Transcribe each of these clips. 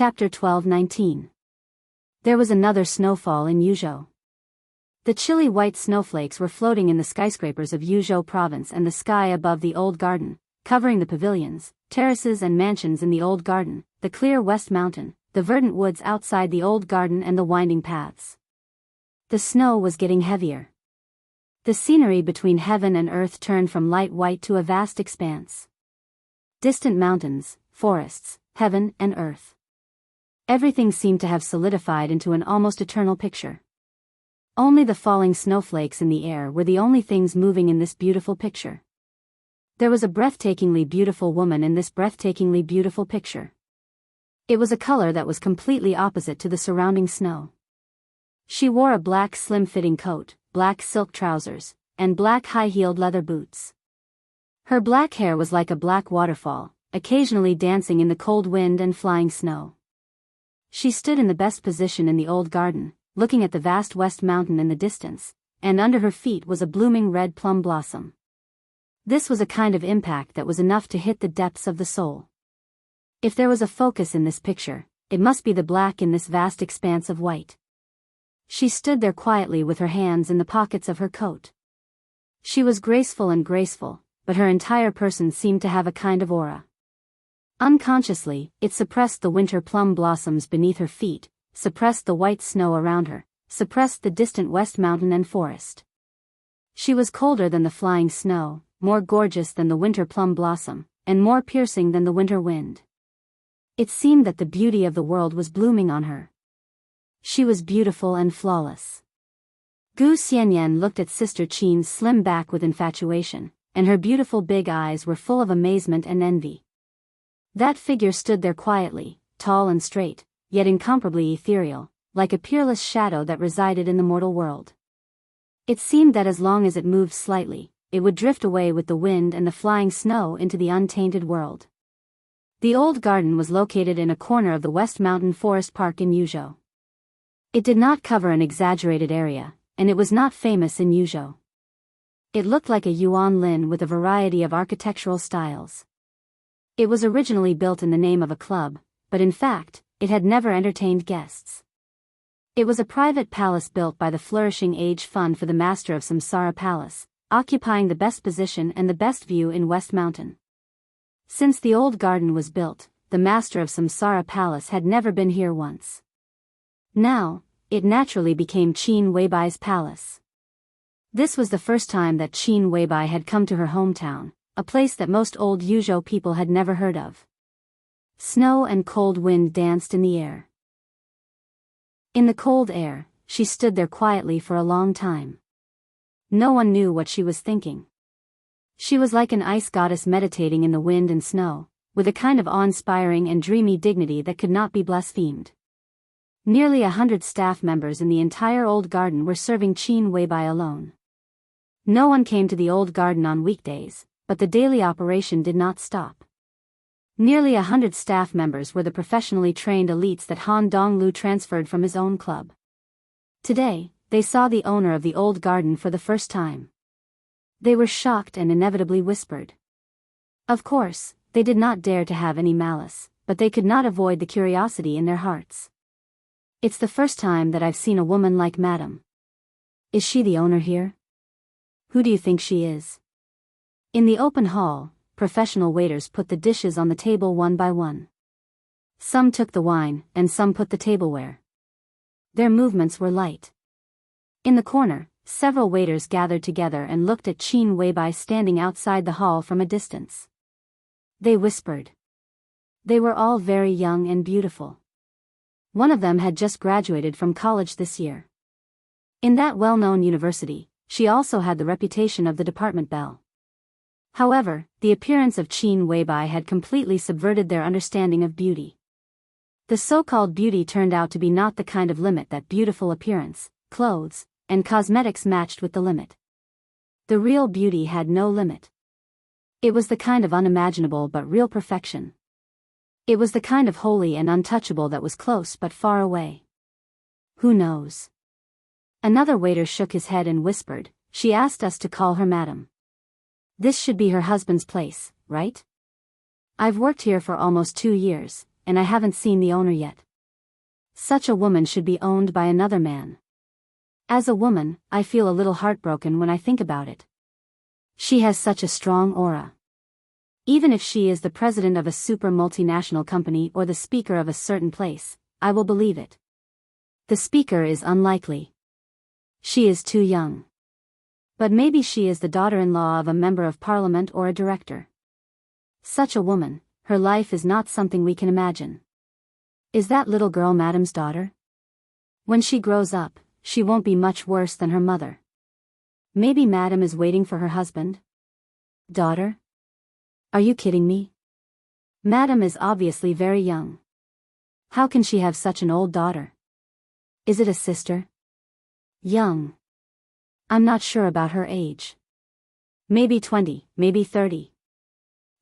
Chapter 12-19. There was another snowfall in Yuzhou. The chilly white snowflakes were floating in the skyscrapers of Yuzhou province and the sky above the old garden, covering the pavilions, terraces and mansions in the old garden, the clear west mountain, the verdant woods outside the old garden and the winding paths. The snow was getting heavier. The scenery between heaven and earth turned from light white to a vast expanse. Distant mountains, forests, heaven and earth. Everything seemed to have solidified into an almost eternal picture. Only the falling snowflakes in the air were the only things moving in this beautiful picture. There was a breathtakingly beautiful woman in this breathtakingly beautiful picture. It was a color that was completely opposite to the surrounding snow. She wore a black slim-fitting coat, black silk trousers, and black high-heeled leather boots. Her black hair was like a black waterfall, occasionally dancing in the cold wind and flying snow. She stood in the best position in the old garden, looking at the vast west mountain in the distance, and under her feet was a blooming red plum blossom. This was a kind of impact that was enough to hit the depths of the soul. If there was a focus in this picture, it must be the black in this vast expanse of white. She stood there quietly with her hands in the pockets of her coat. She was graceful, but her entire person seemed to have a kind of aura. Unconsciously, it suppressed the winter plum blossoms beneath her feet, suppressed the white snow around her, suppressed the distant west mountain and forest. She was colder than the flying snow, more gorgeous than the winter plum blossom, and more piercing than the winter wind. It seemed that the beauty of the world was blooming on her. She was beautiful and flawless. Gu Xianyan looked at Sister Qin's slim back with infatuation, and her beautiful big eyes were full of amazement and envy. That figure stood there quietly, tall and straight, yet incomparably ethereal, like a peerless shadow that resided in the mortal world. It seemed that as long as it moved slightly, it would drift away with the wind and the flying snow into the untainted world. The old garden was located in a corner of the West Mountain Forest Park in Yuzhou. It did not cover an exaggerated area, and it was not famous in Yuzhou. It looked like a yuan lin with a variety of architectural styles. It was originally built in the name of a club, but in fact, it had never entertained guests. It was a private palace built by the Flourishing Age Fund for the Master of Samsara Palace, occupying the best position and the best view in West Mountain. Since the old garden was built, the Master of Samsara Palace had never been here once. Now, it naturally became Qin Weibai's palace. This was the first time that Qin Weibai had come to her hometown, a place that most old Yuzhou people had never heard of. Snow and cold wind danced in the air. In the cold air, she stood there quietly for a long time. No one knew what she was thinking. She was like an ice goddess meditating in the wind and snow, with a kind of awe-inspiring and dreamy dignity that could not be blasphemed. Nearly 100 staff members in the entire old garden were serving Qin Weibai alone. No one came to the old garden on weekdays, but the daily operation did not stop. Nearly 100 staff members were the professionally trained elites that Han Donglu transferred from his own club. Today, they saw the owner of the old garden for the first time. They were shocked and inevitably whispered. Of course, they did not dare to have any malice, but they could not avoid the curiosity in their hearts. It's the first time that I've seen a woman like Madam. Is she the owner here? Who do you think she is? In the open hall, professional waiters put the dishes on the table one by one. Some took the wine, and some put the tableware. Their movements were light. In the corner, several waiters gathered together and looked at Qin Weibai standing outside the hall from a distance. They whispered. They were all very young and beautiful. One of them had just graduated from college this year. In that well-known university, she also had the reputation of the department belle. However, the appearance of Qin Weibai had completely subverted their understanding of beauty. The so-called beauty turned out to be not the kind of limit that beautiful appearance, clothes, and cosmetics matched with the limit. The real beauty had no limit. It was the kind of unimaginable but real perfection. It was the kind of holy and untouchable that was close but far away. Who knows? Another waiter shook his head and whispered, "She asked us to call her Madam. This should be her husband's place, right? I've worked here for almost 2 years, and I haven't seen the owner yet. Such a woman should be owned by another man. As a woman, I feel a little heartbroken when I think about it. She has such a strong aura. Even if she is the president of a super multinational company or the speaker of a certain place, I will believe it. The speaker is unlikely. She is too young. But maybe she is the daughter-in-law of a member of parliament or a director. Such a woman, her life is not something we can imagine. Is that little girl Madame's daughter? When she grows up, she won't be much worse than her mother. Maybe Madame is waiting for her husband? Daughter? Are you kidding me? Madame is obviously very young. How can she have such an old daughter? Is it a sister? Young. I'm not sure about her age. Maybe 20, maybe 30.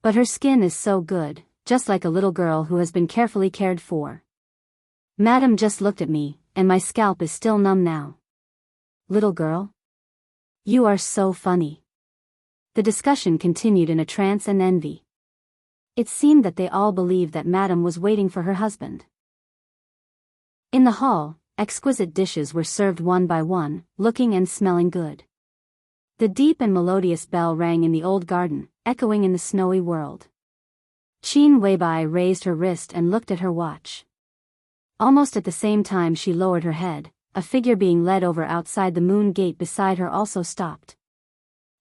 But her skin is so good, just like a little girl who has been carefully cared for. Madame just looked at me, and my scalp is still numb now. Little girl? You are so funny. The discussion continued in a trance and envy. It seemed that they all believed that Madame was waiting for her husband. In the hall, exquisite dishes were served one by one, looking and smelling good. The deep and melodious bell rang in the old garden, echoing in the snowy world. Qin Weibai raised her wrist and looked at her watch. Almost at the same time she lowered her head, a figure being led over outside the moon gate beside her also stopped.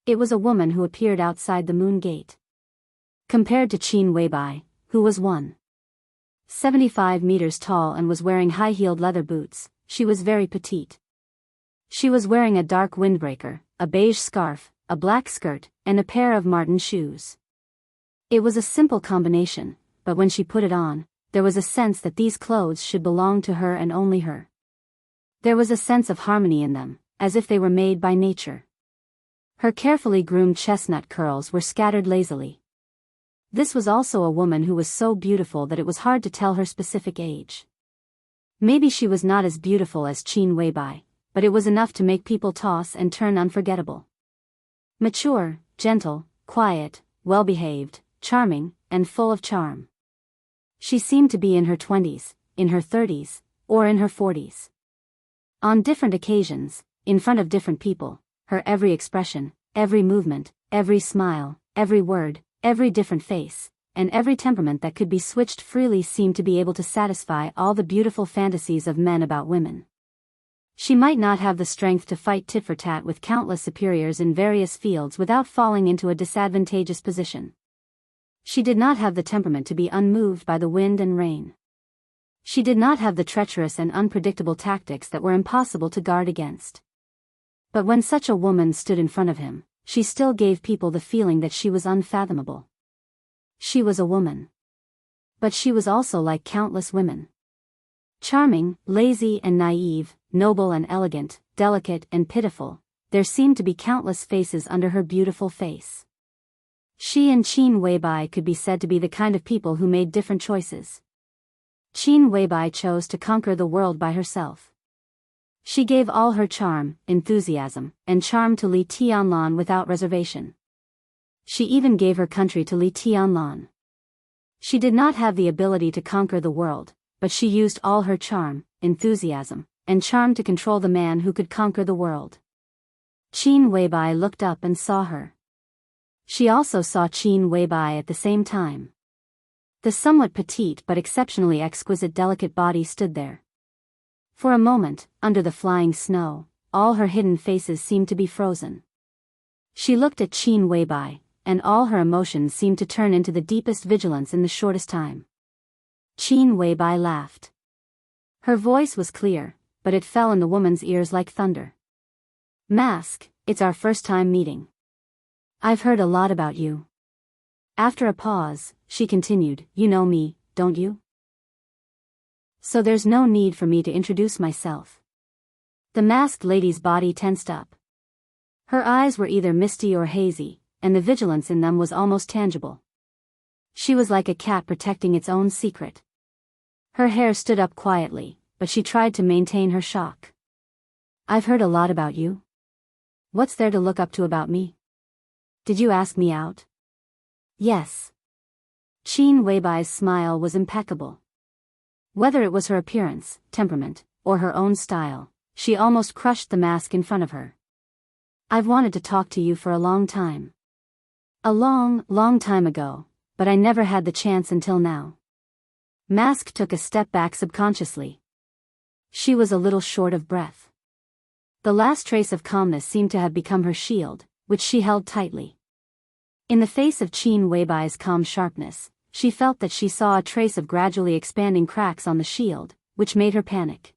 It was a woman who appeared outside the moon gate. Compared to Qin Weibai, who was 1.75 meters tall and was wearing high-heeled leather boots, she was very petite. She was wearing a dark windbreaker, a beige scarf, a black skirt, and a pair of marten shoes. It was a simple combination, but when she put it on, there was a sense that these clothes should belong to her and only her. There was a sense of harmony in them, as if they were made by nature. Her carefully groomed chestnut curls were scattered lazily. This was also a woman who was so beautiful that it was hard to tell her specific age. Maybe she was not as beautiful as Qin Weibai, but it was enough to make people toss and turn unforgettable. Mature, gentle, quiet, well-behaved, charming, and full of charm. She seemed to be in her 20s, in her 30s, or in her 40s. On different occasions, in front of different people, her every expression, every movement, every smile, every word, every different face, and every temperament that could be switched freely seemed to be able to satisfy all the beautiful fantasies of men about women. She might not have the strength to fight tit for tat with countless superiors in various fields without falling into a disadvantageous position. She did not have the temperament to be unmoved by the wind and rain. She did not have the treacherous and unpredictable tactics that were impossible to guard against. But when such a woman stood in front of him, she still gave people the feeling that she was unfathomable. She was a woman. But she was also like countless women. Charming, lazy and naive, noble and elegant, delicate and pitiful, there seemed to be countless faces under her beautiful face. She and Qin Weibai could be said to be the kind of people who made different choices. Qin Weibai chose to conquer the world by herself. She gave all her charm, enthusiasm, and charm to Li Tianlan without reservation. She even gave her country to Li Tianlan. She did not have the ability to conquer the world, but she used all her charm, enthusiasm, and charm to control the man who could conquer the world. Qin Weibai looked up and saw her. She also saw Qin Weibai at the same time. The somewhat petite but exceptionally exquisite delicate body stood there. For a moment, under the flying snow, all her hidden faces seemed to be frozen. She looked at Qin Weibai, and all her emotions seemed to turn into the deepest vigilance in the shortest time. Qin Weibai laughed. Her voice was clear, but it fell in the woman's ears like thunder. Mask, it's our first time meeting. I've heard a lot about you. After a pause, she continued, you know me, don't you? So there's no need for me to introduce myself. The masked lady's body tensed up. Her eyes were either misty or hazy, and the vigilance in them was almost tangible. She was like a cat protecting its own secret. Her hair stood up quietly, but she tried to maintain her shock. I've heard a lot about you. What's there to look up to about me? Did you ask me out? Yes. Qin Weibai's smile was impeccable. Whether it was her appearance, temperament, or her own style, she almost crushed the mask in front of her. I've wanted to talk to you for a long time. A long, long time ago, but I never had the chance until now. Mask took a step back subconsciously. She was a little short of breath. The last trace of calmness seemed to have become her shield, which she held tightly. In the face of Qin Weibai's calm sharpness, she felt that she saw a trace of gradually expanding cracks on the shield, which made her panic.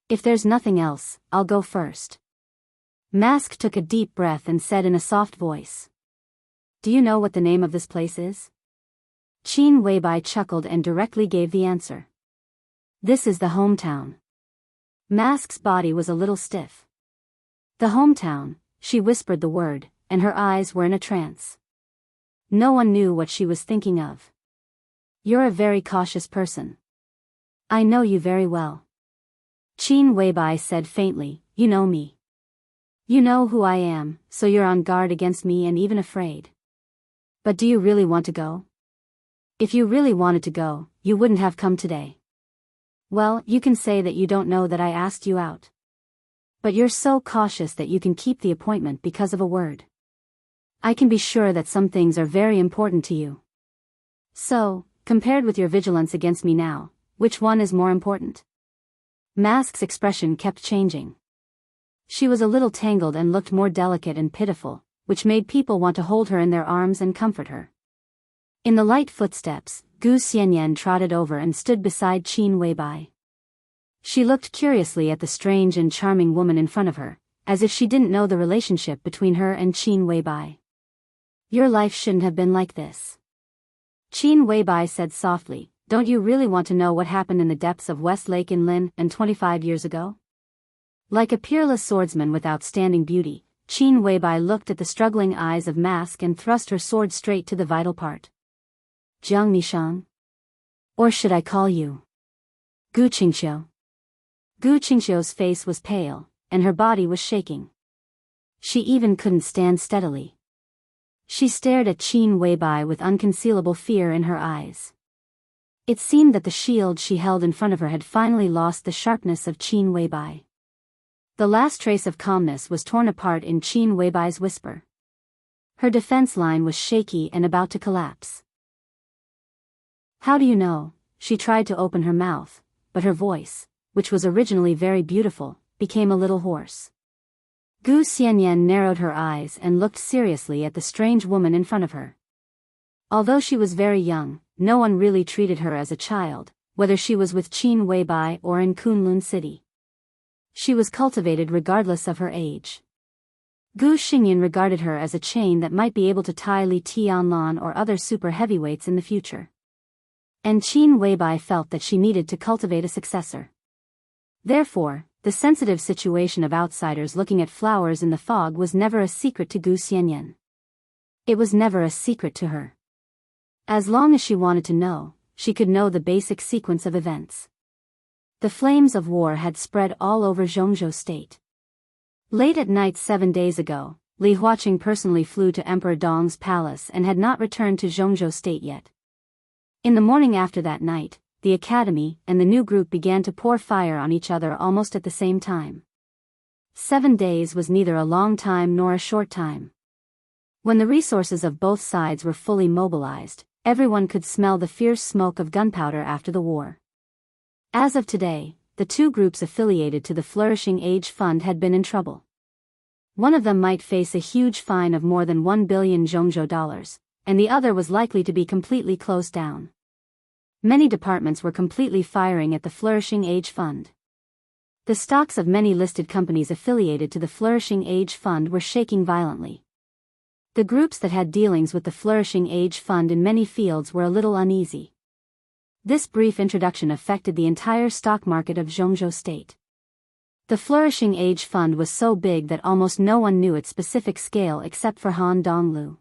If there's nothing else, I'll go first. Mask took a deep breath and said in a soft voice. Do you know what the name of this place is? Qin Weibai chuckled and directly gave the answer. This is the hometown. Mask's body was a little stiff. The hometown, she whispered the word, and her eyes were in a trance. No one knew what she was thinking of. You're a very cautious person. I know you very well. Qin Weibai said faintly, you know me. You know who I am, so you're on guard against me and even afraid. But do you really want to go? If you really wanted to go, you wouldn't have come today. Well, you can say that you don't know that I asked you out. But you're so cautious that you can keep the appointment because of a word. I can be sure that some things are very important to you. So, compared with your vigilance against me now, which one is more important? Mask's expression kept changing. She was a little tangled and looked more delicate and pitiful, which made people want to hold her in their arms and comfort her. In the light footsteps, Gu Xianyan trotted over and stood beside Qin Weibai. She looked curiously at the strange and charming woman in front of her, as if she didn't know the relationship between her and Qin Weibai. Your life shouldn't have been like this. Qin Weibai said softly, don't you really want to know what happened in the depths of West Lake in Lin and 25 years ago? Like a peerless swordsman with outstanding beauty, Qin Weibai looked at the struggling eyes of Mask and thrust her sword straight to the vital part. Jiang Nishan? Or should I call you Gu Qingxiu? Gu Qingxiu's face was pale, and her body was shaking. She even couldn't stand steadily. She stared at Qin Weibai with unconcealable fear in her eyes. It seemed that the shield she held in front of her had finally lost the sharpness of Qin Weibai. The last trace of calmness was torn apart in Qin Weibai's whisper. Her defense line was shaky and about to collapse. How do you know? She tried to open her mouth, but her voice, which was originally very beautiful, became a little hoarse. Gu Xianyan narrowed her eyes and looked seriously at the strange woman in front of her. Although she was very young, no one really treated her as a child, whether she was with Qin Weibai or in Kunlun City. She was cultivated regardless of her age. Gu Xingyan regarded her as a chain that might be able to tie Li Tianlan or other super heavyweights in the future. And Qin Weibai felt that she needed to cultivate a successor. Therefore, the sensitive situation of outsiders looking at flowers in the fog was never a secret to Gu Xianyan. It was never a secret to her. As long as she wanted to know, she could know the basic sequence of events. The flames of war had spread all over Jianghu state. Late at night 7 days ago, Li Huaqing personally flew to Emperor Dong's palace and had not returned to Jianghu state yet. In the morning after that night, the academy and the new group began to pour fire on each other almost at the same time. 7 days was neither a long time nor a short time. When the resources of both sides were fully mobilized, everyone could smell the fierce smoke of gunpowder after the war. As of today, the two groups affiliated to the Flourishing Age Fund had been in trouble. One of them might face a huge fine of more than 1 billion Zhongzhou dollars, and the other was likely to be completely closed down. Many departments were completely firing at the Flourishing Age Fund. The stocks of many listed companies affiliated to the Flourishing Age Fund were shaking violently. The groups that had dealings with the Flourishing Age Fund in many fields were a little uneasy. This brief introduction affected the entire stock market of Zhongzhou state. The Flourishing Age Fund was so big that almost no one knew its specific scale except for Han Donglu.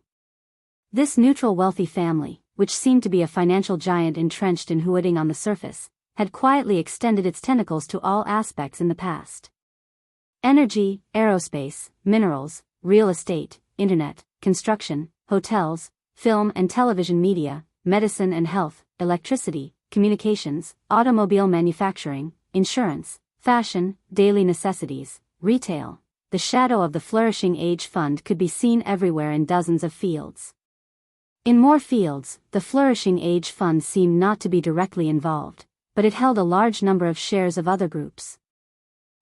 This neutral wealthy family, which seemed to be a financial giant entrenched in Huading on the surface, had quietly extended its tentacles to all aspects in the past. Energy, aerospace, minerals, real estate, internet, construction, hotels, film and television media, medicine and health, electricity, communications, automobile manufacturing, insurance, fashion, daily necessities, retail. The shadow of the Flourishing Age Fund could be seen everywhere in dozens of fields. In more fields, the Flourishing Age Fund seemed not to be directly involved, but it held a large number of shares of other groups.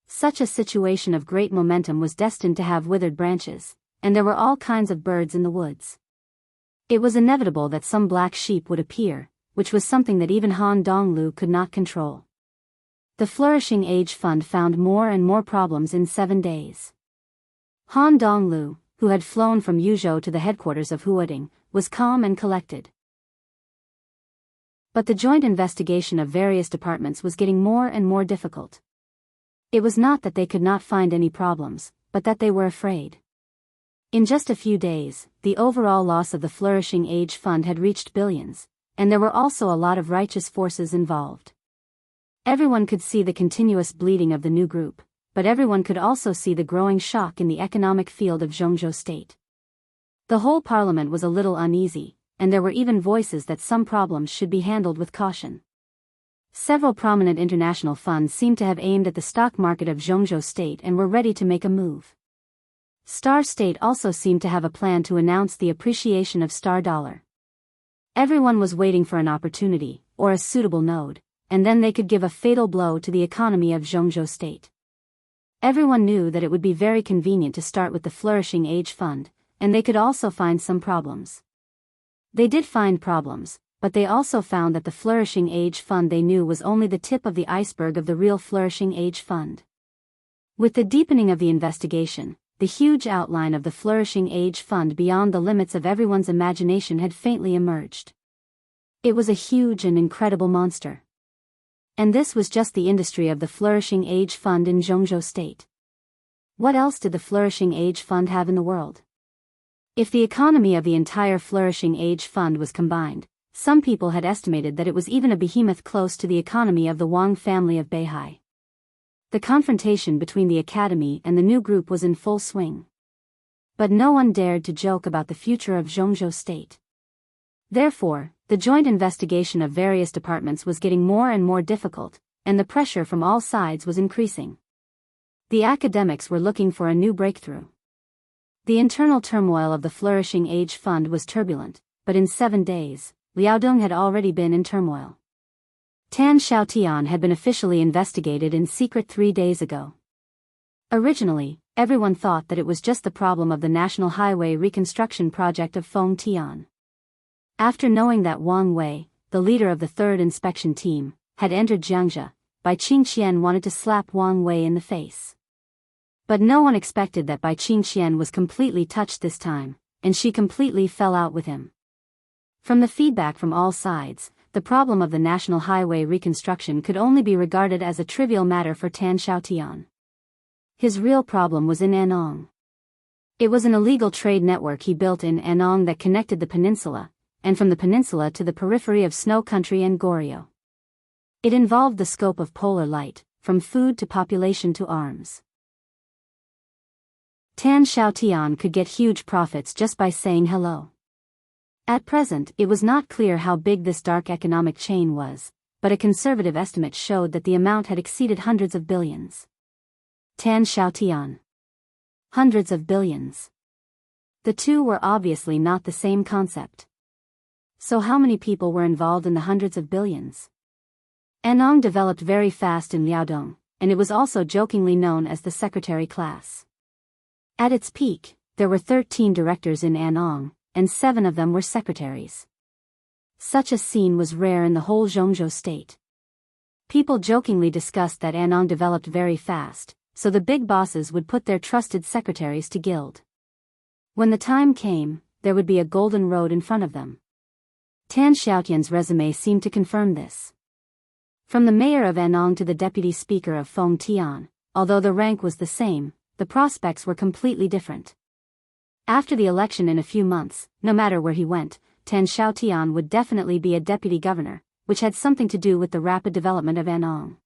Such a situation of great momentum was destined to have withered branches, and there were all kinds of birds in the woods. It was inevitable that some black sheep would appear, which was something that even Han Donglu could not control. The Flourishing Age Fund found more and more problems in 7 days. Han Donglu, who had flown from Yuzhou to the headquarters of Huading, was calm and collected. But the joint investigation of various departments was getting more and more difficult. It was not that they could not find any problems, but that they were afraid. In just a few days, the overall loss of the Flourishing Age Fund had reached billions, and there were also a lot of righteous forces involved. Everyone could see the continuous bleeding of the new group, but everyone could also see the growing shock in the economic field of Jianghu state. The whole parliament was a little uneasy, and there were even voices that some problems should be handled with caution. Several prominent international funds seemed to have aimed at the stock market of Jianghu state and were ready to make a move. Star State also seemed to have a plan to announce the appreciation of Star Dollar. Everyone was waiting for an opportunity, or a suitable node, and then they could give a fatal blow to the economy of Jianghu state. Everyone knew that it would be very convenient to start with the Flourishing Age Fund, and they could also find some problems. They did find problems, but they also found that the Flourishing Age Fund they knew was only the tip of the iceberg of the real Flourishing Age Fund. With the deepening of the investigation, the huge outline of the Flourishing Age Fund beyond the limits of everyone's imagination had faintly emerged. It was a huge and incredible monster. And this was just the industry of the Flourishing Age Fund in Jianghu state. What else did the Flourishing Age Fund have in the world? If the economy of the entire Flourishing Age Fund was combined, some people had estimated that it was even a behemoth close to the economy of the Wang family of Beihai. The confrontation between the academy and the new group was in full swing. But no one dared to joke about the future of Jianghu state. Therefore, the joint investigation of various departments was getting more and more difficult, and the pressure from all sides was increasing. The academics were looking for a new breakthrough. The internal turmoil of the Flourishing Age Fund was turbulent, but in 7 days, Liaodong had already been in turmoil. Tan Xiaotian had been officially investigated in secret 3 days ago. Originally, everyone thought that it was just the problem of the National Highway Reconstruction Project of Feng Tian. After knowing that Wang Wei, the leader of the 3rd inspection team, had entered Jianghu, Bai Qingqian wanted to slap Wang Wei in the face. But no one expected that Bai Qingqian was completely touched this time, and she completely fell out with him. From the feedback from all sides, the problem of the National Highway reconstruction could only be regarded as a trivial matter for Tan Xiaotian. His real problem was in Anong. It was an illegal trade network he built in Anong that connected the peninsula, and from the peninsula to the periphery of Snow Country and Goryeo. It involved the scope of polar light, from food to population to arms. Tan Xiaotian could get huge profits just by saying hello. At present, it was not clear how big this dark economic chain was, but a conservative estimate showed that the amount had exceeded hundreds of billions. Tan Xiaotian. Hundreds of billions. The two were obviously not the same concept. So how many people were involved in the hundreds of billions? Anong developed very fast in Liaodong, and it was also jokingly known as the secretary class. At its peak, there were 13 directors in Anong, and 7 of them were secretaries. Such a scene was rare in the whole Jianghu state. People jokingly discussed that Anong developed very fast, so the big bosses would put their trusted secretaries to guild. When the time came, there would be a golden road in front of them. Tan Xiaotian's resume seemed to confirm this. From the mayor of Anong to the deputy speaker of Feng Tian, although the rank was the same, the prospects were completely different. After the election in a few months, no matter where he went, Tan Xiaotian would definitely be a deputy governor, which had something to do with the rapid development of Anong.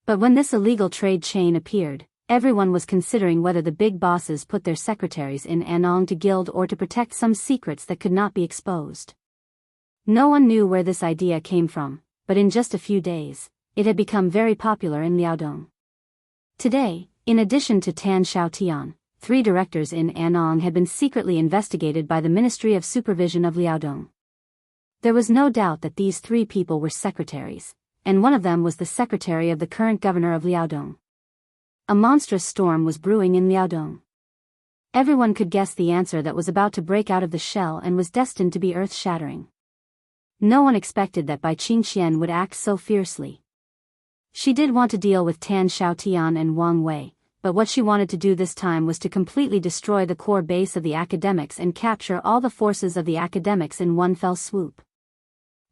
But when this illegal trade chain appeared, everyone was considering whether the big bosses put their secretaries in Anong to gild or to protect some secrets that could not be exposed. No one knew where this idea came from, but in just a few days, it had become very popular in Liaodong. Today, in addition to Tan Xiaotian, 3 directors in Anong had been secretly investigated by the Ministry of Supervision of Liaodong. There was no doubt that these 3 people were secretaries, and one of them was the secretary of the current governor of Liaodong. A monstrous storm was brewing in Liaodong. Everyone could guess the answer that was about to break out of the shell and was destined to be earth-shattering. No one expected that Bai Qingqian would act so fiercely. She did want to deal with Tan Xiaotian and Wang Wei, but what she wanted to do this time was to completely destroy the core base of the academics and capture all the forces of the academics in one fell swoop.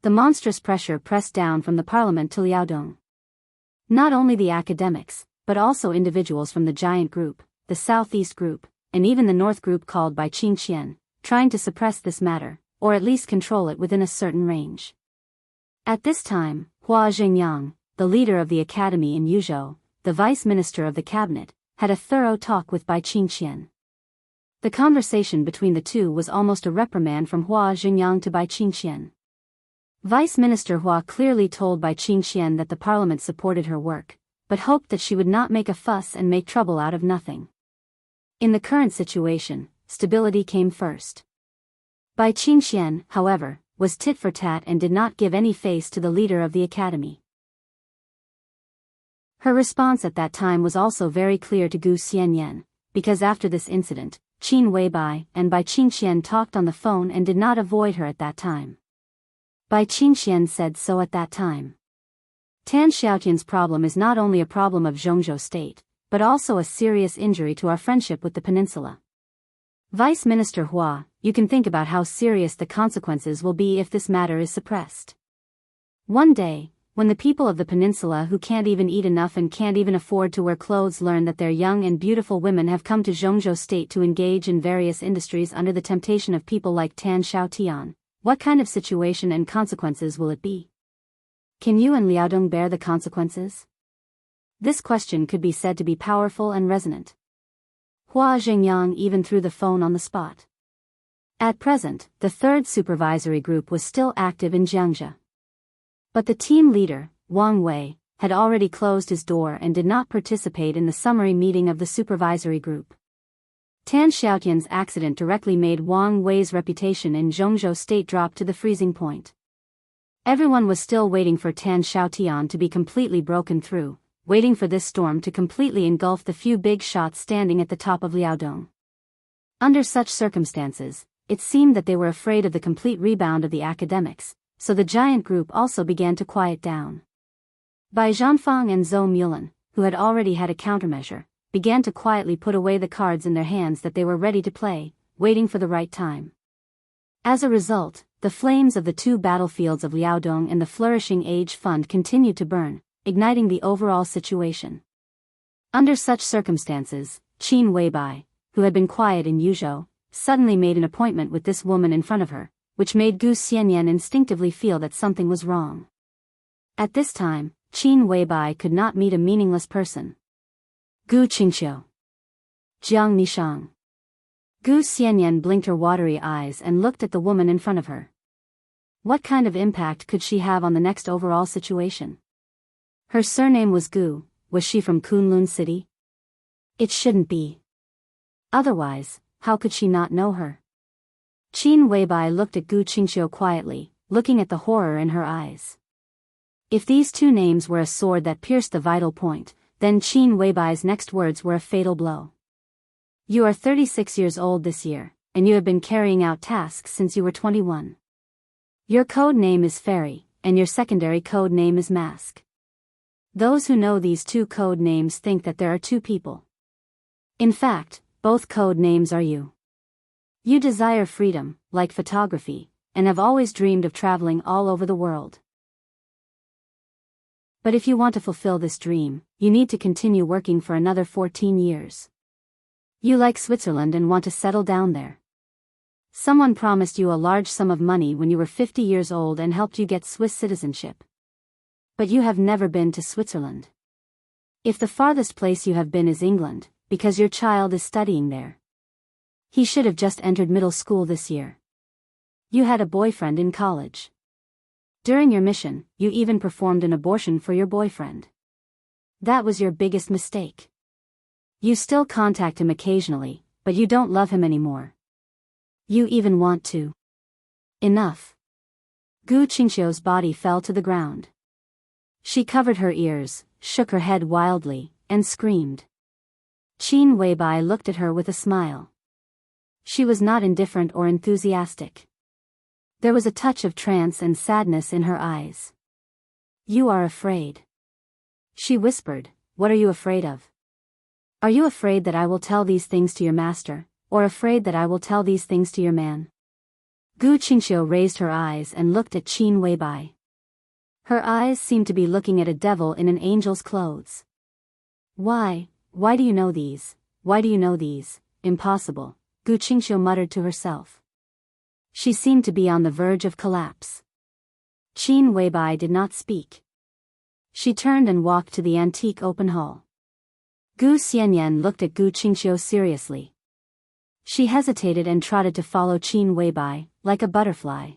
The monstrous pressure pressed down from the parliament to Liaodong. Not only the academics, but also individuals from the giant group, the southeast group, and even the north group called by Qingqian, trying to suppress this matter, or at least control it within a certain range. At this time, Hua Jingyang, the leader of the academy in Yuzhou, the vice minister of the cabinet, had a thorough talk with Bai Qingqian. The conversation between the two was almost a reprimand from Hua Jingyang to Bai Qingqian. Vice Minister Hua clearly told Bai Qingqian that the parliament supported her work, but hoped that she would not make a fuss and make trouble out of nothing. In the current situation, stability came first. Bai Qingqian, however, was tit for tat and did not give any face to the leader of the academy. Her response at that time was also very clear to Gu Xianyan, because after this incident, Qin Weibai and Bai Qingqian talked on the phone and did not avoid her at that time. Bai Qingqian said so at that time. Tan Xiaotian's problem is not only a problem of Zhongzhou state, but also a serious injury to our friendship with the peninsula. Vice Minister Hua, you can think about how serious the consequences will be if this matter is suppressed. One day, when the people of the peninsula who can't even eat enough and can't even afford to wear clothes learn that their young and beautiful women have come to Zhongzhou state to engage in various industries under the temptation of people like Tan Xiaotian, what kind of situation and consequences will it be? Can you and Liaodong bear the consequences? This question could be said to be powerful and resonant. Hua Jingyang even threw the phone on the spot. At present, the 3rd supervisory group was still active in Jianghu. But the team leader, Wang Wei, had already closed his door and did not participate in the summary meeting of the supervisory group. Tan Xiaotian's accident directly made Wang Wei's reputation in Zhongzhou state drop to the freezing point. Everyone was still waiting for Tan Xiaotian to be completely broken through, waiting for this storm to completely engulf the few big shots standing at the top of Liaodong. Under such circumstances, it seemed that they were afraid of the complete rebound of the academics, so the giant group also began to quiet down. Bai Zhanfang and Zhou Mulan, who had already had a countermeasure, began to quietly put away the cards in their hands that they were ready to play, waiting for the right time. As a result, the flames of the 2 battlefields of Liaodong and the flourishing Age Fund continued to burn, igniting the overall situation. Under such circumstances, Qin Weibai, who had been quiet in Yuzhou, suddenly made an appointment with this woman in front of her, which made Gu Xianyan instinctively feel that something was wrong. At this time, Qin Weibai could not meet a meaningless person. Gu Qingqiu. Jiang Nishang. Gu Xianyan blinked her watery eyes and looked at the woman in front of her. What kind of impact could she have on the next overall situation? Her surname was Gu. Was she from Kunlun City? It shouldn't be. Otherwise, how could she not know her? Qin Weibai looked at Gu Qingqiu quietly, looking at the horror in her eyes. If these 2 names were a sword that pierced the vital point, then Qin Weibai's next words were a fatal blow. You are 36 years old this year, and you have been carrying out tasks since you were 21. Your code name is Fairy, and your secondary code name is Mask. Those who know these 2 code names think that there are 2 people. In fact, both code names are you. You desire freedom, like photography, and have always dreamed of traveling all over the world. But if you want to fulfill this dream, you need to continue working for another 14 years. You like Switzerland and want to settle down there. Someone promised you a large sum of money when you were 50 years old and helped you get Swiss citizenship. But you have never been to Switzerland. If the farthest place you have been is England, because your child is studying there. He should have just entered middle school this year. You had a boyfriend in college. During your mission, you even performed an abortion for your boyfriend. That was your biggest mistake. You still contact him occasionally, but you don't love him anymore. You even want to. Enough. Gu Qingxiu's body fell to the ground. She covered her ears, shook her head wildly, and screamed. Qin Weibai looked at her with a smile. She was not indifferent or enthusiastic. There was a touch of trance and sadness in her eyes. You are afraid. She whispered, what are you afraid of? Are you afraid that I will tell these things to your master, or afraid that I will tell these things to your man? Gu Qingxiu raised her eyes and looked at Qin Weibai. Her eyes seemed to be looking at a devil in an angel's clothes. Why do you know these? Why do you know these? Impossible, Gu Qingxiu muttered to herself. She seemed to be on the verge of collapse. Qin Weibai did not speak. She turned and walked to the antique open hall. Gu Xianyan looked at Gu Qingxiu seriously. She hesitated and trotted to follow Qin Weibai, like a butterfly.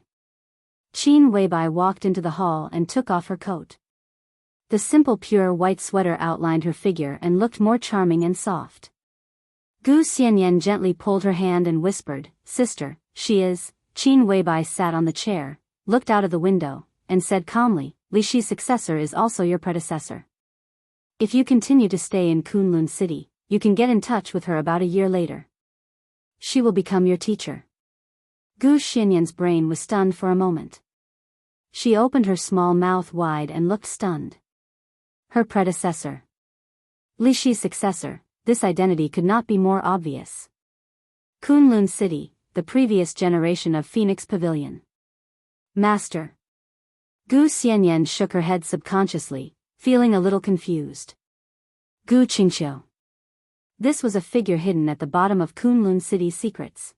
Qin Weibai walked into the hall and took off her coat. The simple pure white sweater outlined her figure and looked more charming and soft. Gu Xianyan gently pulled her hand and whispered, Sister, she is. Qin Weibai sat on the chair, looked out of the window, and said calmly, Li Shi's successor is also your predecessor. If you continue to stay in Kunlun City, you can get in touch with her about a year later. She will become your teacher. Gu Xianyan's brain was stunned for a moment. She opened her small mouth wide and looked stunned. Her predecessor. Li Shi's successor, this identity could not be more obvious. Kunlun City, the previous generation of Phoenix Pavilion. Master. Gu Xianyan shook her head subconsciously, feeling a little confused. Gu Qingxiu. This was a figure hidden at the bottom of Kunlun City's secrets.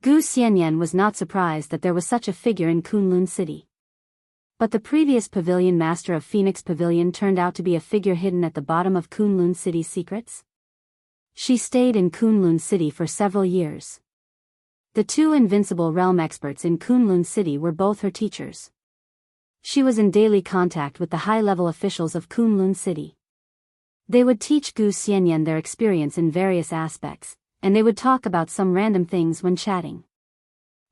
Gu Xianyan was not surprised that there was such a figure in Kunlun City. But the previous pavilion master of Phoenix Pavilion turned out to be a figure hidden at the bottom of Kunlun City's secrets? She stayed in Kunlun City for several years. The two invincible realm experts in Kunlun City were both her teachers. She was in daily contact with the high-level officials of Kunlun City. They would teach Gu Xianyan their experience in various aspects, and they would talk about some random things when chatting.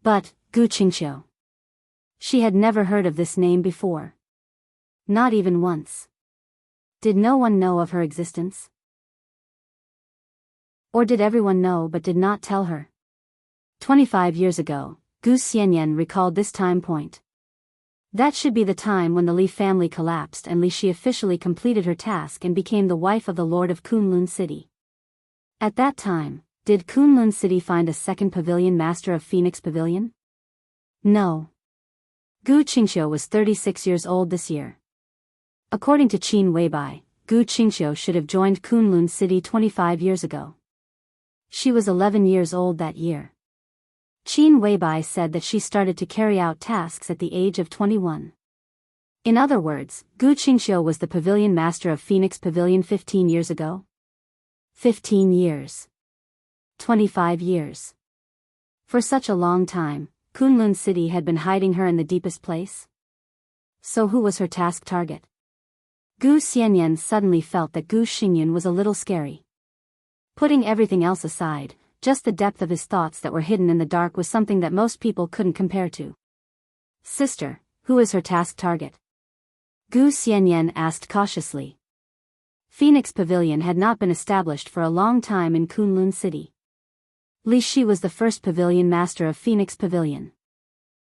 But, Gu Qingxiu. She had never heard of this name before. Not even once. Did no one know of her existence? Or did everyone know but did not tell her? 25 years ago, Gu Xianyan recalled this time point. That should be the time when the Li family collapsed and Li Shi officially completed her task and became the wife of the Lord of Kunlun City. At that time, did Kunlun City find a second pavilion master of Phoenix Pavilion? No. Gu Qingxiu was 36 years old this year. According to Qin Weibai, Gu Qingxiu should have joined Kunlun City 25 years ago. She was 11 years old that year. Qin Weibai said that she started to carry out tasks at the age of 21. In other words, Gu Qingxiu was the pavilion master of Phoenix Pavilion 15 years ago? 15 years. 25 years. For such a long time, Kunlun City had been hiding her in the deepest place? So who was her task target? Gu Xianyan suddenly felt that Gu Xingyan was a little scary. Putting everything else aside, just the depth of his thoughts that were hidden in the dark was something that most people couldn't compare to. Sister, who is her task target? Gu Xianyan asked cautiously. Phoenix Pavilion had not been established for a long time in Kunlun City. Li Shi was the first pavilion master of Phoenix Pavilion.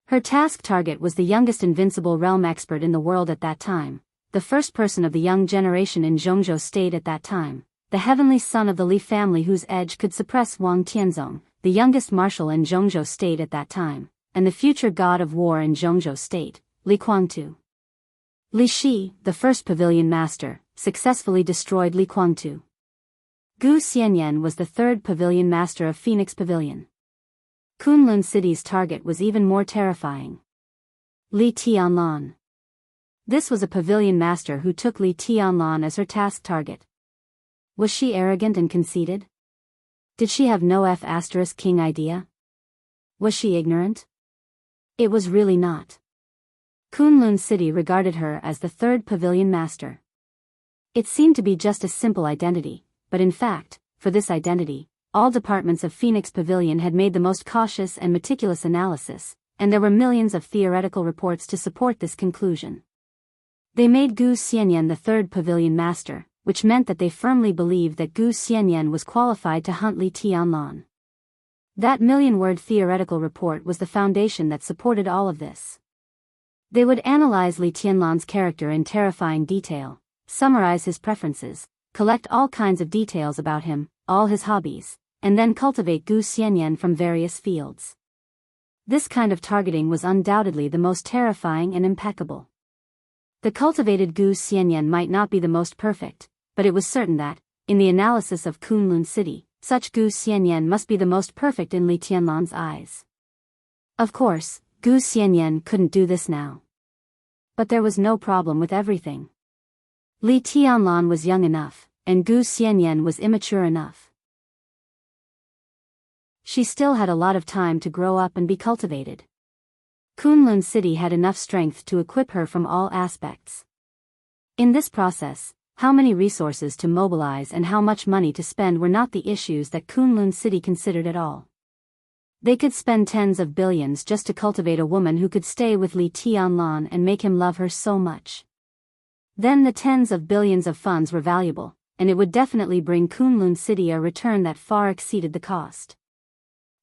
Her task target was the youngest invincible realm expert in the world at that time, the first person of the young generation in Jianghu State at that time, the heavenly son of the Li family whose edge could suppress Wang Tianzong, the youngest marshal in Jianghu State at that time, and the future god of war in Jianghu State, Li Kuangtu. Li Shi, the first pavilion master, successfully destroyed Li Kuangtu. Gu Xianyan was the third pavilion master of Phoenix Pavilion. Kunlun City's target was even more terrifying. Li Tianlan. This was a pavilion master who took Li Tianlan as her task target. Was she arrogant and conceited? Did she have no F***king idea? Was she ignorant? It was really not. Kunlun City regarded her as the third pavilion master. It seemed to be just a simple identity, but in fact, for this identity, all departments of Phoenix Pavilion had made the most cautious and meticulous analysis, and there were millions of theoretical reports to support this conclusion. They made Gu Xianyan the third pavilion master, which meant that they firmly believed that Gu Xianyan was qualified to hunt Li Tianlan. That million-word theoretical report was the foundation that supported all of this. They would analyze Li Tianlan's character in terrifying detail, summarize his preferences, collect all kinds of details about him, all his hobbies, and then cultivate Gu Xianyan from various fields. This kind of targeting was undoubtedly the most terrifying and impeccable. The cultivated Gu Xianyan might not be the most perfect, but it was certain that, in the analysis of Kunlun City, such Gu Xianyan must be the most perfect in Li Tianlan's eyes. Of course, Gu Xianyan couldn't do this now. But there was no problem with everything. Li Tianlan was young enough, and Gu Xianyan was immature enough. She still had a lot of time to grow up and be cultivated. Kunlun City had enough strength to equip her from all aspects. In this process, how many resources to mobilize and how much money to spend were not the issues that Kunlun City considered at all. They could spend tens of billions just to cultivate a woman who could stay with Li Tianlan and make him love her so much. Then the tens of billions of funds were valuable, and it would definitely bring Kunlun City a return that far exceeded the cost.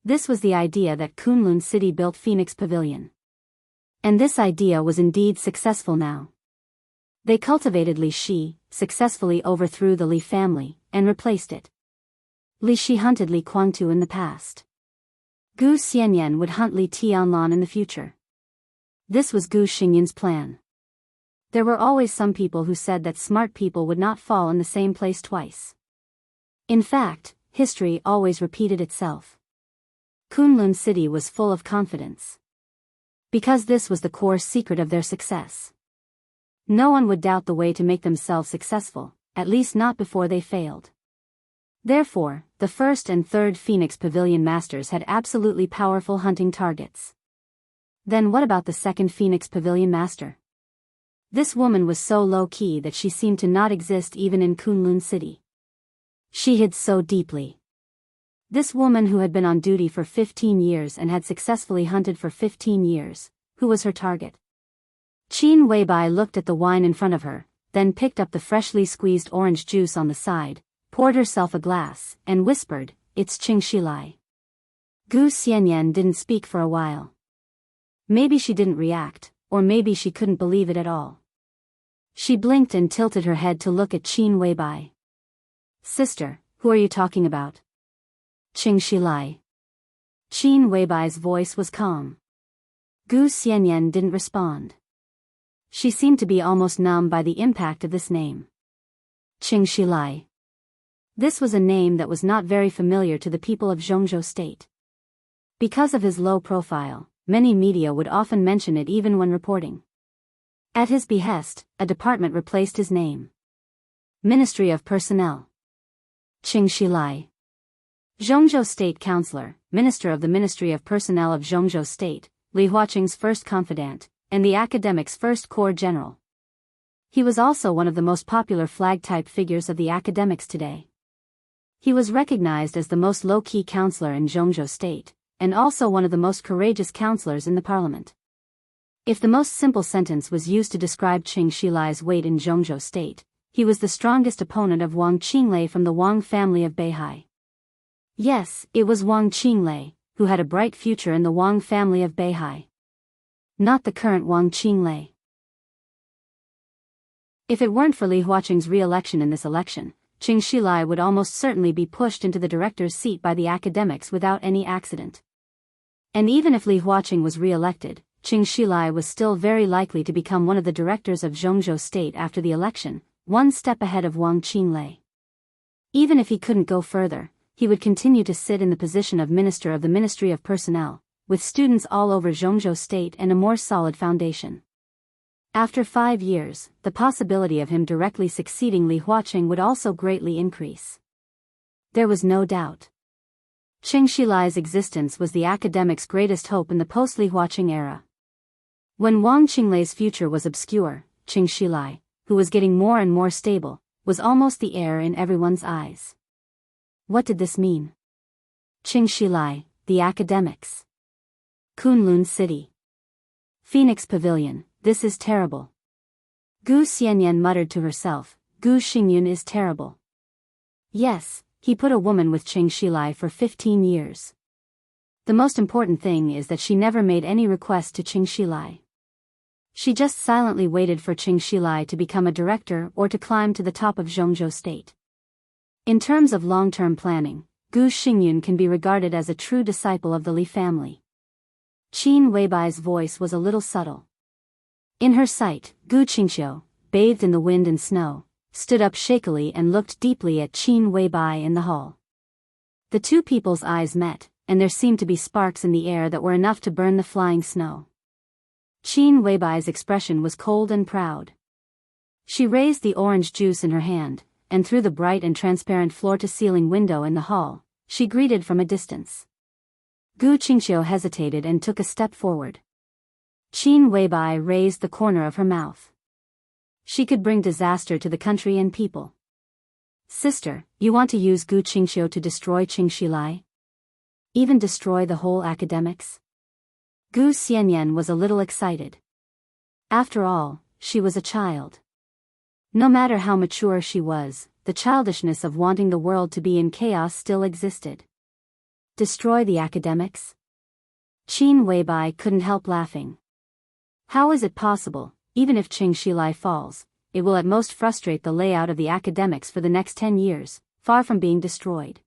This was the idea that Kunlun City built Phoenix Pavilion. And this idea was indeed successful now. They cultivated Li Shi, successfully overthrew the Li family, and replaced it. Li Shi hunted Li Guangtu in the past. Gu Xianyan would hunt Li Tianlan in the future. This was Gu Xingyan's plan. There were always some people who said that smart people would not fall in the same place twice. In fact, history always repeated itself. Kunlun City was full of confidence. Because this was the core secret of their success. No one would doubt the way to make themselves successful, at least not before they failed. Therefore, the first and third Phoenix Pavilion Masters had absolutely powerful hunting targets. Then what about the second Phoenix Pavilion Master? This woman was so low-key that she seemed to not exist even in Kunlun City. She hid so deeply. This woman who had been on duty for 15 years and had successfully hunted for 15 years, who was her target? Qin Weibai looked at the wine in front of her, then picked up the freshly squeezed orange juice on the side, poured herself a glass, and whispered, "It's Qing Shilai." Gu Xianyan didn't speak for a while. Maybe she didn't react, or maybe she couldn't believe it at all. She blinked and tilted her head to look at Qin Weibai. "Sister, who are you talking about?" "Qing Shilai." Qin Weibai's voice was calm. Gu Xianyan didn't respond. She seemed to be almost numb by the impact of this name. Qing Shilai. This was a name that was not very familiar to the people of Jianghu State. Because of his low profile, many media would often mention it even when reporting. At his behest, a department replaced his name. Ministry of Personnel. Qing Shilai. Jianghu State Counselor, Minister of the Ministry of Personnel of Jianghu State, Li Huaqing's first confidant, and the academic's first corps general. He was also one of the most popular flag-type figures of the academics today. He was recognized as the most low-key counselor in Jianghu State, and also one of the most courageous counselors in the parliament. If the most simple sentence was used to describe Qing Shilai's weight in Jianghu State, he was the strongest opponent of Wang Qinglei from the Wang family of Beihai. Yes, it was Wang Qinglei, who had a bright future in the Wang family of Beihai. Not the current Wang Qinglei. If it weren't for Li Huaqing's re-election in this election, Qing Shilai would almost certainly be pushed into the director's seat by the academics without any accident. And even if Li Huaqing was re-elected, Qing Shilai was still very likely to become one of the directors of Jianghu State after the election, one step ahead of Wang Qinglei. Even if he couldn't go further, he would continue to sit in the position of Minister of the Ministry of Personnel, with students all over Jianghu State and a more solid foundation. After 5 years, the possibility of him directly succeeding Li Huaqing would also greatly increase. There was no doubt. Qing Shilai's existence was the academic's greatest hope in the post-Li Huaqing era. When Wang Qinglei's future was obscure, Qing Shilai, who was getting more and more stable, was almost the heir in everyone's eyes. What did this mean? Qing Shilai, the academics. Kunlun City. Phoenix Pavilion, this is terrible. Gu Xianyan muttered to herself, Gu Xingyun is terrible. Yes, he put a woman with Qing Shilai for 15 years. The most important thing is that she never made any request to Qing Shilai. She just silently waited for Qing Shilai to become a director or to climb to the top of Zhongzhou State. In terms of long-term planning, Gu Xingyun can be regarded as a true disciple of the Li family. Qin Weibai's voice was a little subtle. In her sight, Gu Qingxiu, bathed in the wind and snow, stood up shakily and looked deeply at Qin Weibai in the hall. The two people's eyes met, and there seemed to be sparks in the air that were enough to burn the flying snow. Qin Weibai's expression was cold and proud. She raised the orange juice in her hand, and through the bright and transparent floor-to-ceiling window in the hall, she greeted from a distance. Gu Qingxiu hesitated and took a step forward. Qin Weibai raised the corner of her mouth. She could bring disaster to the country and people. Sister, you want to use Gu Qingxiu to destroy Qing Shilai? Even destroy the whole academics? Gu Xianyan was a little excited. After all, she was a child. No matter how mature she was, the childishness of wanting the world to be in chaos still existed. Destroy the academics? Qin Weibai couldn't help laughing. How is it possible? Even if Qing Shilai falls, it will at most frustrate the layout of the academics for the next 10 years, far from being destroyed.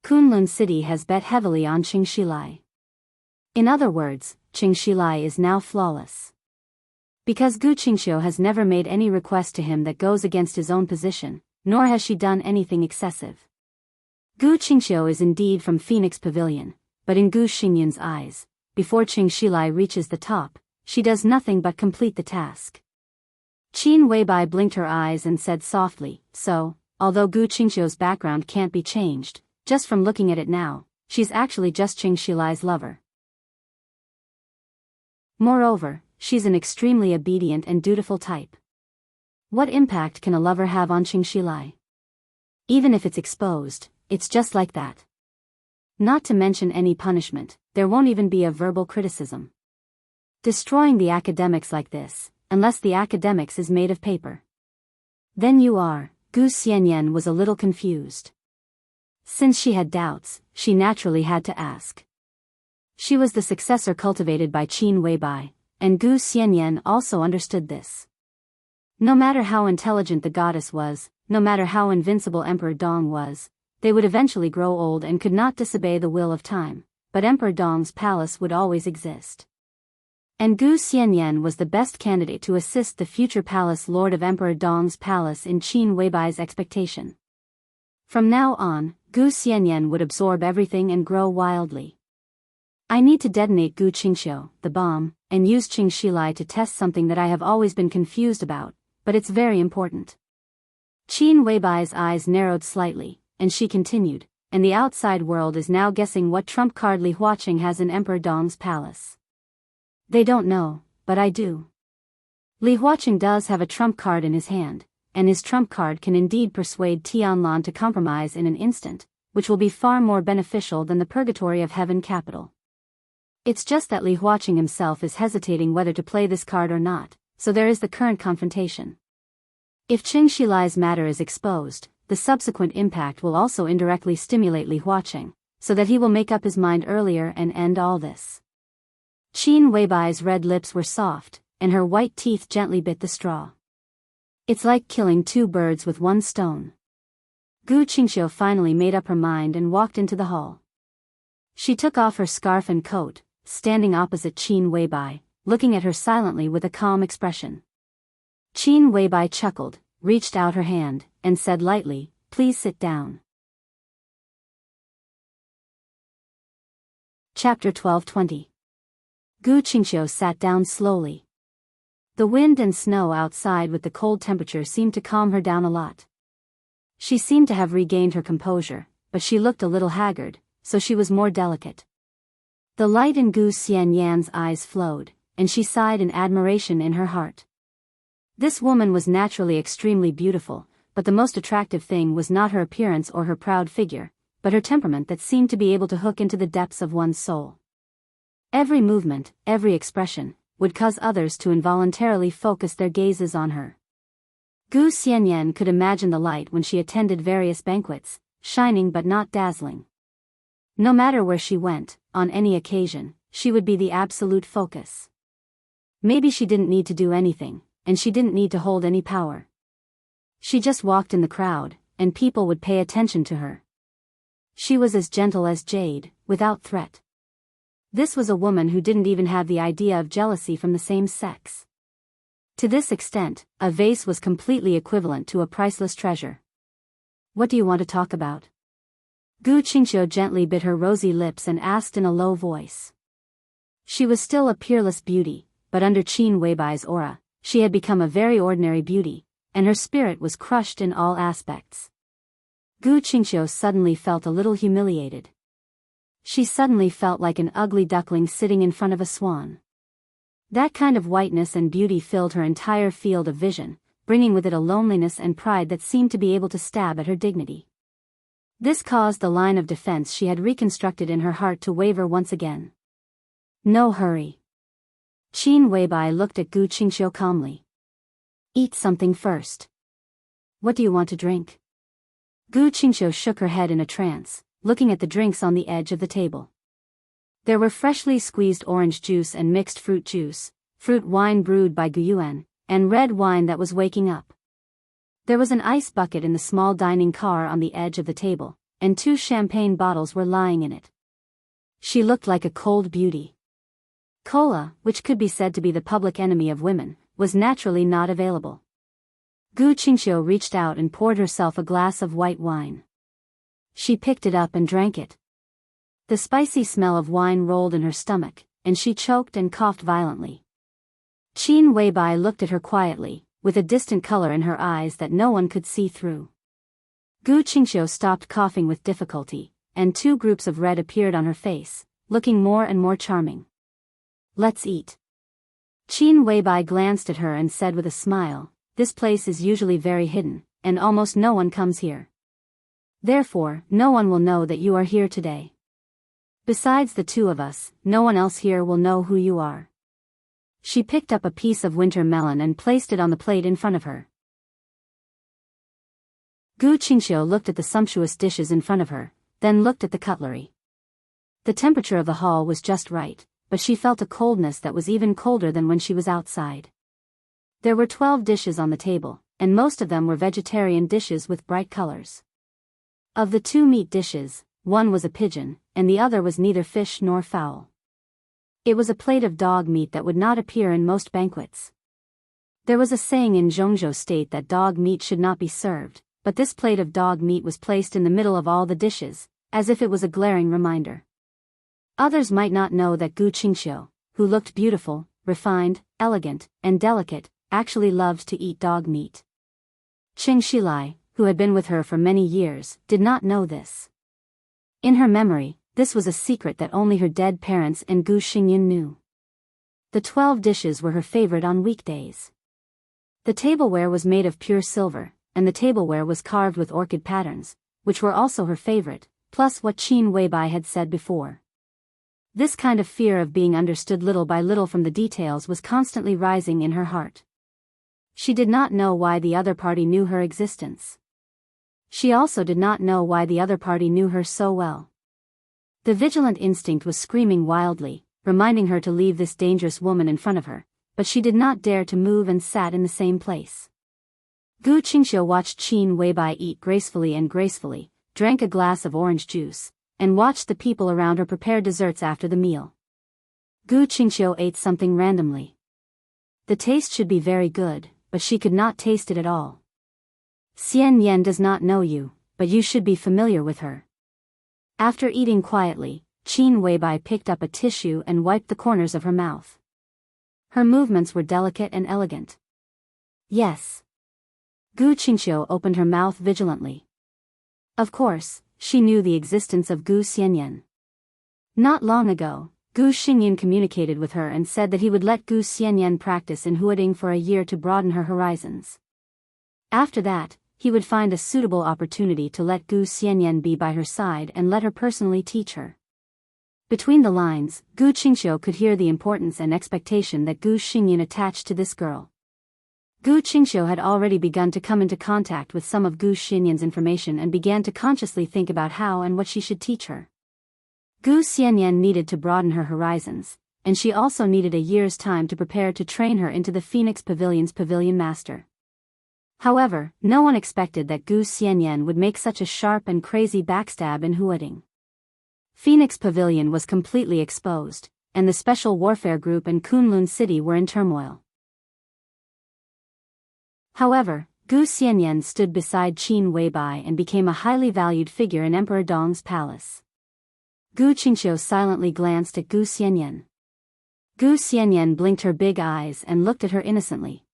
Kunlun City has bet heavily on Qing Shilai. In other words, Qing Shilai is now flawless. Because Gu Qingxiu has never made any request to him that goes against his own position, nor has she done anything excessive. Gu Qingxiu is indeed from Phoenix Pavilion, but in Gu Xingyun's eyes, before Qing Shilai reaches the top, she does nothing but complete the task. Qin Weibai blinked her eyes and said softly, so, although Gu Qingxiu's background can't be changed, just from looking at it now, she's actually just Qing Shilai's lover. Moreover, she's an extremely obedient and dutiful type. What impact can a lover have on Qing Shilai? Even if it's exposed, it's just like that. Not to mention any punishment, there won't even be a verbal criticism. Destroying the academics like this, unless the academics is made of paper. Then you are, Gu Xianyan was a little confused. Since she had doubts, she naturally had to ask. She was the successor cultivated by Qin Weibai, and Gu Xianyan also understood this. No matter how intelligent the goddess was, no matter how invincible Emperor Dong was, they would eventually grow old and could not disobey the will of time, but Emperor Dong's palace would always exist. And Gu Xianyan was the best candidate to assist the future palace lord of Emperor Dong's palace in Qin Weibai's expectation. From now on, Gu Xianyan would absorb everything and grow wildly. I need to detonate Gu Qingxiu, the bomb, and use Qing Shilai to test something that I have always been confused about, but it's very important. Qin Weibai's eyes narrowed slightly, and she continued, and the outside world is now guessing what trump card Li Huaqing has in Emperor Dong's palace. They don't know, but I do. Li Huaqing does have a trump card in his hand, and his trump card can indeed persuade Tianlan to compromise in an instant, which will be far more beneficial than the purgatory of heaven capital. It's just that Li Huaqing himself is hesitating whether to play this card or not, so there is the current confrontation. If Qing Shilai's matter is exposed, the subsequent impact will also indirectly stimulate Li Huaqing, so that he will make up his mind earlier and end all this. Qin Weibai's red lips were soft, and her white teeth gently bit the straw. It's like killing two birds with one stone. Gu Qingxiu finally made up her mind and walked into the hall. She took off her scarf and coat, standing opposite Qin Weibai, looking at her silently with a calm expression. Qin Weibai chuckled, reached out her hand, and said lightly, "Please sit down." Chapter 12:20. Gu Qingxiu sat down slowly. The wind and snow outside with the cold temperature seemed to calm her down a lot. She seemed to have regained her composure, but she looked a little haggard, so she was more delicate. The light in Gu Xianyan's eyes flowed, and she sighed in admiration in her heart. This woman was naturally extremely beautiful, but the most attractive thing was not her appearance or her proud figure, but her temperament that seemed to be able to hook into the depths of one's soul. Every movement, every expression, would cause others to involuntarily focus their gazes on her. Gu Xianyan could imagine the light when she attended various banquets, shining but not dazzling. No matter where she went, on any occasion, she would be the absolute focus. Maybe she didn't need to do anything, and she didn't need to hold any power. She just walked in the crowd, and people would pay attention to her. She was as gentle as jade, without threat. This was a woman who didn't even have the idea of jealousy from the same sex. To this extent, a vase was completely equivalent to a priceless treasure. What do you want to talk about? Gu Qingxiu gently bit her rosy lips and asked in a low voice. She was still a peerless beauty, but under Qin Weibai's aura, she had become a very ordinary beauty, and her spirit was crushed in all aspects. Gu Qingxiu suddenly felt a little humiliated. She suddenly felt like an ugly duckling sitting in front of a swan. That kind of whiteness and beauty filled her entire field of vision, bringing with it a loneliness and pride that seemed to be able to stab at her dignity. This caused the line of defense she had reconstructed in her heart to waver once again. No hurry. Qin Weibai looked at Gu Qingxiu calmly. Eat something first. What do you want to drink? Gu Qingxiu shook her head in a trance, looking at the drinks on the edge of the table. There were freshly squeezed orange juice and mixed fruit juice, fruit wine brewed by Gu Yuan, and red wine that was waking up. There was an ice bucket in the small dining car on the edge of the table, and 2 champagne bottles were lying in it. She looked like a cold beauty. Cola, which could be said to be the public enemy of women, was naturally not available. Gu Qingxiu reached out and poured herself a glass of white wine. She picked it up and drank it. The spicy smell of wine rolled in her stomach, and she choked and coughed violently. Qin Weibai looked at her quietly, with a distant color in her eyes that no one could see through. Gu Qingxiu stopped coughing with difficulty, and 2 groups of red appeared on her face, looking more and more charming. Let's eat. Qin Weibai glanced at her and said with a smile, this place is usually very hidden, and almost no one comes here. Therefore, no one will know that you are here today. Besides the 2 of us, no one else here will know who you are. She picked up a piece of winter melon and placed it on the plate in front of her. Gu Qingxiu looked at the sumptuous dishes in front of her, then looked at the cutlery. The temperature of the hall was just right, but she felt a coldness that was even colder than when she was outside. There were 12 dishes on the table, and most of them were vegetarian dishes with bright colors. Of the 2 meat dishes, one was a pigeon, and the other was neither fish nor fowl. It was a plate of dog meat that would not appear in most banquets. There was a saying in Jianghu state that dog meat should not be served, but this plate of dog meat was placed in the middle of all the dishes, as if it was a glaring reminder. Others might not know that Gu Qingxiu, who looked beautiful, refined, elegant, and delicate, actually loved to eat dog meat. Qing Shilai, who had been with her for many years, did not know this. In her memory, this was a secret that only her dead parents and Gu Xingyin knew. The 12 dishes were her favorite on weekdays. The tableware was made of pure silver, and the tableware was carved with orchid patterns, which were also her favorite, plus what Qin Weibai had said before. This kind of fear of being understood little by little from the details was constantly rising in her heart. She did not know why the other party knew her existence. She also did not know why the other party knew her so well. The vigilant instinct was screaming wildly, reminding her to leave this dangerous woman in front of her, but she did not dare to move and sat in the same place. Gu Qingxiu watched Qin Weibai eat gracefully, drank a glass of orange juice, and watched the people around her prepare desserts after the meal. Gu Qingxiu ate something randomly. The taste should be very good, but she could not taste it at all. Xian Yan does not know you, but you should be familiar with her. After eating quietly, Qin Weibai picked up a tissue and wiped the corners of her mouth. Her movements were delicate and elegant. Yes. Gu Qingxiu opened her mouth vigilantly. Of course, she knew the existence of Gu Xianyan. Not long ago, Gu Xingyan communicated with her and said that he would let Gu Xianyan practice in Huading for a year to broaden her horizons. After that, he would find a suitable opportunity to let Gu Xianyan be by her side and let her personally teach her. Between the lines, Gu Qingxiu could hear the importance and expectation that Gu Xingyan attached to this girl. Gu Qingxiu had already begun to come into contact with some of Gu Xingyan's information and began to consciously think about how and what she should teach her. Gu Xianyan needed to broaden her horizons, and she also needed a year's time to prepare to train her into the Phoenix Pavilion's pavilion master. However, no one expected that Gu Xianyan would make such a sharp and crazy backstab in Huading. Phoenix Pavilion was completely exposed, and the Special Warfare Group and Kunlun City were in turmoil. However, Gu Xianyan stood beside Qin Weibai and became a highly valued figure in Emperor Dong's palace. Gu Qingxiu silently glanced at Gu Xianyan. Gu Xianyan blinked her big eyes and looked at her innocently.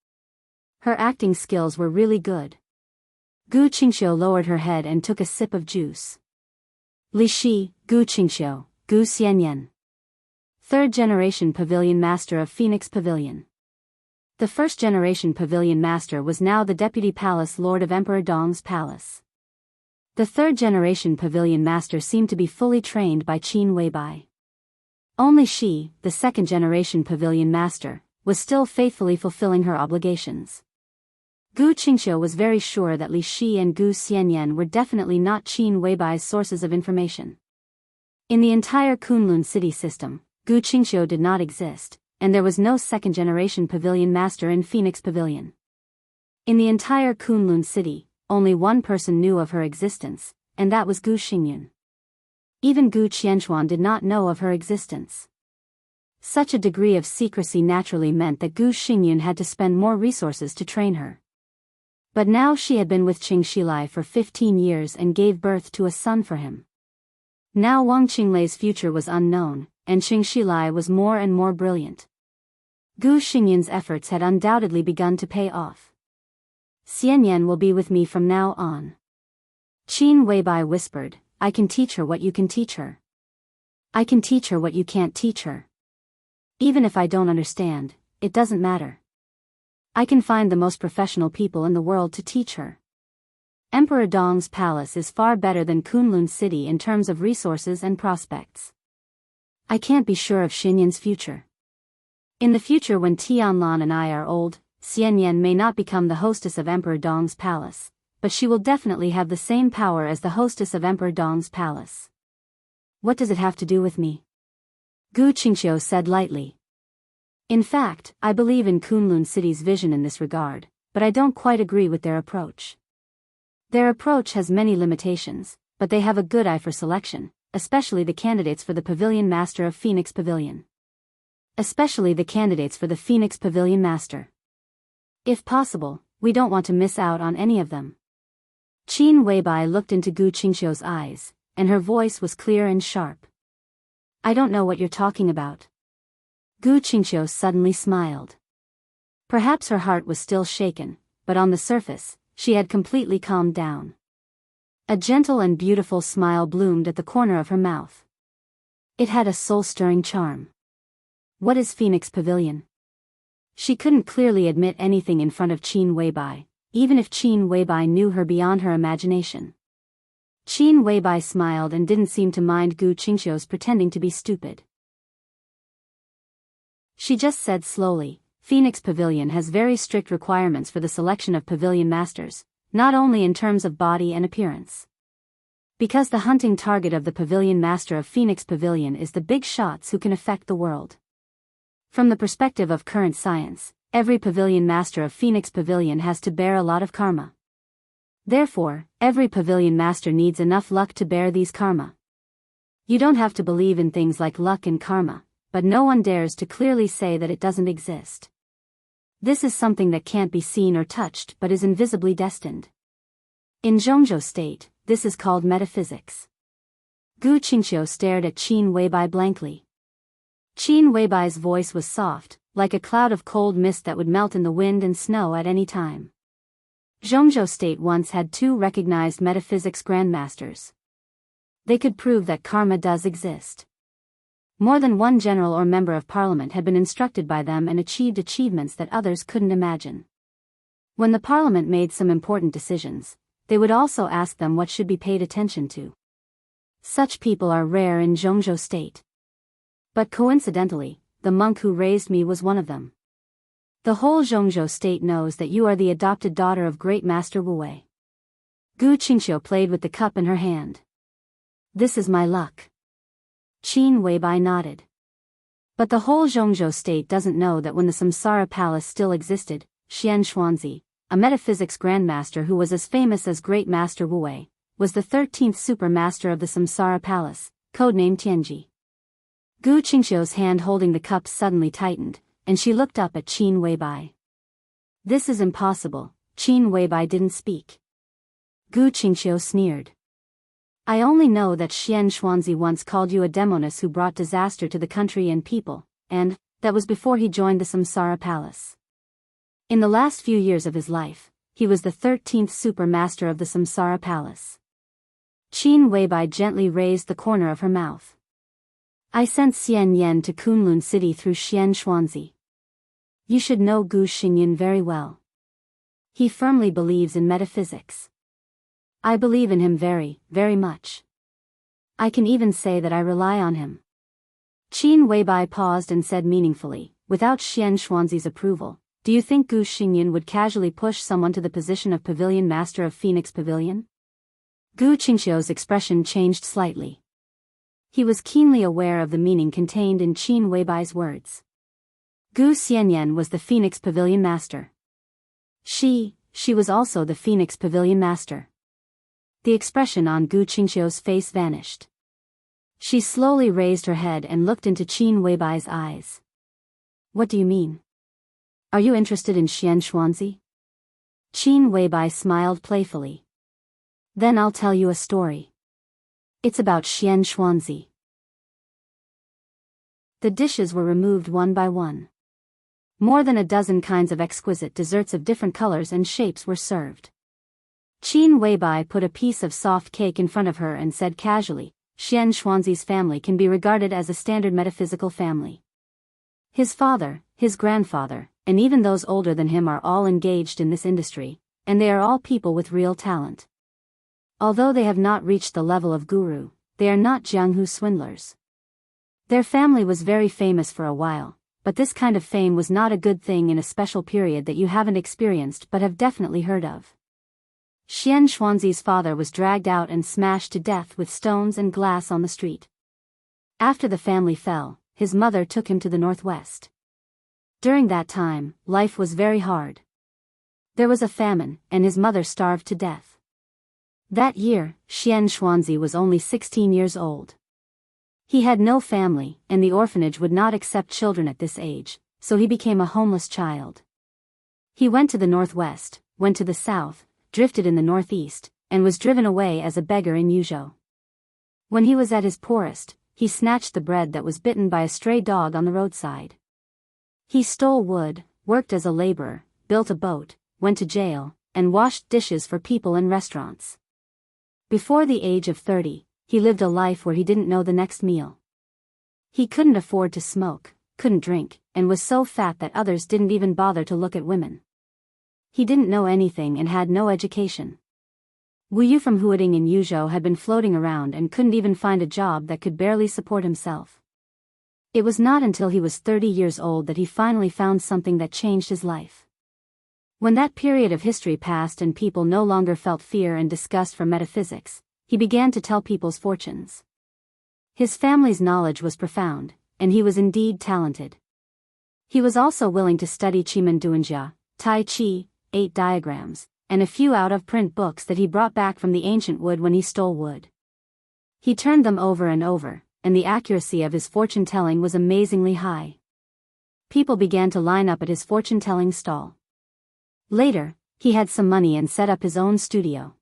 Her acting skills were really good. Gu Qingxiu lowered her head and took a sip of juice. Li Shi, Gu Qingxiu, Gu Xianyan. Third generation Pavilion Master of Phoenix Pavilion. The first generation Pavilion Master was now the Deputy Palace Lord of Emperor Dong's palace. The third generation Pavilion Master seemed to be fully trained by Qin Weibai. Only she, the second generation Pavilion Master, was still faithfully fulfilling her obligations. Gu Qingxiu was very sure that Li Shi and Gu Xianyan were definitely not Qin Weibai's sources of information. In the entire Kunlun city system, Gu Qingxiu did not exist, and there was no second-generation Pavilion Master in Phoenix Pavilion. In the entire Kunlun city, only one person knew of her existence, and that was Gu Xingyan. Even Gu Qianchuan did not know of her existence. Such a degree of secrecy naturally meant that Gu Xingyan had to spend more resources to train her. But now she had been with Qing Shilai for 15 years and gave birth to a son for him. Now Wang Qinglei's future was unknown, and Qing Shilai was more and more brilliant. Gu Xingyan's efforts had undoubtedly begun to pay off. Xianyan will be with me from now on. Qin Weibai whispered, I can teach her what you can teach her. I can teach her what you can't teach her. Even if I don't understand, it doesn't matter. I can find the most professional people in the world to teach her. Emperor Dong's palace is far better than Kunlun City in terms of resources and prospects. I can't be sure of Xinyan's future. In the future when Tianlan and I are old, Xianyan may not become the hostess of Emperor Dong's palace, but she will definitely have the same power as the hostess of Emperor Dong's palace. What does it have to do with me? Gu Qingxiu said lightly. In fact, I believe in Kunlun City's vision in this regard, but I don't quite agree with their approach. Their approach has many limitations, but they have a good eye for selection, especially the candidates for the Pavilion Master of Phoenix Pavilion. Especially the candidates for the Phoenix Pavilion Master. If possible, we don't want to miss out on any of them. Qin Weibai looked into Gu Qingxiu's eyes, and her voice was clear and sharp. I don't know what you're talking about. Gu Qingxiu suddenly smiled. Perhaps her heart was still shaken, but on the surface, she had completely calmed down. A gentle and beautiful smile bloomed at the corner of her mouth. It had a soul-stirring charm. What is Phoenix Pavilion? She couldn't clearly admit anything in front of Qin Weibai, even if Qin Weibai knew her beyond her imagination. Qin Weibai smiled and didn't seem to mind Gu Qingxiu's pretending to be stupid. She just said slowly, Phoenix Pavilion has very strict requirements for the selection of pavilion masters, not only in terms of body and appearance. Because the hunting target of the pavilion master of Phoenix Pavilion is the big shots who can affect the world. From the perspective of current science, every pavilion master of Phoenix Pavilion has to bear a lot of karma. Therefore, every pavilion master needs enough luck to bear these karma. You don't have to believe in things like luck and karma, but no one dares to clearly say that it doesn't exist. This is something that can't be seen or touched but is invisibly destined. In Zhongzhou state, this is called metaphysics. Gu Qingxiu stared at Qin Weibai blankly. Qin Weibai's voice was soft, like a cloud of cold mist that would melt in the wind and snow at any time. Zhongzhou state once had 2 recognized metaphysics grandmasters. They could prove that karma does exist. More than one general or member of parliament had been instructed by them and achieved achievements that others couldn't imagine. When the parliament made some important decisions, they would also ask them what should be paid attention to. Such people are rare in Jianghu state. But coincidentally, the monk who raised me was one of them. The whole Jianghu state knows that you are the adopted daughter of great master Wu Wei. Gu Qingxiu played with the cup in her hand. This is my luck. Qin Weibai nodded. But the whole Jianghu state doesn't know that when the Samsara Palace still existed, Xianxia, a metaphysics grandmaster who was as famous as great master Wu Wei, was the 13th super master of the Samsara Palace, codenamed Tianji. Gu Qingxiu's hand holding the cup suddenly tightened, and she looked up at Qin Weibai. This is impossible. Qin Weibai didn't speak. Gu Qingxiu sneered. I only know that Xianxia once called you a demoness who brought disaster to the country and people, and that was before he joined the Samsara Palace. In the last few years of his life, he was the 13th super master of the Samsara Palace. Qin Weibai gently raised the corner of her mouth. I sent Xian Yan to Kunlun City through Xianxia. You should know Gu Xingyan very well. He firmly believes in metaphysics. I believe in him very, very much. I can even say that I rely on him. Qin Weibai paused and said meaningfully, without Xianxuanzi's approval, do you think Gu Xingyan would casually push someone to the position of Pavilion Master of Phoenix Pavilion? Gu Qingxiu's expression changed slightly. He was keenly aware of the meaning contained in Qin Weibai's words. Gu Xianyan was the Phoenix Pavilion Master. She was also the Phoenix Pavilion Master. The expression on Gu Qingxiu's face vanished. She slowly raised her head and looked into Qin Weibai's eyes. What do you mean? Are you interested in Xianxuanzi? Qin Weibai smiled playfully. Then I'll tell you a story. It's about Xianxuanzi. The dishes were removed one by one. More than a dozen kinds of exquisite desserts of different colors and shapes were served. Qin Weibai put a piece of soft cake in front of her and said casually, Xianxuanzi's family can be regarded as a standard metaphysical family. His father, his grandfather, and even those older than him are all engaged in this industry, and they are all people with real talent. Although they have not reached the level of guru, they are not Jianghu swindlers. Their family was very famous for a while, but this kind of fame was not a good thing in a special period that you haven't experienced but have definitely heard of. Xianxuanzi's father was dragged out and smashed to death with stones and glass on the street. After the family fell, his mother took him to the northwest. During that time, life was very hard. There was a famine, and his mother starved to death. That year, Xianxuanzi was only 16 years old. He had no family, and the orphanage would not accept children at this age, so he became a homeless child. He went to the northwest, went to the south, drifted in the northeast, and was driven away as a beggar in Yuzhou. When he was at his poorest, he snatched the bread that was bitten by a stray dog on the roadside. He stole wood, worked as a laborer, built a boat, went to jail, and washed dishes for people in restaurants. Before the age of 30, he lived a life where he didn't know the next meal. He couldn't afford to smoke, couldn't drink, and was so fat that others didn't even bother to look at women. He didn't know anything and had no education. Wu Yu from Huading in Yuzhou had been floating around and couldn't even find a job that could barely support himself. It was not until he was 30 years old that he finally found something that changed his life. When that period of history passed and people no longer felt fear and disgust for metaphysics, he began to tell people's fortunes. His family's knowledge was profound, and he was indeed talented. He was also willing to study Qimeng Duanjia, Tai Chi, 8 diagrams, and a few out-of-print books that he brought back from the ancient wood when he stole wood. He turned them over and over, and the accuracy of his fortune-telling was amazingly high. People began to line up at his fortune-telling stall. Later, he had some money and set up his own studio.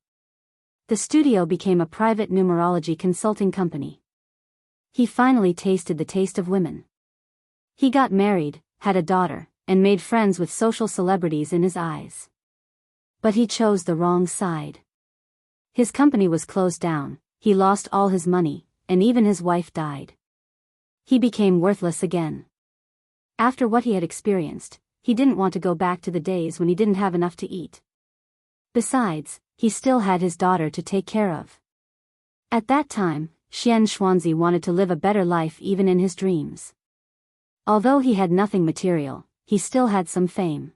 The studio became a private numerology consulting company. He finally tasted the taste of women. He got married, had a daughter, and made friends with social celebrities in his eyes. But he chose the wrong side. His company was closed down, he lost all his money, and even his wife died. He became worthless again. After what he had experienced, he didn't want to go back to the days when he didn't have enough to eat. Besides, he still had his daughter to take care of. At that time, Xianxia wanted to live a better life even in his dreams. Although he had nothing material, he still had some fame.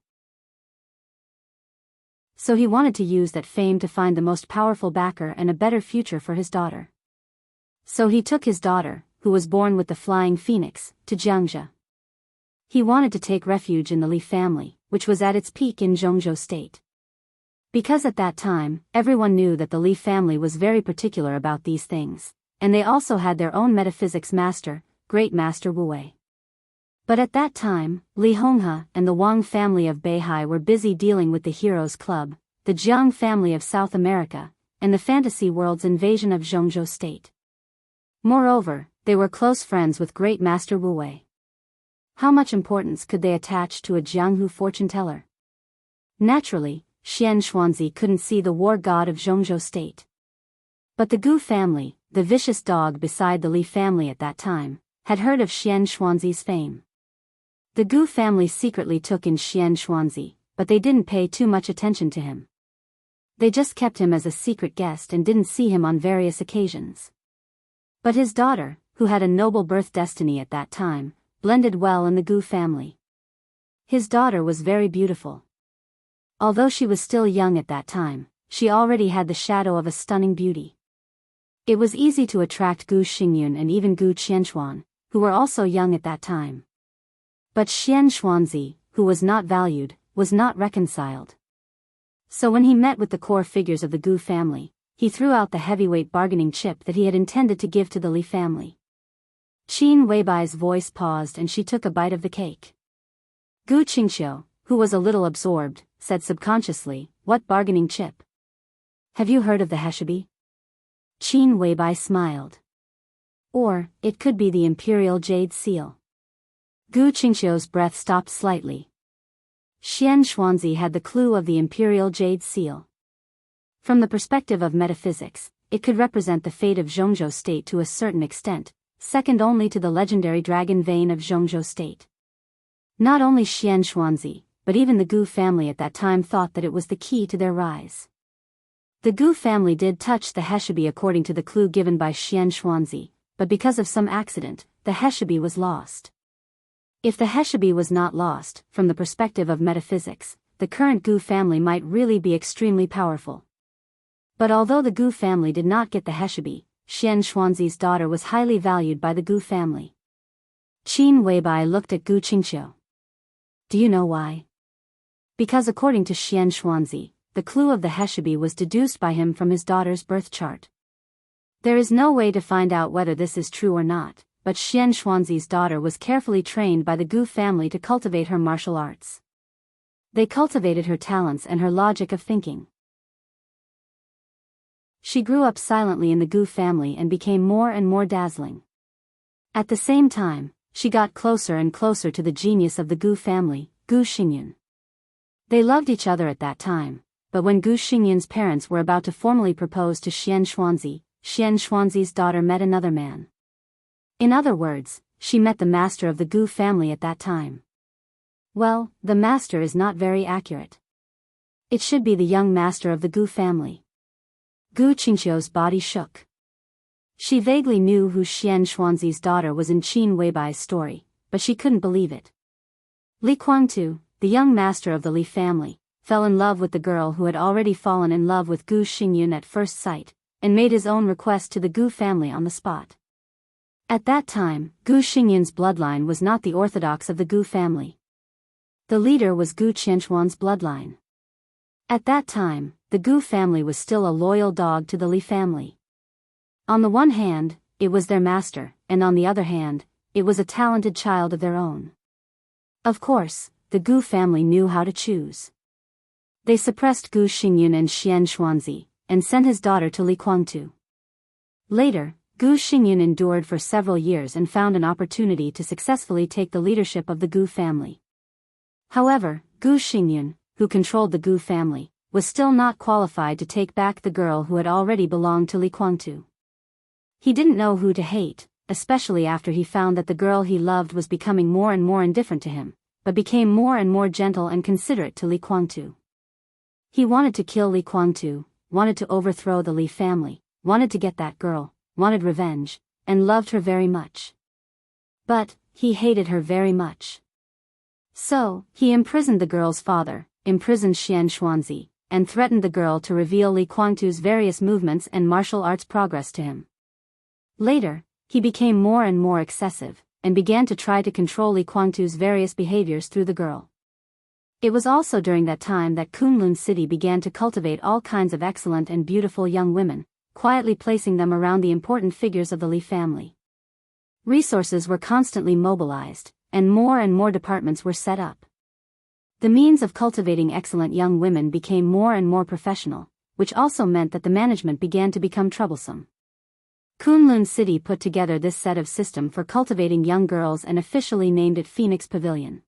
So he wanted to use that fame to find the most powerful backer and a better future for his daughter. So he took his daughter, who was born with the flying phoenix, to Jianghu. He wanted to take refuge in the Li family, which was at its peak in Jianghu state. Because at that time, everyone knew that the Li family was very particular about these things, and they also had their own metaphysics master, Great Master Wu Wei. But at that time, Li Honghe and the Wang family of Beihai were busy dealing with the Heroes Club, the Jiang family of South America, and the fantasy world's invasion of Jianghu state. Moreover, they were close friends with Great Master Wu Wei. How much importance could they attach to a Jianghu fortune teller? Naturally, Xianxia couldn't see the war god of Jianghu state. But the Gu family, the vicious dog beside the Li family at that time, had heard of Xianxuanzi's fame. The Gu family secretly took in Xianxuanzi, but they didn't pay too much attention to him. They just kept him as a secret guest and didn't see him on various occasions. But his daughter, who had a noble birth destiny at that time, blended well in the Gu family. His daughter was very beautiful. Although she was still young at that time, she already had the shadow of a stunning beauty. It was easy to attract Gu Xingyun and even Gu Qianchuan, who were also young at that time. But Xianxuanzi, who was not valued, was not reconciled. So when he met with the core figures of the Gu family, he threw out the heavyweight bargaining chip that he had intended to give to the Li family. Qin Weibai's voice paused and she took a bite of the cake. Gu Qingxiu, who was a little absorbed, said subconsciously, "What bargaining chip? Have you heard of the Heshibi?" Qin Weibai smiled. Or, it could be the Imperial Jade Seal. Gu Qingxiu's breath stopped slightly. Xianxuanzi had the clue of the Imperial Jade Seal. From the perspective of metaphysics, it could represent the fate of Jianghu state to a certain extent, second only to the legendary dragon vein of Jianghu state. Not only Xianxuanzi, but even the Gu family at that time thought that it was the key to their rise. The Gu family did touch the Heshibi according to the clue given by Xianxuanzi, but because of some accident, the Heshibi was lost. If the Heshibi was not lost, from the perspective of metaphysics, the current Gu family might really be extremely powerful. But although the Gu family did not get the Heshibi, Xianxuanzi's daughter was highly valued by the Gu family. Qin Weibai looked at Gu Qingxiu. Do you know why? Because according to Xianxuanzi, the clue of the Heshibi was deduced by him from his daughter's birth chart. There is no way to find out whether this is true or not, but Xianxuanzi's daughter was carefully trained by the Gu family to cultivate her martial arts. They cultivated her talents and her logic of thinking. She grew up silently in the Gu family and became more and more dazzling. At the same time, she got closer and closer to the genius of the Gu family, Gu Xingyun. They loved each other at that time, but when Gu Xingyun's parents were about to formally propose to Xianxuanzi, Xianxuanzi's daughter met another man. In other words, she met the master of the Gu family at that time. Well, the master is not very accurate. It should be the young master of the Gu family. Gu Qingxiu's body shook. She vaguely knew who Xianxuanzi's daughter was in Qin Weibai's story, but she couldn't believe it. Li Guangtu, the young master of the Li family, fell in love with the girl who had already fallen in love with Gu Xingyun at first sight, and made his own request to the Gu family on the spot. At that time, Gu Xingyun's bloodline was not the orthodox of the Gu family. The leader was Gu Qianchuan's bloodline. At that time, the Gu family was still a loyal dog to the Li family. On the one hand, it was their master, and on the other hand, it was a talented child of their own. Of course, the Gu family knew how to choose. They suppressed Gu Xingyun and Xianxuanzi, and sent his daughter to Li Guangtu. Later, Gu Xingyun endured for several years and found an opportunity to successfully take the leadership of the Gu family. However, Gu Xingyun, who controlled the Gu family, was still not qualified to take back the girl who had already belonged to Li Guangtu. He didn't know who to hate, especially after he found that the girl he loved was becoming more and more indifferent to him, but became more and more gentle and considerate to Li Guangtu. He wanted to kill Li Guangtu, wanted to overthrow the Li family, wanted to get that girl, wanted revenge, and loved her very much. But he hated her very much. So, he imprisoned the girl's father, imprisoned Xianxia, and threatened the girl to reveal Li Guangtu's various movements and martial arts progress to him. Later, he became more and more excessive, and began to try to control Li Guangtu's various behaviors through the girl. It was also during that time that Kunlun City began to cultivate all kinds of excellent and beautiful young women, quietly placing them around the important figures of the Li family. Resources were constantly mobilized, and more departments were set up. The means of cultivating excellent young women became more and more professional, which also meant that the management began to become troublesome. Kunlun City put together this set of system for cultivating young girls and officially named it Phoenix Pavilion.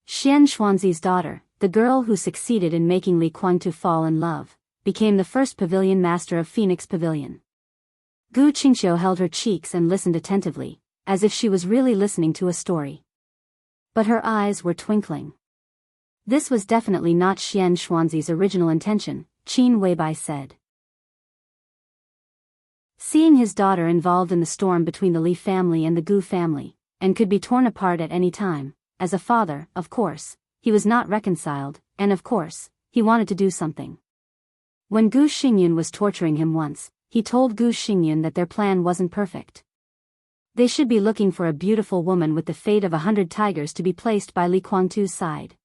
Xianxuanzi's daughter, the girl who succeeded in making Li Guangtu fall in love, became the first pavilion master of Phoenix Pavilion. Gu Qingxiu held her cheeks and listened attentively, as if she was really listening to a story. But her eyes were twinkling. This was definitely not Xianxuanzi's original intention, Qin Weibai said. Seeing his daughter involved in the storm between the Li family and the Gu family, and could be torn apart at any time, as a father, of course, he was not reconciled, and of course, he wanted to do something. When Gu Xingyun was torturing him once, he told Gu Xingyun that their plan wasn't perfect. They should be looking for a beautiful woman with the fate of 100 tigers to be placed by Li Guangtu's side.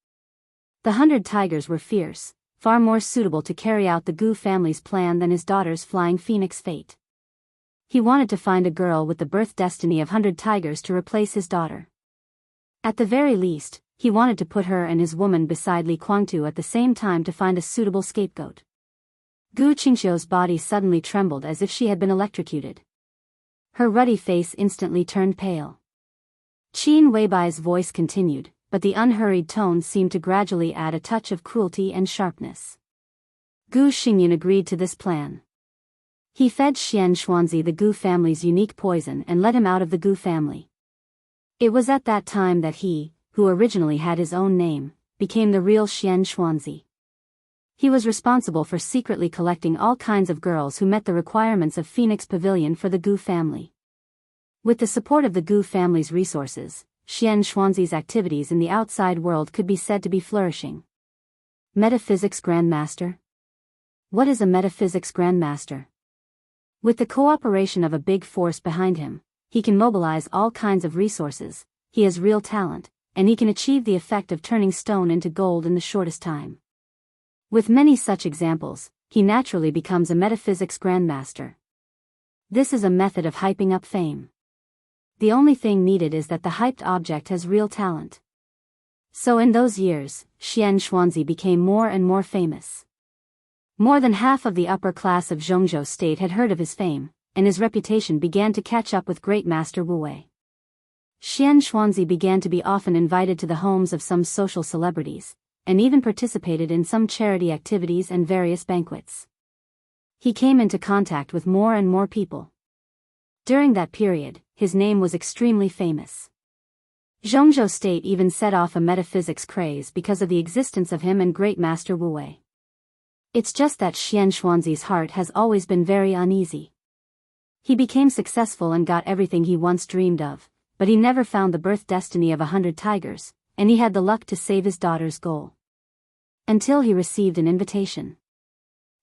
The 100 tigers were fierce, far more suitable to carry out the Gu family's plan than his daughter's flying phoenix fate. He wanted to find a girl with the birth destiny of 100 tigers to replace his daughter. At the very least, he wanted to put her and his woman beside Li Guangtu at the same time to find a suitable scapegoat. Gu Qingxiu's body suddenly trembled as if she had been electrocuted. Her ruddy face instantly turned pale. Qin Weibai's voice continued, but the unhurried tone seemed to gradually add a touch of cruelty and sharpness. Gu Xingyun agreed to this plan. He fed Xianxuanzi the Gu family's unique poison and let him out of the Gu family. It was at that time that he, who originally had his own name, became the real Xianxuanzi. He was responsible for secretly collecting all kinds of girls who met the requirements of Phoenix Pavilion for the Gu family. With the support of the Gu family's resources, Xianxuanzi's activities in the outside world could be said to be flourishing. Metaphysics Grandmaster? What is a metaphysics Grandmaster? With the cooperation of a big force behind him, he can mobilize all kinds of resources, he has real talent, and he can achieve the effect of turning stone into gold in the shortest time. With many such examples, he naturally becomes a metaphysics grandmaster. This is a method of hyping up fame. The only thing needed is that the hyped object has real talent. So in those years, Xianxuanzi became more and more famous. More than half of the upper class of Zhongzhou state had heard of his fame, and his reputation began to catch up with great master Wu Wei. Xianxuanzi began to be often invited to the homes of some social celebrities, and even participated in some charity activities and various banquets. He came into contact with more and more people. During that period, his name was extremely famous. Zhongzhou state even set off a metaphysics craze because of the existence of him and great master Wu Wei. It's just that Xianxuanzi's heart has always been very uneasy. He became successful and got everything he once dreamed of, but he never found the birth destiny of 100 tigers, and he had the luck to save his daughter's goal. Until he received an invitation.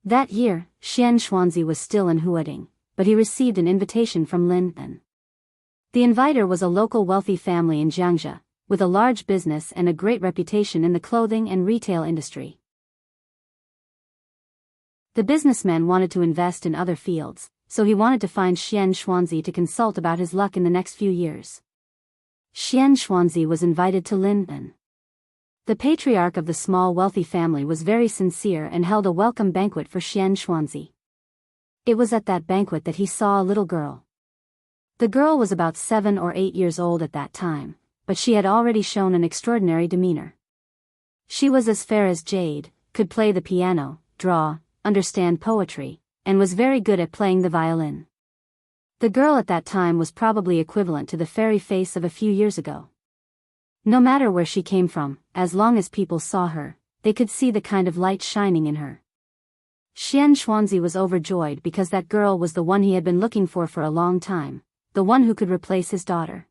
That year, Xianxuanzi was still in Huading, but he received an invitation from Lin En. The inviter was a local wealthy family in Jianghu, with a large business and a great reputation in the clothing and retail industry. The businessman wanted to invest in other fields, so he wanted to find Xianxuanzi to consult about his luck in the next few years. Xianxuanzi was invited to Lin En. The patriarch of the small wealthy family was very sincere and held a welcome banquet for Xianxuanzi. It was at that banquet that he saw a little girl. The girl was about 7 or 8 years old at that time, but she had already shown an extraordinary demeanor. She was as fair as jade, could play the piano, draw, understand poetry, and was very good at playing the violin. The girl at that time was probably equivalent to the fairy face of a few years ago. No matter where she came from, as long as people saw her, they could see the kind of light shining in her. Xianxia was overjoyed because that girl was the one he had been looking for a long time, the one who could replace his daughter.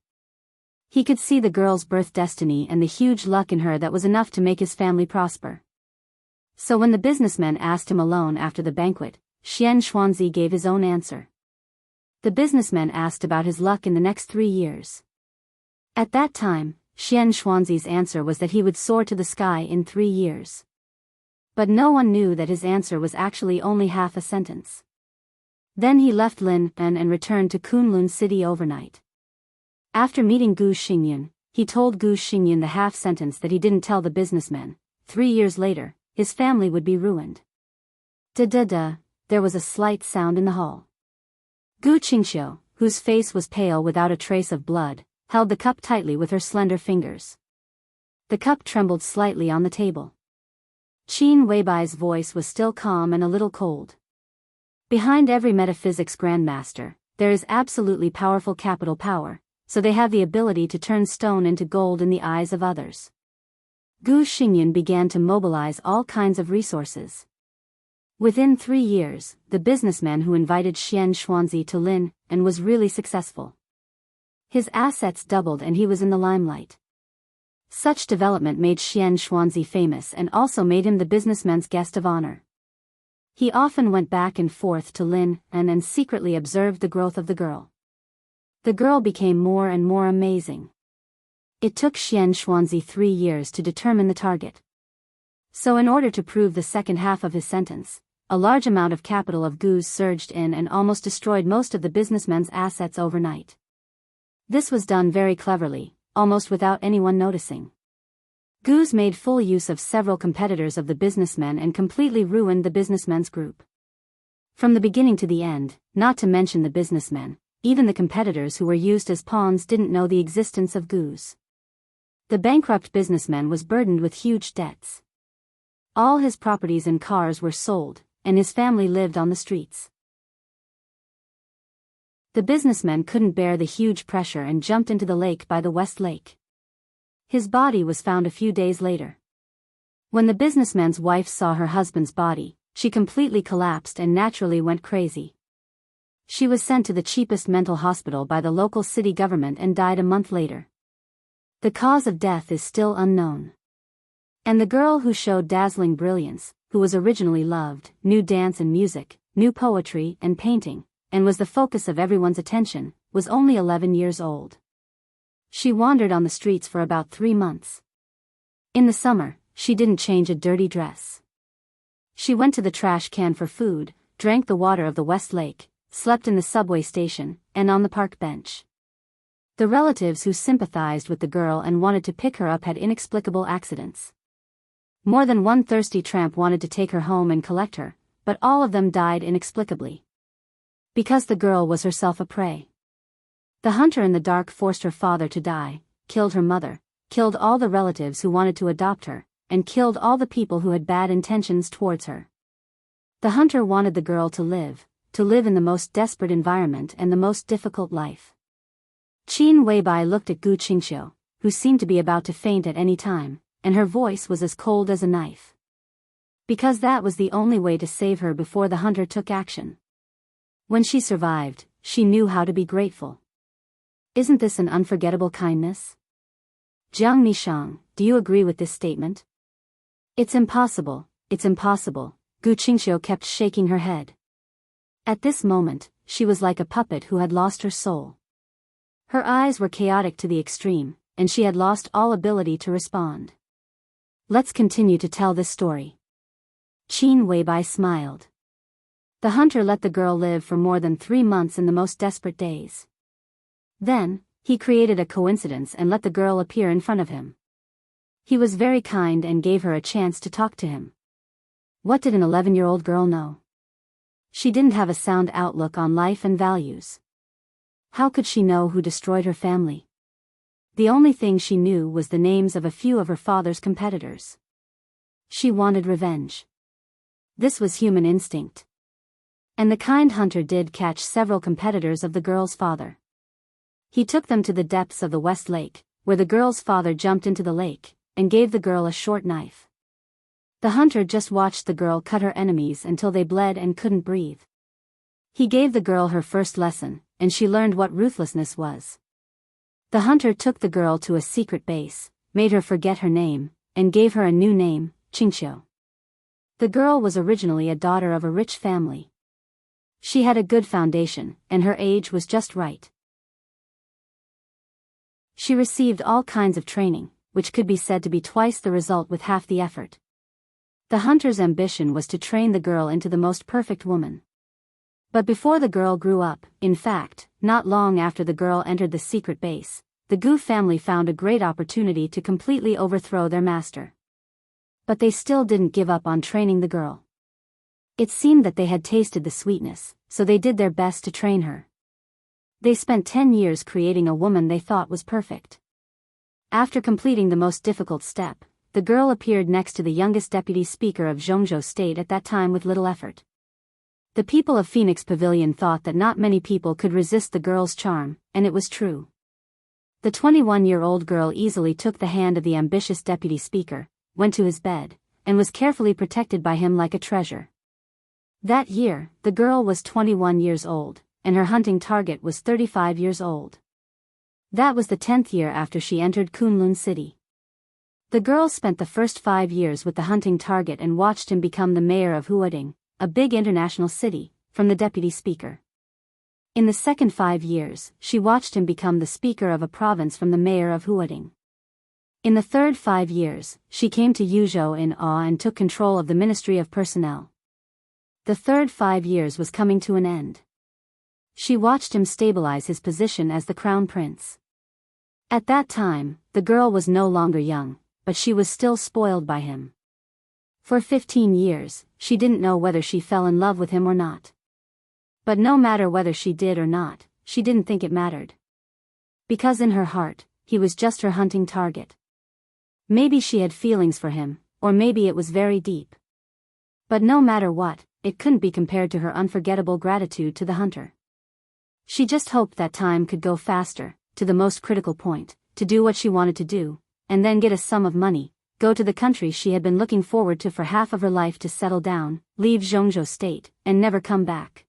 He could see the girl's birth destiny and the huge luck in her that was enough to make his family prosper. So when the businessman asked him alone after the banquet, Xianxia gave his own answer. The businessman asked about his luck in the next 3 years. At that time, Xianxuanzi's answer was that he would soar to the sky in 3 years. But no one knew that his answer was actually only half a sentence. Then he left Lin and returned to Kunlun City overnight. After meeting Gu Xingyun, he told Gu Xingyun the half sentence that he didn't tell the businessman. 3 years later, his family would be ruined. Da-da-da, there was a slight sound in the hall. Gu Qingxiu, whose face was pale without a trace of blood, held the cup tightly with her slender fingers. The cup trembled slightly on the table. Qin Weibai's voice was still calm and a little cold. Behind every metaphysics grandmaster, there is absolutely powerful capital power, so they have the ability to turn stone into gold in the eyes of others. Gu Xingyun began to mobilize all kinds of resources. Within 3 years, the businessman who invited Xianxuanzi to Lin and was really successful. His assets doubled and he was in the limelight. Such development made Xianxuanzi famous and also made him the businessman's guest of honor. He often went back and forth to Lin and secretly observed the growth of the girl. The girl became more and more amazing. It took Xianxuanzi 3 years to determine the target. So in order to prove the second half of his sentence, a large amount of capital of Gu's surged in and almost destroyed most of the businessman's assets overnight. This was done very cleverly, almost without anyone noticing. Gu's made full use of several competitors of the businessman and completely ruined the businessman's group. From the beginning to the end, not to mention the businessmen, even the competitors who were used as pawns didn't know the existence of Gu's. The bankrupt businessman was burdened with huge debts. All his properties and cars were sold, and his family lived on the streets. The businessman couldn't bear the huge pressure and jumped into the lake by the West Lake. His body was found a few days later. When the businessman's wife saw her husband's body, she completely collapsed and naturally went crazy. She was sent to the cheapest mental hospital by the local city government and died a month later. The cause of death is still unknown. And the girl who showed dazzling brilliance, who was originally loved, knew dance and music, knew poetry and painting, and was the focus of everyone's attention, was only 11 years old. She wandered on the streets for about 3 months. In the summer, she didn't change a dirty dress. She went to the trash can for food, drank the water of the West Lake, slept in the subway station, and on the park bench. The relatives who sympathized with the girl and wanted to pick her up had inexplicable accidents. More than one thirsty tramp wanted to take her home and collect her, but all of them died inexplicably. Because the girl was herself a prey. The hunter in the dark forced her father to die, killed her mother, killed all the relatives who wanted to adopt her, and killed all the people who had bad intentions towards her. The hunter wanted the girl to live in the most desperate environment and the most difficult life. Qin Weibai looked at Gu Qingxiu, who seemed to be about to faint at any time, and her voice was as cold as a knife. Because that was the only way to save her before the hunter took action. When she survived, she knew how to be grateful. Isn't this an unforgettable kindness? Jiang Nishang, do you agree with this statement? It's impossible, Gu Qingxiu kept shaking her head. At this moment, she was like a puppet who had lost her soul. Her eyes were chaotic to the extreme, and she had lost all ability to respond. Let's continue to tell this story. Qin Weibai smiled. The hunter let the girl live for more than 3 months in the most desperate days. Then, he created a coincidence and let the girl appear in front of him. He was very kind and gave her a chance to talk to him. What did an 11-year-old girl know? She didn't have a sound outlook on life and values. How could she know who destroyed her family? The only thing she knew was the names of a few of her father's competitors. She wanted revenge. This was human instinct. And the kind hunter did catch several competitors of the girl's father. He took them to the depths of the West Lake, where the girl's father jumped into the lake, and gave the girl a short knife. The hunter just watched the girl cut her enemies until they bled and couldn't breathe. He gave the girl her first lesson, and she learned what ruthlessness was. The hunter took the girl to a secret base, made her forget her name, and gave her a new name, Xianxia. The girl was originally a daughter of a rich family. She had a good foundation, and her age was just right. She received all kinds of training, which could be said to be twice the result with half the effort. The hunter's ambition was to train the girl into the most perfect woman. But before the girl grew up, in fact, not long after the girl entered the secret base, the Gu family found a great opportunity to completely overthrow their master. But they still didn't give up on training the girl. It seemed that they had tasted the sweetness, so they did their best to train her. They spent 10 years creating a woman they thought was perfect. After completing the most difficult step, the girl appeared next to the youngest deputy speaker of Jianghu state at that time with little effort. The people of Phoenix Pavilion thought that not many people could resist the girl's charm, and it was true. The 21-year-old girl easily took the hand of the ambitious deputy speaker, went to his bed, and was carefully protected by him like a treasure. That year, the girl was 21 years old, and her hunting target was 35 years old. That was the 10th year after she entered Kunlun City. The girl spent the first 5 years with the hunting target and watched him become the mayor of Huading, a big international city, from the deputy speaker. In the second 5 years, she watched him become the speaker of a province from the mayor of Huading. In the third 5 years, she came to Yuzhou in awe and took control of the Ministry of Personnel. The third 5 years was coming to an end. She watched him stabilize his position as the crown prince. At that time, the girl was no longer young, but she was still spoiled by him. For 15 years, she didn't know whether she fell in love with him or not. But no matter whether she did or not, she didn't think it mattered. Because in her heart, he was just her hunting target. Maybe she had feelings for him, or maybe it was very deep. But no matter what, it couldn't be compared to her unforgettable gratitude to the hunter. She just hoped that time could go faster, to the most critical point, to do what she wanted to do, and then get a sum of money, go to the country she had been looking forward to for half of her life to settle down, leave Jianghu state, and never come back.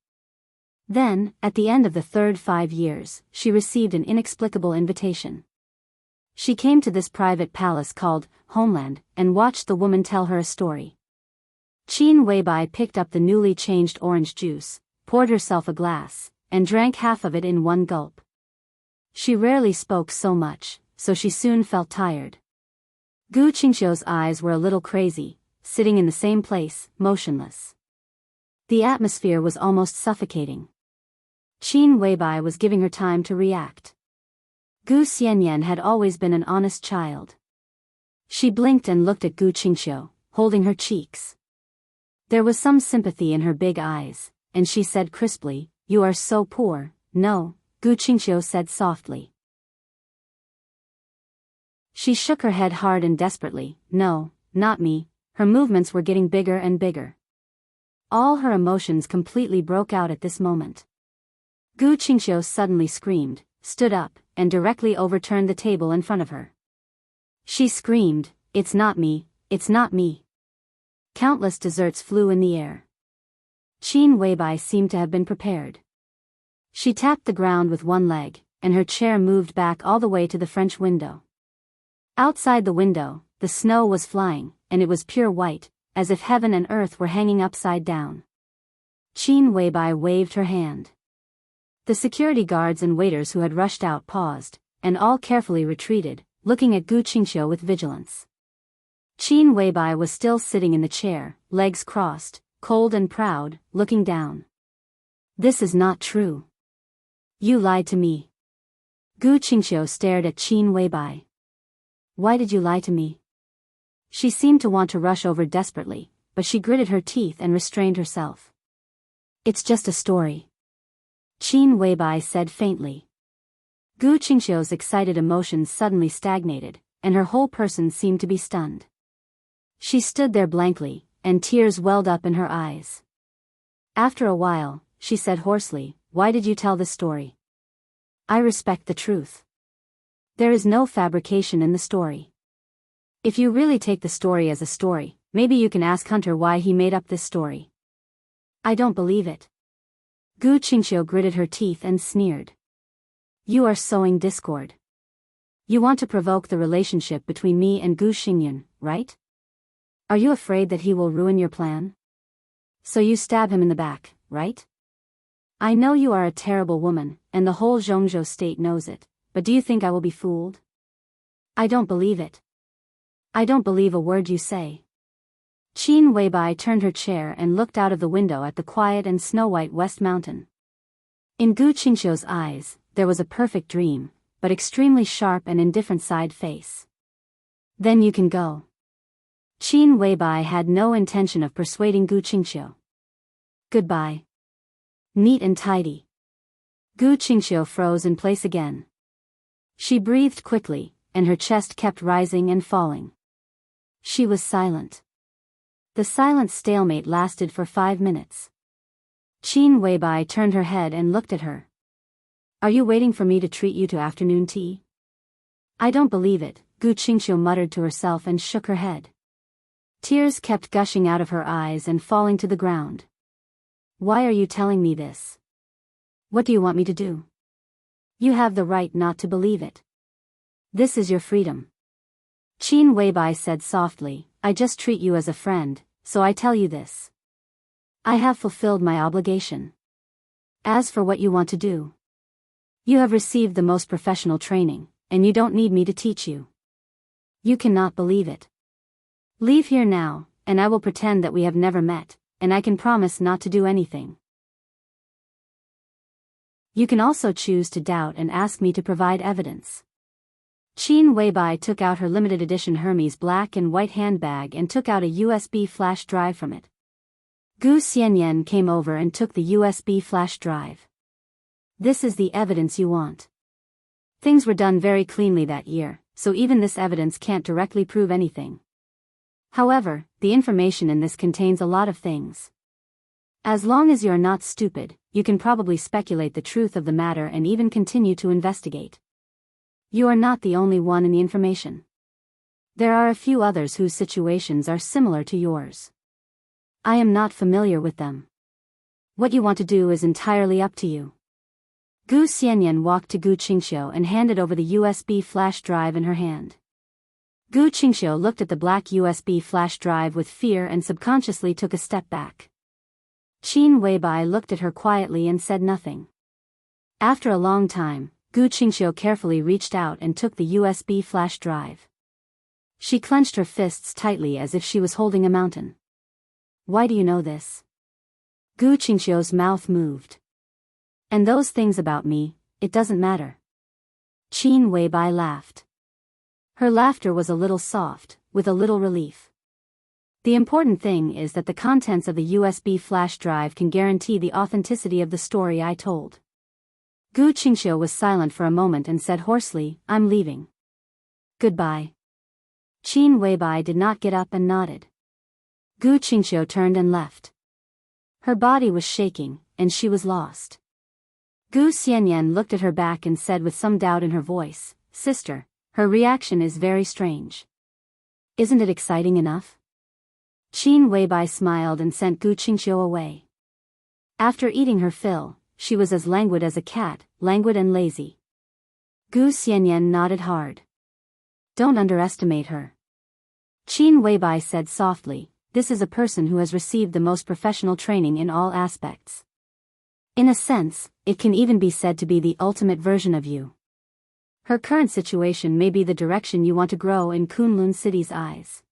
Then, at the end of the third 5 years, she received an inexplicable invitation. She came to this private palace called Homeland, and watched the woman tell her a story. Qin Weibai picked up the newly changed orange juice, poured herself a glass, and drank half of it in one gulp. She rarely spoke so much, so she soon felt tired. Gu Qingxiu's eyes were a little crazy, sitting in the same place, motionless. The atmosphere was almost suffocating. Qin Weibai was giving her time to react. Gu Xianyan had always been an honest child. She blinked and looked at Gu Qingxiu, holding her cheeks. There was some sympathy in her big eyes, and she said crisply, "You are so poor." "No," Gu Qingxiu said softly. She shook her head hard and desperately. "No, not me." Her movements were getting bigger and bigger. All her emotions completely broke out at this moment. Gu Qingxiu suddenly screamed, stood up, and directly overturned the table in front of her. She screamed, "It's not me, it's not me." Countless desserts flew in the air. Qin Weibai seemed to have been prepared. She tapped the ground with one leg, and her chair moved back all the way to the French window. Outside the window, the snow was flying, and it was pure white, as if heaven and earth were hanging upside down. Qin Weibai waved her hand. The security guards and waiters who had rushed out paused, and all carefully retreated, looking at Gu Qingxiu with vigilance. Qin Weibai was still sitting in the chair, legs crossed, cold and proud, looking down. "This is not true. You lied to me." Gu Qingxiu stared at Qin Weibai. "Why did you lie to me?" She seemed to want to rush over desperately, but she gritted her teeth and restrained herself. "It's just a story," Qin Weibai said faintly. Gu Qingxiu's excited emotions suddenly stagnated, and her whole person seemed to be stunned. She stood there blankly, and tears welled up in her eyes. After a while, she said hoarsely, "Why did you tell this story?" "I respect the truth. There is no fabrication in the story. If you really take the story as a story, maybe you can ask Hunter why he made up this story." "I don't believe it." Gu Qingxiu gritted her teeth and sneered. "You are sowing discord. You want to provoke the relationship between me and Gu Xingyun, right? Are you afraid that he will ruin your plan? So you stab him in the back, right? I know you are a terrible woman, and the whole Zhongzhou state knows it, but do you think I will be fooled? I don't believe it. I don't believe a word you say." Qin Weibai turned her chair and looked out of the window at the quiet and snow-white West Mountain. In Gu Qingxiu's eyes, there was a perfect dream, but extremely sharp and indifferent side face. "Then you can go." Qin Weibai had no intention of persuading Gu Qingxiu. "Goodbye. Neat and tidy." Gu Qingxiu froze in place again. She breathed quickly, and her chest kept rising and falling. She was silent. The silent stalemate lasted for 5 minutes. Qin Weibai turned her head and looked at her. "Are you waiting for me to treat you to afternoon tea?" "I don't believe it," Gu Qingxiu muttered to herself and shook her head. Tears kept gushing out of her eyes and falling to the ground. "Why are you telling me this? What do you want me to do?" "You have the right not to believe it. This is your freedom." Qin Weibai said softly, "I just treat you as a friend, so I tell you this. I have fulfilled my obligation. As for what you want to do, you have received the most professional training, and you don't need me to teach you. You cannot believe it. Leave here now, and I will pretend that we have never met, and I can promise not to do anything. You can also choose to doubt and ask me to provide evidence." Qin Weibai took out her limited edition Hermes black and white handbag and took out a USB flash drive from it. Gu Xianyan came over and took the USB flash drive. "This is the evidence you want. Things were done very cleanly that year, so even this evidence can't directly prove anything. However, the information in this contains a lot of things. As long as you're not stupid, you can probably speculate the truth of the matter and even continue to investigate. You are not the only one in the information. There are a few others whose situations are similar to yours. I am not familiar with them. What you want to do is entirely up to you." Gu Xianyan walked to Gu Qingxiu and handed over the USB flash drive in her hand. Gu Qingxiu looked at the black USB flash drive with fear and subconsciously took a step back. Qin Weibai looked at her quietly and said nothing. After a long time, Gu Qingxiu carefully reached out and took the USB flash drive. She clenched her fists tightly as if she was holding a mountain. "Why do you know this?" Gu Qingxiu's mouth moved. "And those things about me, it doesn't matter." Qin Weibai laughed. Her laughter was a little soft, with a little relief. "The important thing is that the contents of the USB flash drive can guarantee the authenticity of the story I told." Gu Qingxiu was silent for a moment and said hoarsely, "I'm leaving. Goodbye." Qin Weibai did not get up and nodded. Gu Qingxiu turned and left. Her body was shaking, and she was lost. Gu Xianyan looked at her back and said with some doubt in her voice, "Sister, her reaction is very strange. Isn't it exciting enough?" Qin Weibai smiled and sent Gu Qingxiu away. After eating her fill, she was as languid as a cat, languid and lazy. Gu Xianyan nodded hard. "Don't underestimate her." Qin Weibai said softly, "This is a person who has received the most professional training in all aspects. In a sense, it can even be said to be the ultimate version of you. Her current situation may be the direction you want to grow in Kunlun City's eyes.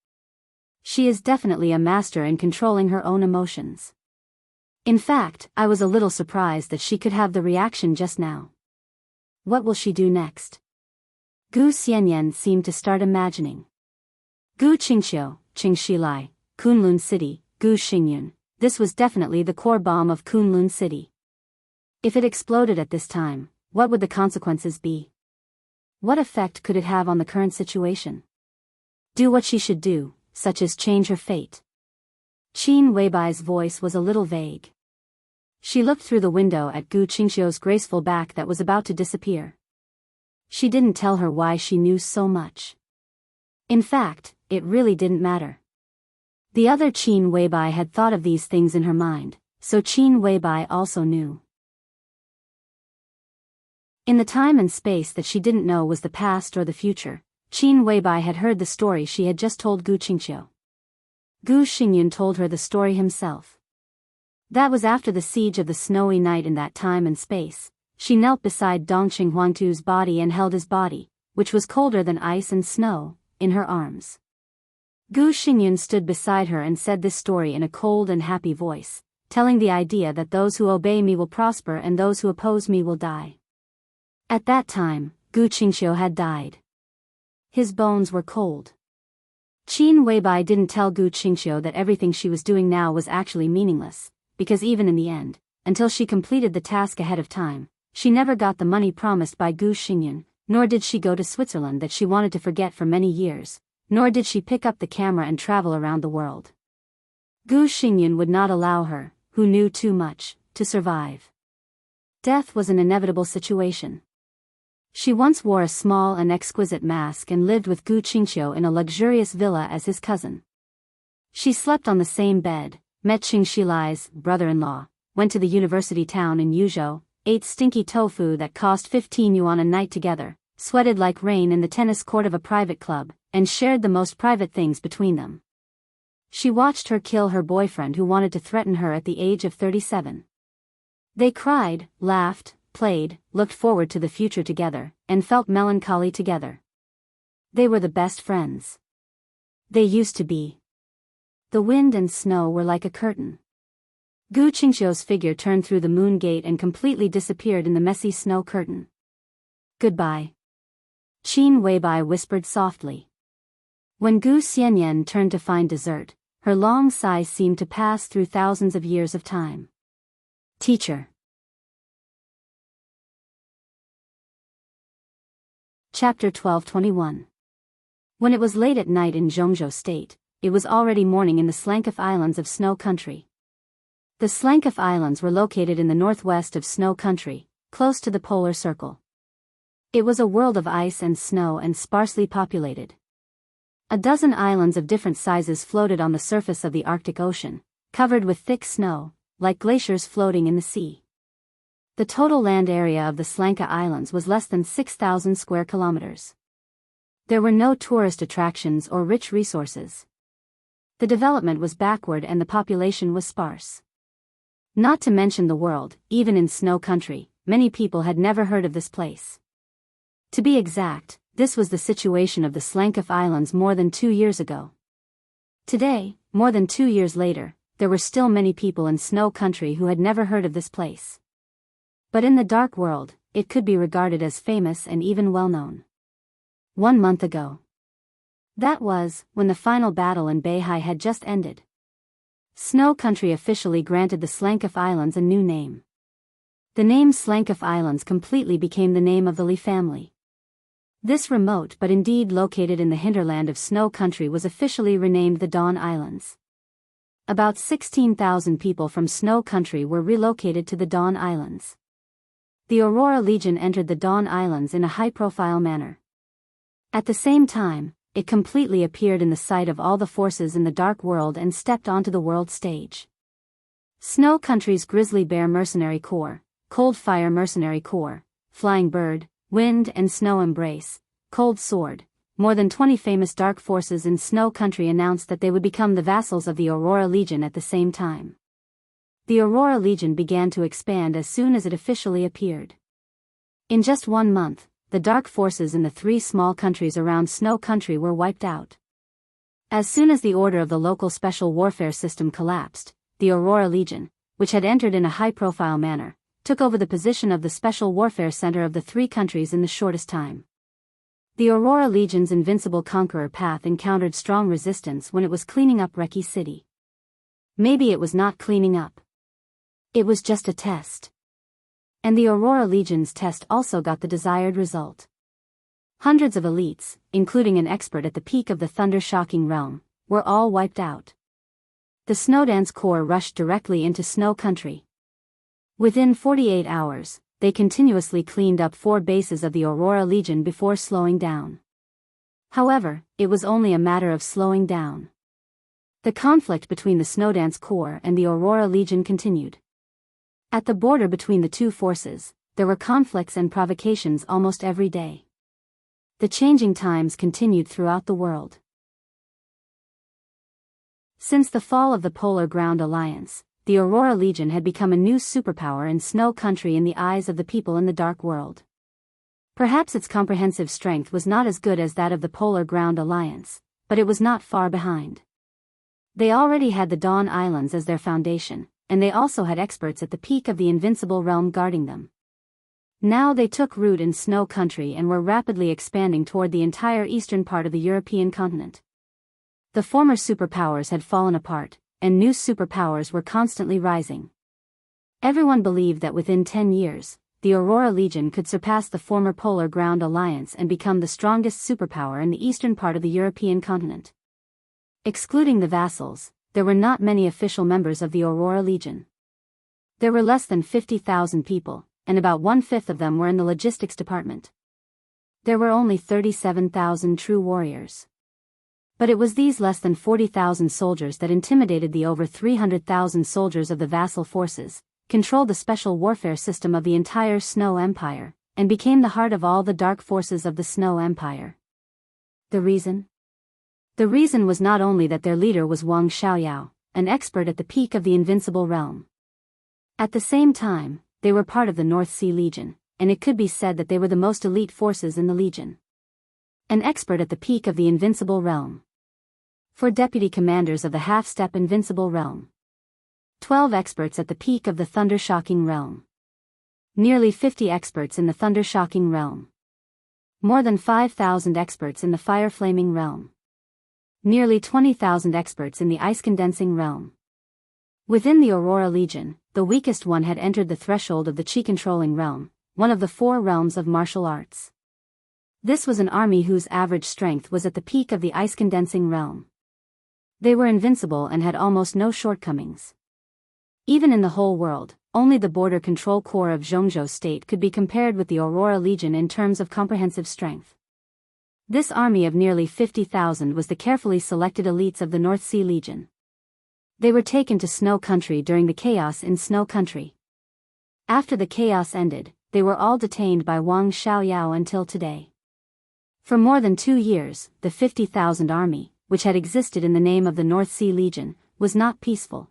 She is definitely a master in controlling her own emotions. In fact, I was a little surprised that she could have the reaction just now. What will she do next?" Gu Xianyan seemed to start imagining. Gu Qingxiu, Qingxilai, Kunlun City, Gu Xingyun, this was definitely the core bomb of Kunlun City. If it exploded at this time, what would the consequences be? What effect could it have on the current situation? Do what she should do, such as change her fate. Qin Weibai's voice was a little vague. She looked through the window at Gu Qingxiu's graceful back that was about to disappear. She didn't tell her why she knew so much. In fact, it really didn't matter. The other Qin Weibai had thought of these things in her mind, so Qin Weibai also knew. In the time and space that she didn't know was the past or the future, Qin Weibai had heard the story she had just told Gu Qingxiu. Gu Xingyun told her the story himself. That was after the siege of the snowy night. In that time and space, she knelt beside Dongqing Huangtu's body and held his body, which was colder than ice and snow, in her arms. Gu Xingyun stood beside her and said this story in a cold and happy voice, telling the idea that those who obey me will prosper and those who oppose me will die. At that time, Gu Qingxiu had died. His bones were cold. Qin Weibai didn't tell Gu Qingxiu that everything she was doing now was actually meaningless, because even in the end, until she completed the task ahead of time, she never got the money promised by Gu Xingyun, nor did she go to Switzerland that she wanted to forget for many years, nor did she pick up the camera and travel around the world. Gu Xingyun would not allow her, who knew too much, to survive. Death was an inevitable situation. She once wore a small and exquisite mask and lived with Gu Qingxiu in a luxurious villa as his cousin. She slept on the same bed, met Qing Shilai's brother-in-law, went to the university town in Yuzhou, ate stinky tofu that cost 15 yuan a night together, sweated like rain in the tennis court of a private club, and shared the most private things between them. She watched her kill her boyfriend who wanted to threaten her at the age of 37. They cried, laughed, played, looked forward to the future together, and felt melancholy together. They were the best friends. They used to be. The wind and snow were like a curtain. Gu Qingxiu's figure turned through the moon gate and completely disappeared in the messy snow curtain. Goodbye. Qin Weibai whispered softly. When Gu Xianyan turned to find dessert, her long sigh seemed to pass through thousands of years of time. Teacher. Chapter 12:21. When it was late at night in Zhongzhou State, it was already morning in the Slankaff Islands of Snow Country. The Slankaff Islands were located in the northwest of Snow Country, close to the polar circle. It was a world of ice and snow and sparsely populated. A dozen islands of different sizes floated on the surface of the Arctic Ocean, covered with thick snow, like glaciers floating in the sea. The total land area of the Slanka Islands was less than 6,000 square kilometers. There were no tourist attractions or rich resources. The development was backward and the population was sparse. Not to mention the world, even in Snow Country, many people had never heard of this place. To be exact, this was the situation of the Slankaff Islands more than 2 years ago. Today, more than 2 years later, there were still many people in Snow Country who had never heard of this place. But in the dark world, it could be regarded as famous and even well-known. 1 month ago. That was, when the final battle in Beihai had just ended. Snow Country officially granted the Slankaff Islands a new name. The name Slankaff Islands completely became the name of the Li family. This remote but indeed located in the hinterland of Snow Country was officially renamed the Dawn Islands. About 16,000 people from Snow Country were relocated to the Dawn Islands. The Aurora Legion entered the Dawn Islands in a high-profile manner. At the same time, it completely appeared in the sight of all the forces in the Dark World and stepped onto the world stage. Snow Country's Grizzly Bear Mercenary Corps, Cold Fire Mercenary Corps, Flying Bird, Wind and Snow Embrace, Cold Sword, more than 20 famous dark forces in Snow Country announced that they would become the vassals of the Aurora Legion at the same time. The Aurora Legion began to expand as soon as it officially appeared. In just 1 month, the dark forces in the 3 small countries around Snow Country were wiped out. As soon as the order of the local special warfare system collapsed, the Aurora Legion, which had entered in a high-profile manner, took over the position of the special warfare center of the 3 countries in the shortest time. The Aurora Legion's invincible conqueror path encountered strong resistance when it was cleaning up Reki City. Maybe it was not cleaning up. It was just a test. And the Aurora Legion's test also got the desired result. Hundreds of elites, including an expert at the peak of the thunder-shocking realm, were all wiped out. The Snowdance Corps rushed directly into Snow Country. Within 48 hours, they continuously cleaned up 4 bases of the Aurora Legion before slowing down. However, it was only a matter of slowing down. The conflict between the Snowdance Corps and the Aurora Legion continued. At the border between the two forces, there were conflicts and provocations almost every day. The changing times continued throughout the world. Since the fall of the Polar Ground Alliance, the Aurora Legion had become a new superpower in snow country in the eyes of the people in the Dark World. Perhaps its comprehensive strength was not as good as that of the Polar Ground Alliance, but it was not far behind. They already had the Dawn Islands as their foundation, and they also had experts at the peak of the Invincible Realm guarding them. Now they took root in snow country and were rapidly expanding toward the entire eastern part of the European continent. The former superpowers had fallen apart, and new superpowers were constantly rising. Everyone believed that within 10 years, the Aurora Legion could surpass the former Polar Ground Alliance and become the strongest superpower in the eastern part of the European continent. Excluding the vassals, there were not many official members of the Aurora Legion. There were less than 50,000 people, and about 1/5 of them were in the logistics department. There were only 37,000 true warriors. But it was these less than 40,000 soldiers that intimidated the over 300,000 soldiers of the vassal forces, controlled the special warfare system of the entire Snow Empire, and became the heart of all the dark forces of the Snow Empire. The reason? The reason was not only that their leader was Wang Xiaoyao, an expert at the peak of the Invincible Realm. At the same time, they were part of the North Sea Legion, and it could be said that they were the most elite forces in the Legion. An expert at the peak of the Invincible Realm. 4 deputy commanders of the half-step Invincible Realm. 12 experts at the peak of the Thunder-Shocking Realm. Nearly 50 experts in the Thunder-Shocking Realm. More than 5,000 experts in the Fire-Flaming Realm. Nearly 20,000 experts in the Ice-Condensing Realm. Within the Aurora Legion, the weakest one had entered the threshold of the Chi-Controlling Realm, one of the 4 realms of martial arts. This was an army whose average strength was at the peak of the Ice-Condensing Realm. They were invincible and had almost no shortcomings. Even in the whole world, only the Border Control Corps of Jianghu State could be compared with the Aurora Legion in terms of comprehensive strength. This army of nearly 50,000 was the carefully selected elites of the North Sea Legion. They were taken to Snow Country during the chaos in Snow Country. After the chaos ended, they were all detained by Wang Xiaoyao until today. For more than 2 years, the 50,000 army, which had existed in the name of the North Sea Legion, was not peaceful.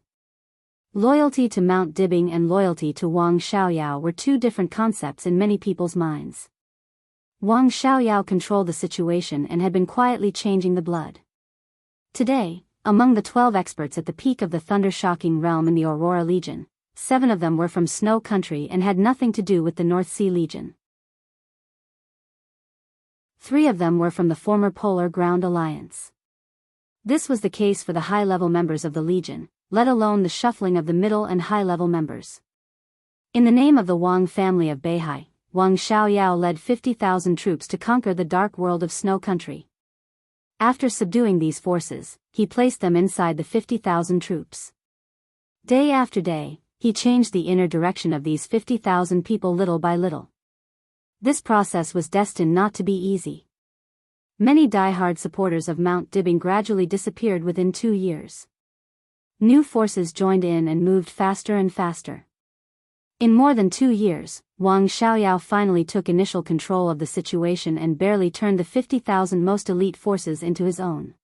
Loyalty to Mount Dibing and loyalty to Wang Xiaoyao were 2 different concepts in many people's minds. Wang Xiaoyao controlled the situation and had been quietly changing the blood. Today, among the 12 experts at the peak of the Thunder-Shocking Realm in the Aurora Legion, 7 of them were from Snow Country and had nothing to do with the North Sea Legion. 3 of them were from the former Polar Ground Alliance. This was the case for the high-level members of the Legion, let alone the shuffling of the middle and high-level members. In the name of the Wang family of Beihai, Wang Xiaoyao led 50,000 troops to conquer the dark world of Snow Country. After subduing these forces, he placed them inside the 50,000 troops. Day after day, he changed the inner direction of these 50,000 people little by little. This process was destined not to be easy. Many die-hard supporters of Mount Dibing gradually disappeared within 2 years. New forces joined in and moved faster and faster. In more than 2 years, Wang Xiaoyao finally took initial control of the situation and barely turned the 50,000 most elite forces into his own.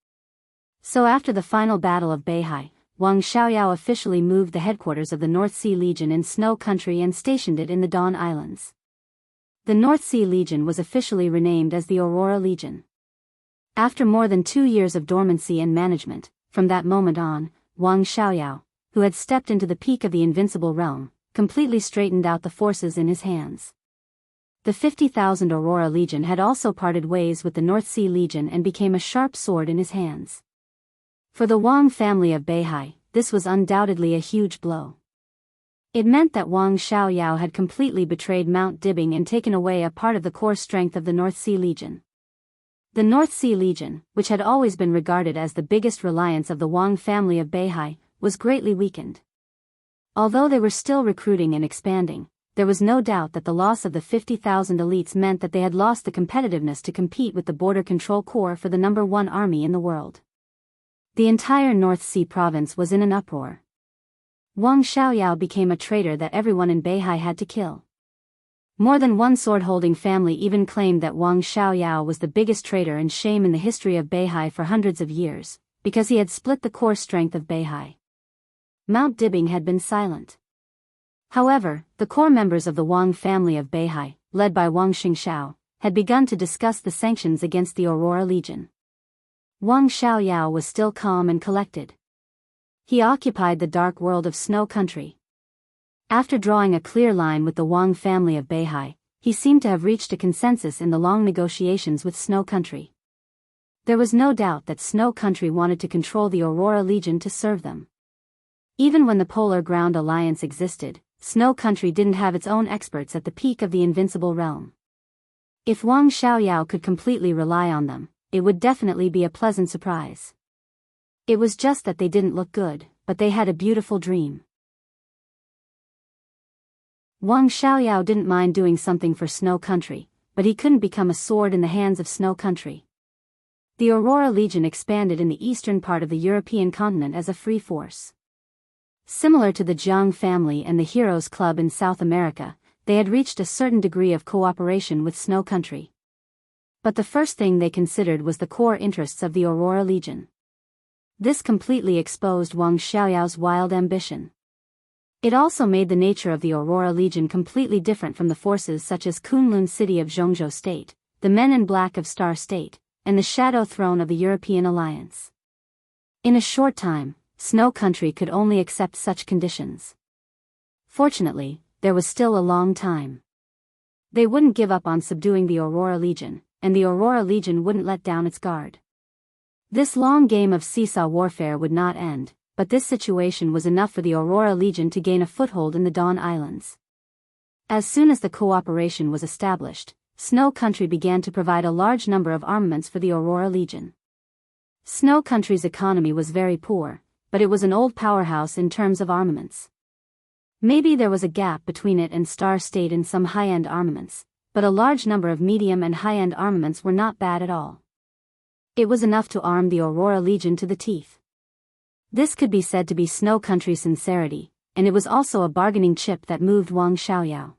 So after the final battle of Beihai, Wang Xiaoyao officially moved the headquarters of the North Sea Legion in Snow Country and stationed it in the Dawn Islands. The North Sea Legion was officially renamed as the Aurora Legion. After more than 2 years of dormancy and management, from that moment on, Wang Xiaoyao, who had stepped into the peak of the Invincible Realm, completely straightened out the forces in his hands. The 50,000 Aurora Legion had also parted ways with the North Sea Legion and became a sharp sword in his hands. For the Wang family of Beihai, this was undoubtedly a huge blow. It meant that Wang Xiaoyao had completely betrayed Mount Dibing and taken away a part of the core strength of the North Sea Legion. The North Sea Legion, which had always been regarded as the biggest reliance of the Wang family of Beihai, was greatly weakened. Although they were still recruiting and expanding, there was no doubt that the loss of the 50,000 elites meant that they had lost the competitiveness to compete with the Border Control Corps for the #1 army in the world. The entire North Sea province was in an uproar. Wang Xiaoyao became a traitor that everyone in Beihai had to kill. More than one sword-holding family even claimed that Wang Xiaoyao was the biggest traitor and shame in the history of Beihai for hundreds of years, because he had split the core strength of Beihai. Mount Dibing had been silent. However, the core members of the Wang family of Beihai, led by Wang Xingxiao, had begun to discuss the sanctions against the Aurora Legion. Wang Xiaoyao was still calm and collected. He occupied the dark world of Snow Country. After drawing a clear line with the Wang family of Beihai, he seemed to have reached a consensus in the long negotiations with Snow Country. There was no doubt that Snow Country wanted to control the Aurora Legion to serve them. Even when the Polar Ground Alliance existed, Snow Country didn't have its own experts at the peak of the Invincible Realm. If Wang Xiaoyao could completely rely on them, it would definitely be a pleasant surprise. It was just that they didn't look good, but they had a beautiful dream. Wang Xiaoyao didn't mind doing something for Snow Country, but he couldn't become a sword in the hands of Snow Country. The Aurora Legion expanded in the eastern part of the European continent as a free force. Similar to the Jianghu family and the Heroes Club in South America, they had reached a certain degree of cooperation with Snow Country. But the first thing they considered was the core interests of the Aurora Legion. This completely exposed Wang Xiaoyao's wild ambition. It also made the nature of the Aurora Legion completely different from the forces such as Kunlun City of Zhongzhou State, the Men in Black of Star State, and the Shadow Throne of the European Alliance. In a short time, Snow Country could only accept such conditions. Fortunately, there was still a long time. They wouldn't give up on subduing the Aurora Legion, and the Aurora Legion wouldn't let down its guard. This long game of seesaw warfare would not end, but this situation was enough for the Aurora Legion to gain a foothold in the Dawn Islands. As soon as the cooperation was established, Snow Country began to provide a large number of armaments for the Aurora Legion. Snow Country's economy was very poor, but it was an old powerhouse in terms of armaments. Maybe there was a gap between it and Star State in some high-end armaments, but a large number of medium and high-end armaments were not bad at all. It was enough to arm the Aurora Legion to the teeth. This could be said to be Snow Country's sincerity, and it was also a bargaining chip that moved Wang Xiaoyao.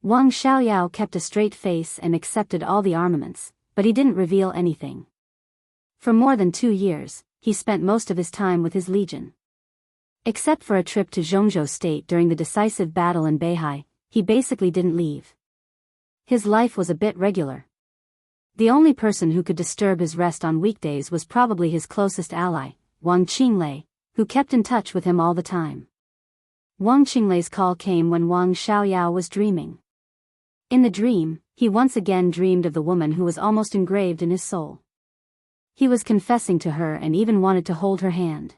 Wang Xiaoyao kept a straight face and accepted all the armaments, but he didn't reveal anything. For more than 2 years, he spent most of his time with his legion. Except for a trip to Zhongzhou State during the decisive battle in Beihai, he basically didn't leave. His life was a bit regular. The only person who could disturb his rest on weekdays was probably his closest ally, Wang Qinglei, who kept in touch with him all the time. Wang Qinglei's call came when Wang Xiaoyao was dreaming. In the dream, he once again dreamed of the woman who was almost engraved in his soul. He was confessing to her and even wanted to hold her hand.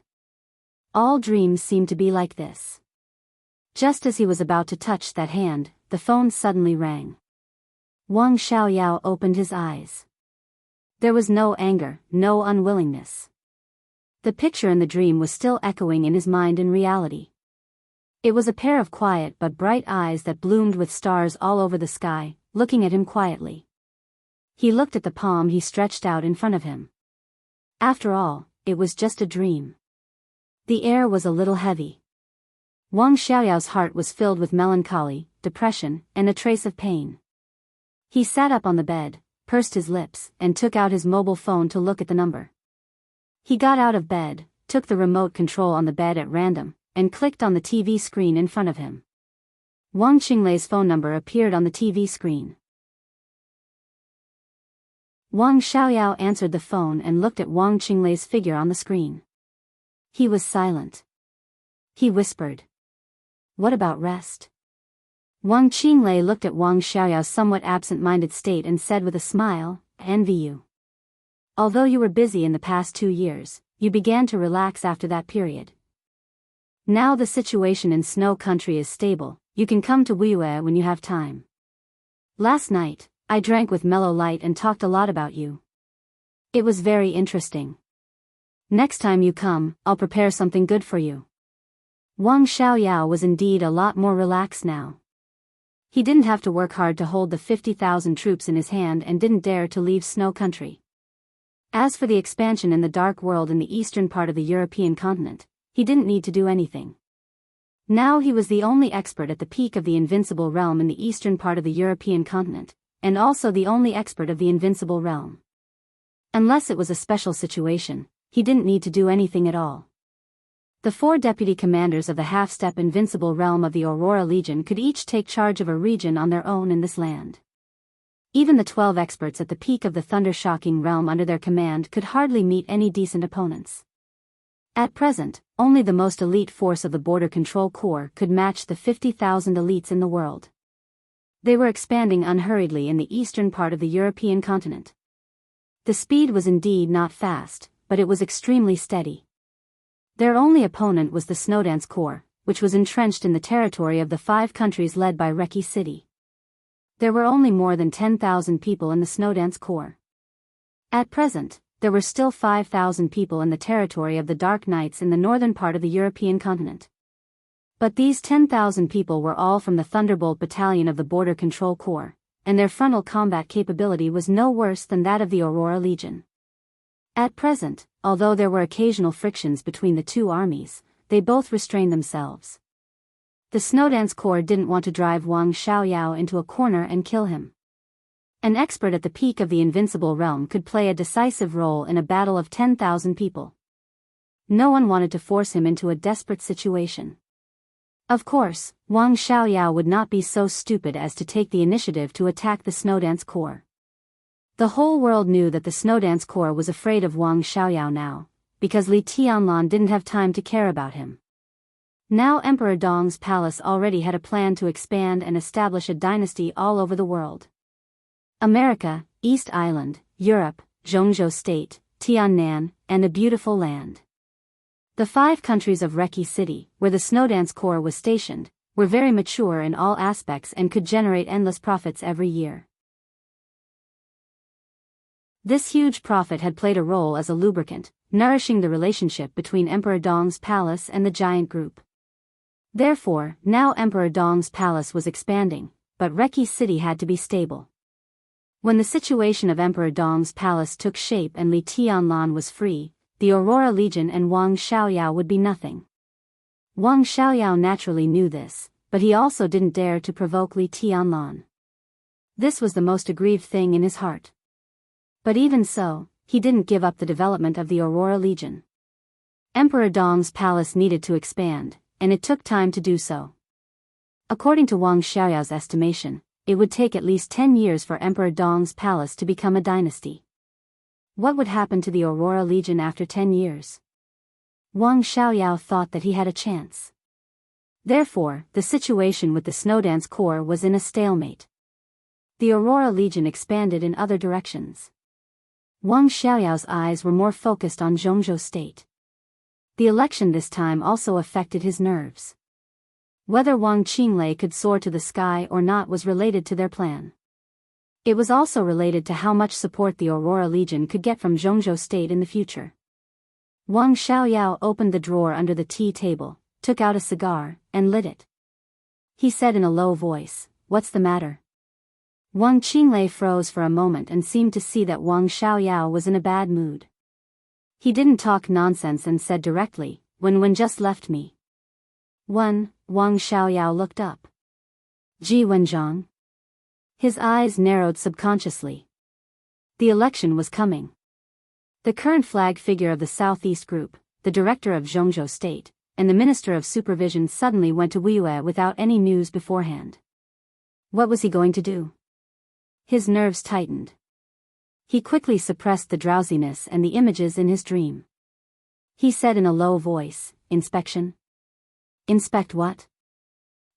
All dreams seem to be like this. Just as he was about to touch that hand, the phone suddenly rang. Wang Xiaoyao opened his eyes. There was no anger, no unwillingness. The picture in the dream was still echoing in his mind in reality. It was a pair of quiet but bright eyes that bloomed with stars all over the sky, looking at him quietly. He looked at the palm he stretched out in front of him. After all, it was just a dream. The air was a little heavy. Wang Xiaoyao's heart was filled with melancholy, depression, and a trace of pain. He sat up on the bed, pursed his lips, and took out his mobile phone to look at the number. He got out of bed, took the remote control on the bed at random, and clicked on the TV screen in front of him. Wang Qinglei's phone number appeared on the TV screen. Wang Xiaoyao answered the phone and looked at Wang Qinglei's figure on the screen. He was silent. He whispered, "What about rest?" Wang Qinglei looked at Wang Xiaoyao's somewhat absent-minded state and said with a smile, "I envy you. Although you were busy in the past 2 years, you began to relax after that period. Now the situation in Snow Country is stable, you can come to Wuxia when you have time. Last night, I drank with Mellow Light and talked a lot about you. It was very interesting. Next time you come, I'll prepare something good for you." Wang Xiaoyao was indeed a lot more relaxed now. He didn't have to work hard to hold the 50,000 troops in his hand and didn't dare to leave Snow Country. As for the expansion in the Dark World in the eastern part of the European continent, he didn't need to do anything. Now he was the only expert at the peak of the Invincible Realm in the eastern part of the European continent, and also the only expert of the Invincible Realm. Unless it was a special situation, he didn't need to do anything at all. The 4 deputy commanders of the half-step Invincible Realm of the Aurora Legion could each take charge of a region on their own in this land. Even the 12 experts at the peak of the Thunder-Shocking Realm under their command could hardly meet any decent opponents. At present, only the most elite force of the Border Control Corps could match the 50,000 elites in the world. They were expanding unhurriedly in the eastern part of the European continent. The speed was indeed not fast, but it was extremely steady. Their only opponent was the Snowdance Corps, which was entrenched in the territory of the 5 countries led by Reki City. There were only more than 10,000 people in the Snowdance Corps. At present, there were still 5,000 people in the territory of the Dark Knights in the northern part of the European continent. But these 10,000 people were all from the Thunderbolt Battalion of the Border Control Corps, and their frontal combat capability was no worse than that of the Aurora Legion. At present, although there were occasional frictions between the 2 armies, they both restrained themselves. The Snowdance Corps didn't want to drive Wang Xiaoyao into a corner and kill him. An expert at the peak of the Invincible Realm could play a decisive role in a battle of 10,000 people. No one wanted to force him into a desperate situation. Of course, Wang Xiaoyao would not be so stupid as to take the initiative to attack the Snowdance Corps. The whole world knew that the Snowdance Corps was afraid of Wang Xiaoyao now, because Li Tianlan didn't have time to care about him. Now Emperor Dong's palace already had a plan to expand and establish a dynasty all over the world. America, East Island, Europe, Jianghu State, Tiannan, and a beautiful land. The 5 countries of Reki City, where the Snowdance Corps was stationed, were very mature in all aspects and could generate endless profits every year. This huge profit had played a role as a lubricant, nourishing the relationship between Emperor Dong's palace and the giant group. Therefore, now Emperor Dong's palace was expanding, but Reki City had to be stable. When the situation of Emperor Dong's palace took shape and Li Tianlan was free, the Aurora Legion and Wang Xiaoyao would be nothing. Wang Xiaoyao naturally knew this, but he also didn't dare to provoke Li Tianlan. This was the most aggrieved thing in his heart. But even so, he didn't give up the development of the Aurora Legion. Emperor Dong's palace needed to expand, and it took time to do so. According to Wang Xiaoyao's estimation, it would take at least 10 years for Emperor Dong's palace to become a dynasty. What would happen to the Aurora Legion after 10 years? Wang Xiaoyao thought that he had a chance. Therefore, the situation with the Snowdance Corps was in a stalemate. The Aurora Legion expanded in other directions. Wang Xiaoyao's eyes were more focused on Jianghu State. The election this time also affected his nerves. Whether Wang Qinglei could soar to the sky or not was related to their plan. It was also related to how much support the Aurora Legion could get from Jianghu State in the future. Wang Xiaoyao opened the drawer under the tea table, took out a cigar, and lit it. He said in a low voice, "What's the matter?" Wang Qinglei froze for a moment and seemed to see that Wang Xiaoyao was in a bad mood. He didn't talk nonsense and said directly, Wen just left me." Wang Xiaoyao looked up. "Ji Wenjiang?" His eyes narrowed subconsciously. The election was coming. The current flag figure of the Southeast Group, the director of Jianghu State, and the Minister of Supervision suddenly went to Wuxia without any news beforehand. What was he going to do? His nerves tightened. He quickly suppressed the drowsiness and the images in his dream. He said in a low voice, "Inspection?" "Inspect what?"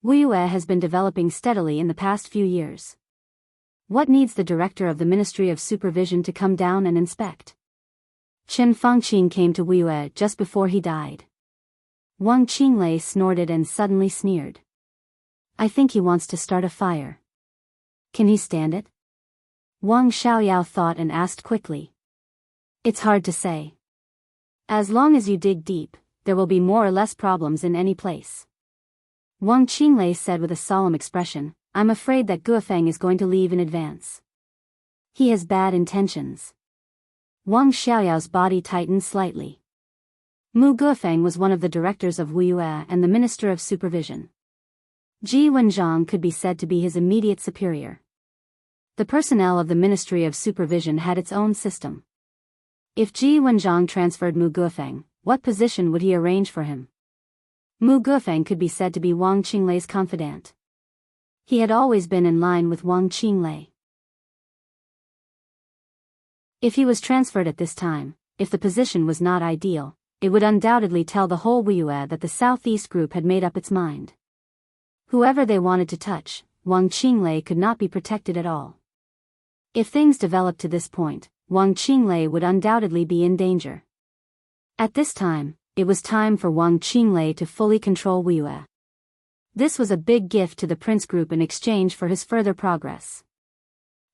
"Wuxia has been developing steadily in the past few years. What needs the director of the Ministry of Supervision to come down and inspect?" Chen Fangqing came to Wuxia just before he died. Wang Qinglei snorted and suddenly sneered. "I think he wants to start a fire. Can he stand it?" Wang Xiaoyao thought and asked quickly. "It's hard to say. As long as you dig deep, there will be more or less problems in any place. Wang Qinglei said with a solemn expression, I'm afraid that Guofeng is going to leave in advance. He has bad intentions. Wang Xiaoyao's body tightened slightly. Mu Guofeng was one of the directors of Wuxia and the Minister of Supervision. Ji Wenjiang could be said to be his immediate superior. The personnel of the Ministry of Supervision had its own system. If Ji Wenjiang transferred Mu Guofeng, what position would he arrange for him? Mu Guofeng could be said to be Wang Qinglei's confidant. He had always been in line with Wang Qinglei. If he was transferred at this time, if the position was not ideal, it would undoubtedly tell the whole Wuxia that the Southeast group had made up its mind. Whoever they wanted to touch, Wang Qinglei could not be protected at all. If things developed to this point, Wang Qinglei would undoubtedly be in danger. At this time, it was time for Wang Qinglei to fully control Wuxia. This was a big gift to the Prince Group in exchange for his further progress.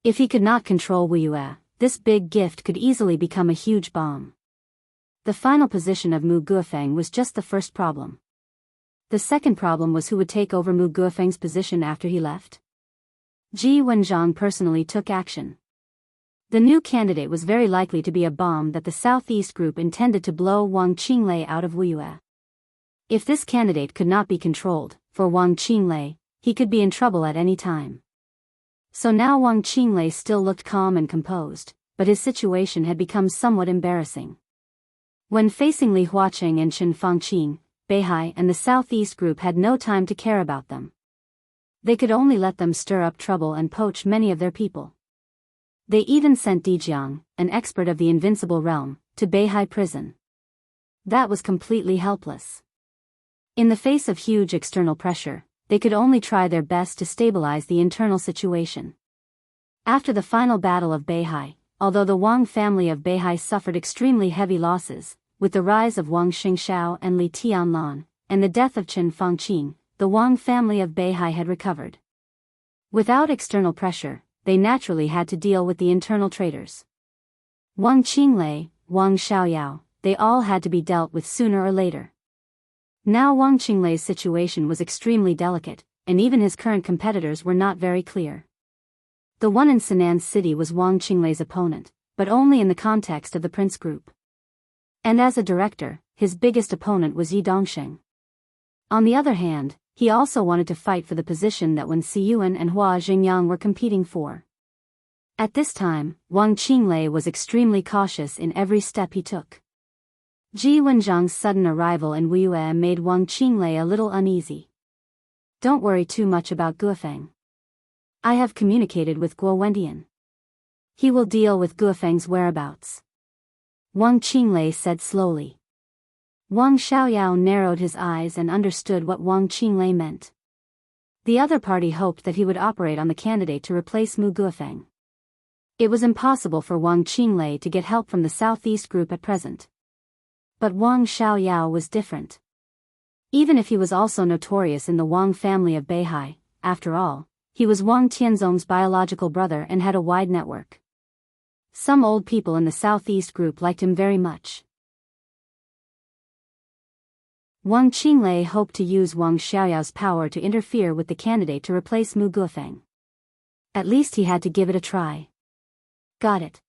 If he could not control Wuxia, this big gift could easily become a huge bomb. The final position of Mu Guofeng was just the first problem. The second problem was who would take over Mu Guofeng's position after he left. Ji Wenjiang personally took action. The new candidate was very likely to be a bomb that the Southeast group intended to blow Wang Qinglei out of Wuxia. If this candidate could not be controlled, for Wang Qinglei, he could be in trouble at any time. So now Wang Qinglei still looked calm and composed, but his situation had become somewhat embarrassing. When facing Li Huaqing and Chen Fangqing, Beihai and the Southeast group had no time to care about them. They could only let them stir up trouble and poach many of their people. They even sent Dijiang, an expert of the Invincible Realm, to Beihai prison. That was completely helpless. In the face of huge external pressure, they could only try their best to stabilize the internal situation. After the final battle of Beihai, although the Wang family of Beihai suffered extremely heavy losses, with the rise of Wang Xingxiao and Li Tianlan, and the death of Chen Fangqing, the Wang family of Beihai had recovered. Without external pressure, they naturally had to deal with the internal traitors. Wang Qinglei, Wang Xiaoyao, they all had to be dealt with sooner or later. Now Wang Qinglei's situation was extremely delicate, and even his current competitors were not very clear. The one in Sinan City was Wang Qinglei's opponent, but only in the context of the Prince Group. And as a director, his biggest opponent was Yi Dongsheng. On the other hand, he also wanted to fight for the position that Wen Siyuan and Hua Xingyang were competing for. At this time, Wang Qinglei was extremely cautious in every step he took. Ji Wenjiang's sudden arrival in Wuxia made Wang Qinglei a little uneasy. Don't worry too much about Guofeng. I have communicated with Guo Wendian. He will deal with Guofeng's whereabouts. Wang Qinglei said slowly. Wang Xiaoyao narrowed his eyes and understood what Wang Qinglei meant. The other party hoped that he would operate on the candidate to replace Mu Guofeng. It was impossible for Wang Qinglei to get help from the Southeast group at present. But Wang Xiaoyao was different. Even if he was also notorious in the Wang family of Beihai, after all, he was Wang Tianzong's biological brother and had a wide network. Some old people in the Southeast group liked him very much. Wang Qinglei hoped to use Wang Xiaoyao's power to interfere with the candidate to replace Mu Guofeng. At least he had to give it a try. Got it.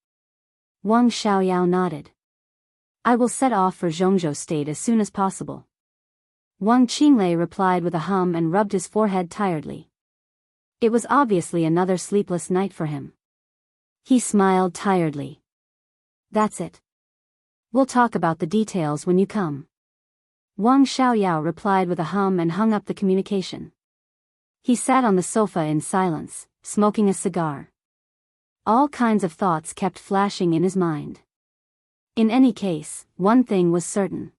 Wang Xiaoyao nodded. I will set off for Zhongzhou State as soon as possible. Wang Qinglei replied with a hum and rubbed his forehead tiredly. It was obviously another sleepless night for him. He smiled tiredly. That's it. We'll talk about the details when you come. Wang Xiaoyao replied with a hum and hung up the communication. He sat on the sofa in silence, smoking a cigar. All kinds of thoughts kept flashing in his mind. In any case, one thing was certain.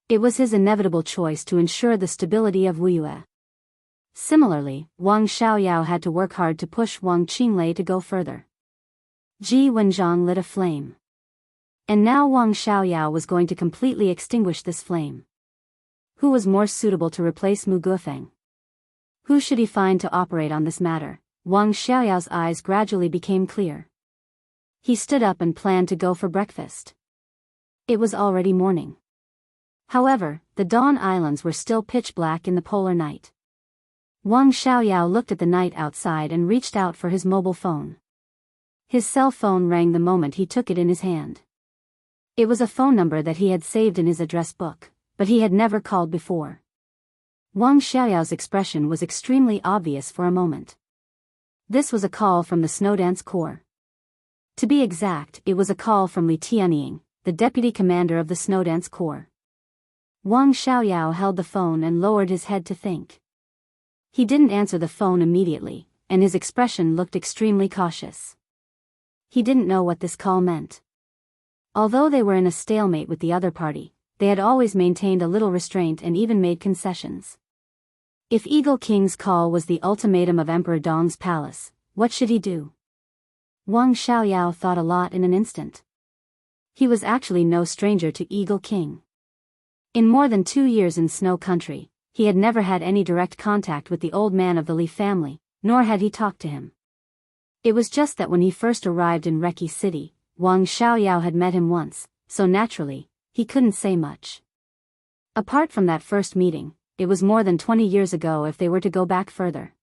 It was his inevitable choice to ensure the stability of Wuxia. Similarly, Wang Xiaoyao had to work hard to push Wang Qinglei to go further. Ji Wenjiang lit a flame. And now Wang Xiaoyao was going to completely extinguish this flame. Who was more suitable to replace Mu Guofeng? Who should he find to operate on this matter? Wang Xiaoyao's eyes gradually became clear. He stood up and planned to go for breakfast. It was already morning. However, the Dawn Islands were still pitch black in the polar night. Wang Xiaoyao looked at the night outside and reached out for his mobile phone. His cell phone rang the moment he took it in his hand. It was a phone number that he had saved in his address book, but he had never called before. Wang Xiaoyao's expression was extremely obvious for a moment. This was a call from the Snowdance Corps. To be exact, it was a call from Li Tianying, the deputy commander of the Snowdance Corps. Wang Xiaoyao held the phone and lowered his head to think. He didn't answer the phone immediately, and his expression looked extremely cautious. He didn't know what this call meant. Although they were in a stalemate with the other party, they had always maintained a little restraint and even made concessions. If Eagle King's call was the ultimatum of Emperor Dong's palace, what should he do? Wang Xiaoyao thought a lot in an instant. He was actually no stranger to Eagle King. In more than 2 years in Snow Country, he had never had any direct contact with the old man of the Li family, nor had he talked to him. It was just that when he first arrived in Reki City, Wang Xiaoyao had met him once, so naturally, he couldn't say much. Apart from that first meeting, it was more than 20 years ago if they were to go back further.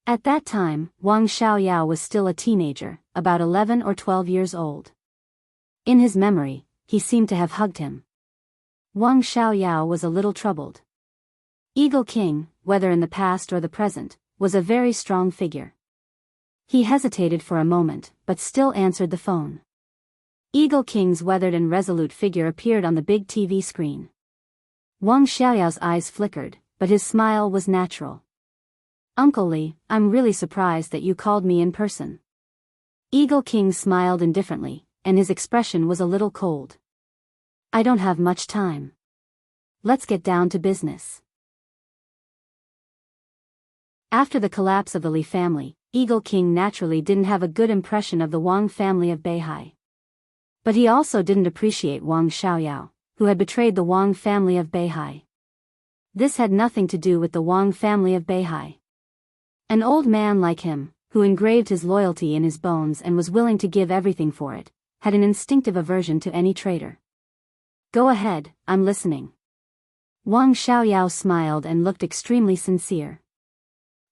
At that time, Wang Xiaoyao was still a teenager, about 11 or 12 years old. In his memory, he seemed to have hugged him. Wang Xiaoyao was a little troubled. Eagle King, whether in the past or the present, was a very strong figure. He hesitated for a moment, but still answered the phone. Eagle King's weathered and resolute figure appeared on the big TV screen. Wang Xiaoyao's eyes flickered, but his smile was natural. "Uncle Li, I'm really surprised that you called me in person." Eagle King smiled indifferently, and his expression was a little cold. "I don't have much time. Let's get down to business." After the collapse of the Li family, Eagle King naturally didn't have a good impression of the Wang family of Beihai. But he also didn't appreciate Wang Xiaoyao, who had betrayed the Wang family of Beihai. This had nothing to do with the Wang family of Beihai. An old man like him, who engraved his loyalty in his bones and was willing to give everything for it, had an instinctive aversion to any traitor. "Go ahead, I'm listening." Wang Xiaoyao smiled and looked extremely sincere.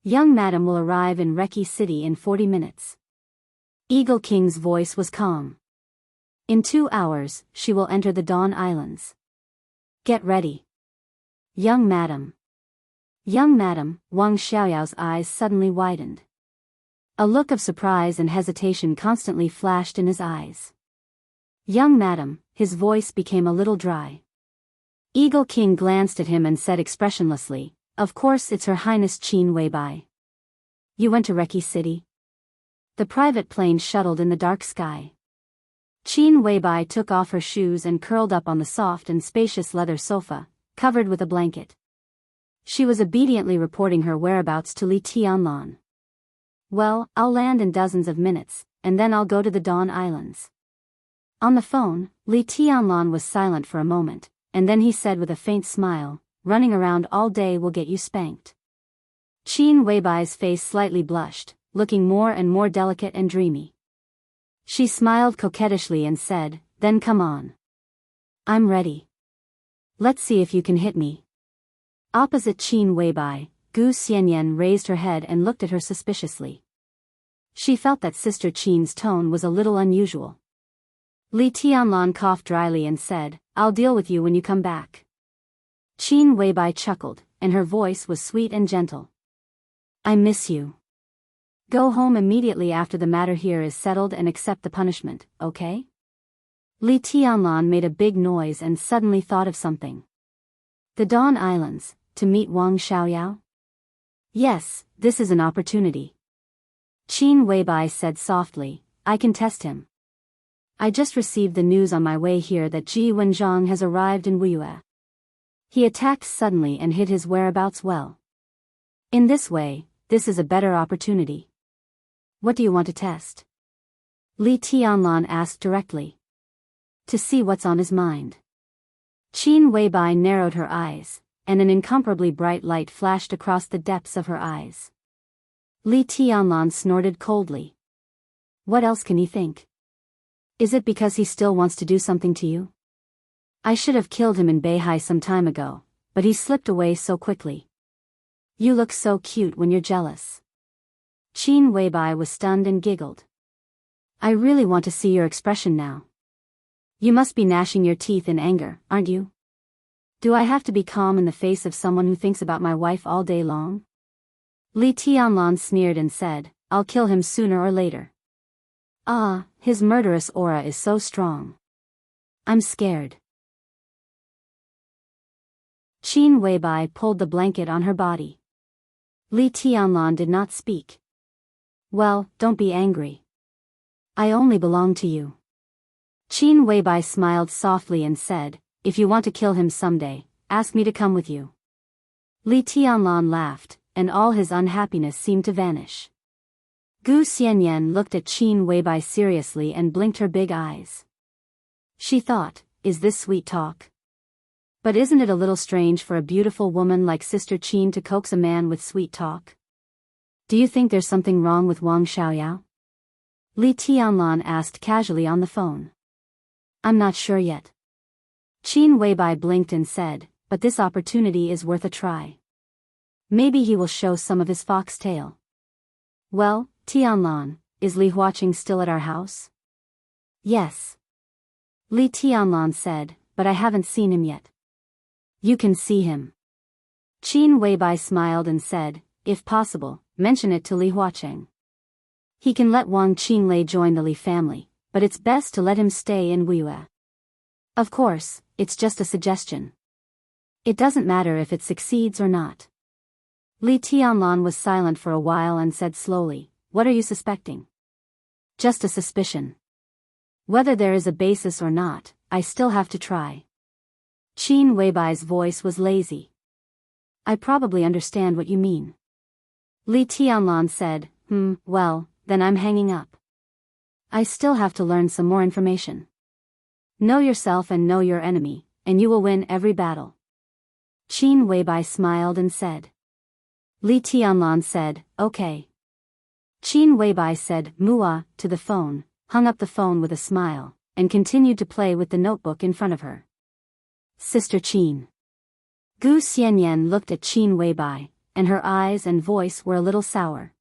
"Young madam will arrive in Reki City in 40 minutes. Eagle King's voice was calm. "In 2 hours, she will enter the Dawn Islands. Get ready." "Young madam." "Young madam," Wang Xiaoyao's eyes suddenly widened. A look of surprise and hesitation constantly flashed in his eyes. "Young madam," his voice became a little dry. Eagle King glanced at him and said expressionlessly, "Of course it's Her Highness Qin Weibai." "You went to Reki City?" The private plane shuttled in the dark sky. Qin Weibai took off her shoes and curled up on the soft and spacious leather sofa, covered with a blanket. She was obediently reporting her whereabouts to Li Tianlan. "Well, I'll land in dozens of minutes, and then I'll go to the Dawn Islands." On the phone, Li Tianlan was silent for a moment, and then he said with a faint smile, "Running around all day will get you spanked." Qin Weibai's face slightly blushed, looking more and more delicate and dreamy. She smiled coquettishly and said, "Then come on. I'm ready. Let's see if you can hit me." Opposite Qin Weibai, Gu Xianyan raised her head and looked at her suspiciously. She felt that Sister Qin's tone was a little unusual. Li Tianlan coughed dryly and said, "I'll deal with you when you come back." Qin Weibai chuckled, and her voice was sweet and gentle. "I miss you. Go home immediately after the matter here is settled and accept the punishment, okay?" Li Tianlan made a big noise and suddenly thought of something. "The Dawn Islands, to meet Wang Xiaoyao?" "Yes, this is an opportunity." Qin Weibai said softly, "I can test him. I just received the news on my way here that Ji Wenzhang has arrived in Wuxia. He attacked suddenly and hid his whereabouts well. In this way, this is a better opportunity." "What do you want to test?" Li Tianlan asked directly. "To see what's on his mind." Qin Weibai narrowed her eyes, and an incomparably bright light flashed across the depths of her eyes. Li Tianlan snorted coldly. "What else can he think? Is it because he still wants to do something to you?" I should have killed him in Beihai some time ago, but he slipped away so quickly. You look so cute when you're jealous. Qin Weibai was stunned and giggled. I really want to see your expression now. You must be gnashing your teeth in anger, aren't you? Do I have to be calm in the face of someone who thinks about my wife all day long? Li Tianlan sneered and said, I'll kill him sooner or later. Ah, his murderous aura is so strong. I'm scared. Qin Weibai pulled the blanket on her body. Li Tianlan did not speak. Well, don't be angry. I only belong to you. Qin Weibai smiled softly and said, if you want to kill him someday, ask me to come with you. Li Tianlan laughed, and all his unhappiness seemed to vanish. Gu Xianyan looked at Qin Weibai seriously and blinked her big eyes. She thought, is this sweet talk? But isn't it a little strange for a beautiful woman like Sister Qin to coax a man with sweet talk? Do you think there's something wrong with Wang Xiaoyao? Li Tianlan asked casually on the phone. I'm not sure yet. Qin Weibai blinked and said, but this opportunity is worth a try. Maybe he will show some of his fox tail. Well, Tianlan, is Li Huaqing still at our house? Yes. Li Tianlan said, but I haven't seen him yet. You can see him. Qin Weibai smiled and said, if possible, mention it to Li Huaqing. He can let Wang Qinglei join the Li family, but it's best to let him stay in Wuxia. Of course, it's just a suggestion. It doesn't matter if it succeeds or not. Li Tianlan was silent for a while and said slowly, what are you suspecting? Just a suspicion. Whether there is a basis or not, I still have to try. Qin Weibai's voice was lazy. I probably understand what you mean. Li Tianlan said, well, then I'm hanging up. I still have to learn some more information. Know yourself and know your enemy, and you will win every battle. Qin Weibai smiled and said. Li Tianlan said, okay. Qin Weibai said, Mua, to the phone, hung up the phone with a smile, and continued to play with the notebook in front of her. Sister Qin. Gu Xianyan looked at Qin Weibai, and her eyes and voice were a little sour.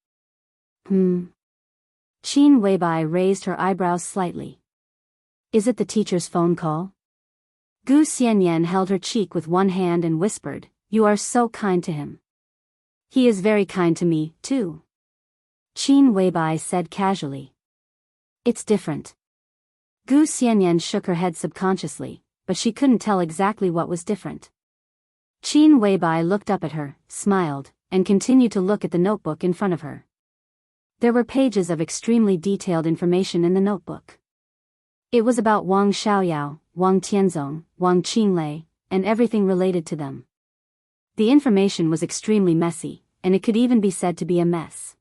Qin Weibai raised her eyebrows slightly. Is it the teacher's phone call? Gu Xianyan held her cheek with one hand and whispered, you are so kind to him. He is very kind to me, too. Qin Weibai said casually. It's different. Gu Xianyan shook her head subconsciously, but she couldn't tell exactly what was different. Qin Weibai looked up at her, smiled, and continued to look at the notebook in front of her. There were pages of extremely detailed information in the notebook. It was about Wang Xiaoyao, Wang Tianzong, Wang Qinglei, and everything related to them. The information was extremely messy, and it could even be said to be a mess.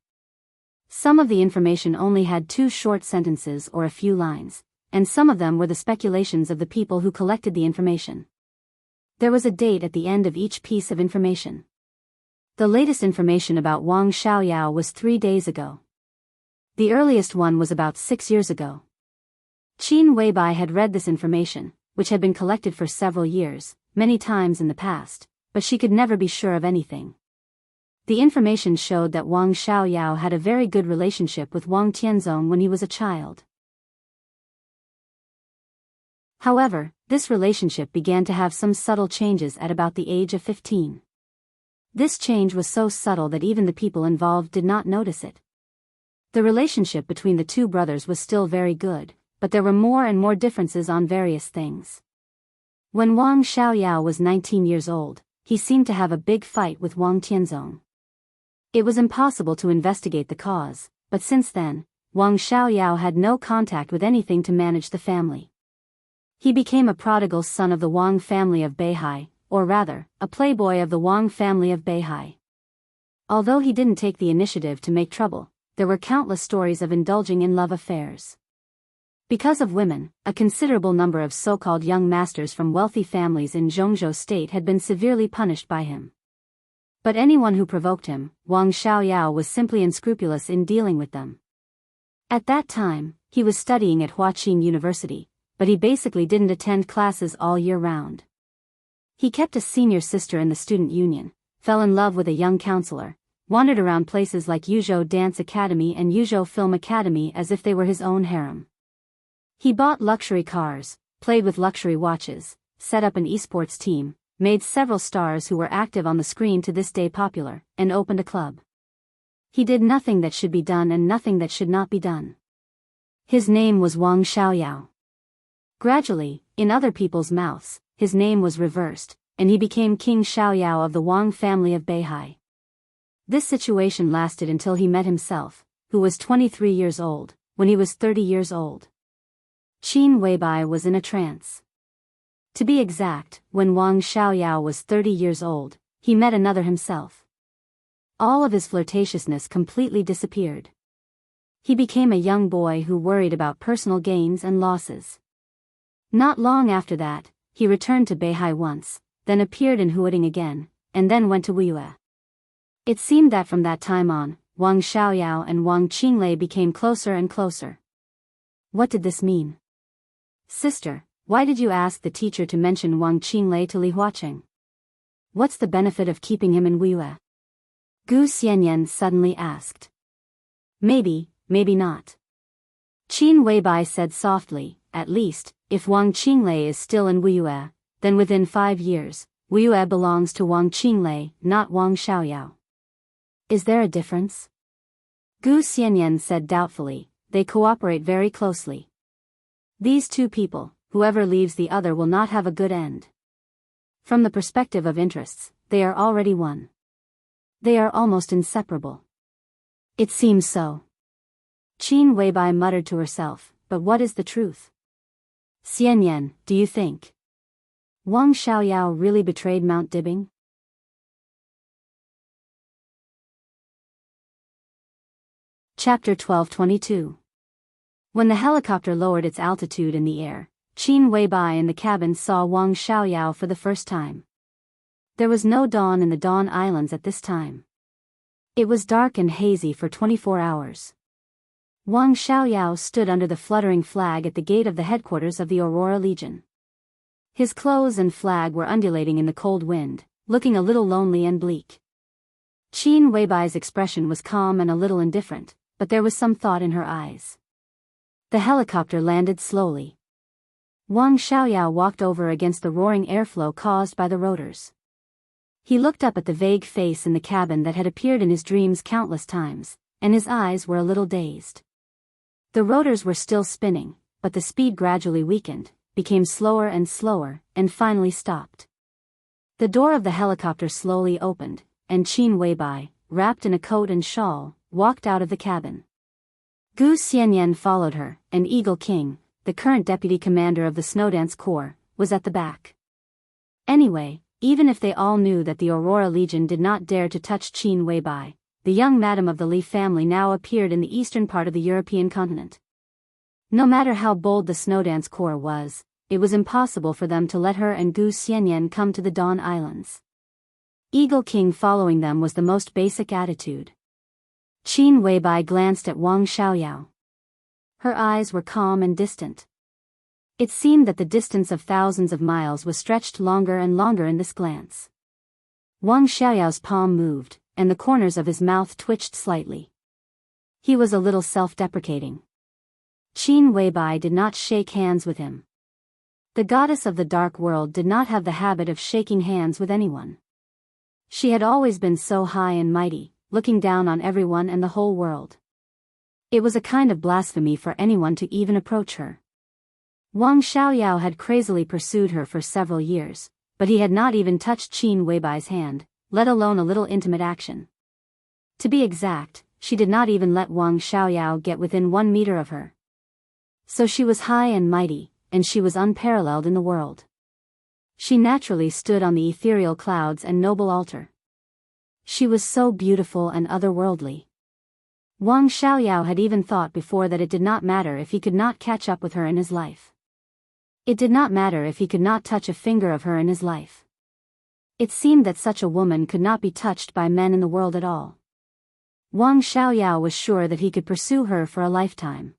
Some of the information only had 2 short sentences or a few lines, and some of them were the speculations of the people who collected the information. There was a date at the end of each piece of information. The latest information about Wang Xiaoyao was 3 days ago. The earliest one was about 6 years ago. Qin Weibai had read this information, which had been collected for several years, many times in the past, but she could never be sure of anything. The information showed that Wang Xiaoyao had a very good relationship with Wang Tianzong when he was a child. However, this relationship began to have some subtle changes at about the age of 15. This change was so subtle that even the people involved did not notice it. The relationship between the 2 brothers was still very good, but there were more and more differences on various things. When Wang Xiaoyao was 19 years old, he seemed to have a big fight with Wang Tianzong. It was impossible to investigate the cause, but since then, Wang Xiaoyao had no contact with anything to manage the family. He became a prodigal son of the Wang family of Beihai, or rather, a playboy of the Wang family of Beihai. Although he didn't take the initiative to make trouble, there were countless stories of indulging in love affairs. Because of women, a considerable number of so-called young masters from wealthy families in Zhongzhou state had been severely punished by him. But anyone who provoked him, Wang Xiaoyao was simply unscrupulous in dealing with them. At that time, he was studying at Huaqing University, but he basically didn't attend classes all year round. He kept a senior sister in the student union, fell in love with a young counselor, wandered around places like Yuzhou Dance Academy and Yuzhou Film Academy as if they were his own harem. He bought luxury cars, played with luxury watches, set up an esports team, made several stars who were active on the screen to this day popular, and opened a club. He did nothing that should be done and nothing that should not be done. His name was Wang Xiaoyao. Gradually, in other people's mouths, his name was reversed, and he became King Xiaoyao of the Wang family of Beihai. This situation lasted until he met himself, who was 23 years old, when he was 30 years old. Qin Weibai was in a trance. To be exact, when Wang Xiaoyao was 30 years old, he met another himself. All of his flirtatiousness completely disappeared. He became a young boy who worried about personal gains and losses. Not long after that, he returned to Beihai once, then appeared in Huading again, and then went to Wuxia. It seemed that from that time on, Wang Xiaoyao and Wang Qinglei became closer and closer. What did this mean? Sister, why did you ask the teacher to mention Wang Qinglei to Li Huaqing? What's the benefit of keeping him in Wuxia? Gu Xianyan suddenly asked. Maybe, maybe not. Qin Weibai said softly, at least, if Wang Qinglei is still in Wuxia, then within 5 years, Wuxia belongs to Wang Qinglei, not Wang Xiaoyao. Is there a difference? Gu Xianyan said doubtfully, they cooperate very closely. These two people, whoever leaves the other will not have a good end. From the perspective of interests, they are already one. They are almost inseparable. It seems so. Qin Weibai muttered to herself, but what is the truth? Xianyan, do you think Wang Xiaoyao really betrayed Mount Dibing? Chapter 12:22. When the helicopter lowered its altitude in the air, Qin Weibai in the cabin saw Wang Xiaoyao for the first time. There was no dawn in the Dawn Islands at this time. It was dark and hazy for 24 hours. Wang Xiaoyao stood under the fluttering flag at the gate of the headquarters of the Aurora Legion. His clothes and flag were undulating in the cold wind, looking a little lonely and bleak. Qin Weibai's expression was calm and a little indifferent, but there was some thought in her eyes. The helicopter landed slowly. Wang Xiaoyao walked over against the roaring airflow caused by the rotors. He looked up at the vague face in the cabin that had appeared in his dreams countless times, and his eyes were a little dazed. The rotors were still spinning, but the speed gradually weakened, became slower, and finally stopped. The door of the helicopter slowly opened, and Qin Weibai, wrapped in a coat and shawl, walked out of the cabin. Gu Xianyan followed her, and Eagle King, the current deputy commander of the Snowdance Corps, was at the back. Anyway, even if they all knew that the Aurora Legion did not dare to touch Qin Weibai, the young madam of the Li family now appeared in the eastern part of the European continent. No matter how bold the Snowdance Corps was, it was impossible for them to let her and Gu Xianyan come to the Dawn Islands. Eagle King following them was the most basic attitude. Qin Weibai glanced at Wang Xiaoyao. Her eyes were calm and distant. It seemed that the distance of thousands of miles was stretched longer and longer in this glance. Wang Xiaoyao's palm moved, and the corners of his mouth twitched slightly. He was a little self-deprecating. Qin Weibai did not shake hands with him. The goddess of the dark world did not have the habit of shaking hands with anyone. She had always been so high and mighty, looking down on everyone and the whole world. It was a kind of blasphemy for anyone to even approach her. Wang Xiaoyao had crazily pursued her for several years, but he had not even touched Qin Weibai's hand, let alone a little intimate action. To be exact, she did not even let Wang Xiaoyao get within 1 meter of her. So she was high and mighty, and she was unparalleled in the world. She naturally stood on the ethereal clouds and noble altar. She was so beautiful and otherworldly. Wang Xiaoyao had even thought before that it did not matter if he could not catch up with her in his life. It did not matter if he could not touch a finger of her in his life. It seemed that such a woman could not be touched by men in the world at all. Wang Xiaoyao was sure that he could pursue her for a lifetime.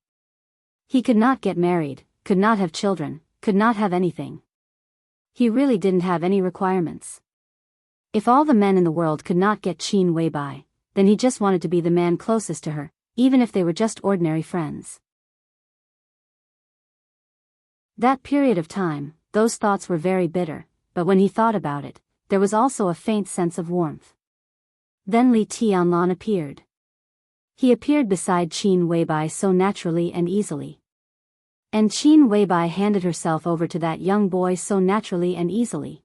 He could not get married, could not have children, could not have anything. He really didn't have any requirements. If all the men in the world could not get Qin Weibai, then he just wanted to be the man closest to her, even if they were just ordinary friends. That period of time, those thoughts were very bitter, but when he thought about it, there was also a faint sense of warmth. Then Li Tianlan appeared. He appeared beside Qin Weibai so naturally and easily. And Qin Weibai handed herself over to that young boy so naturally and easily.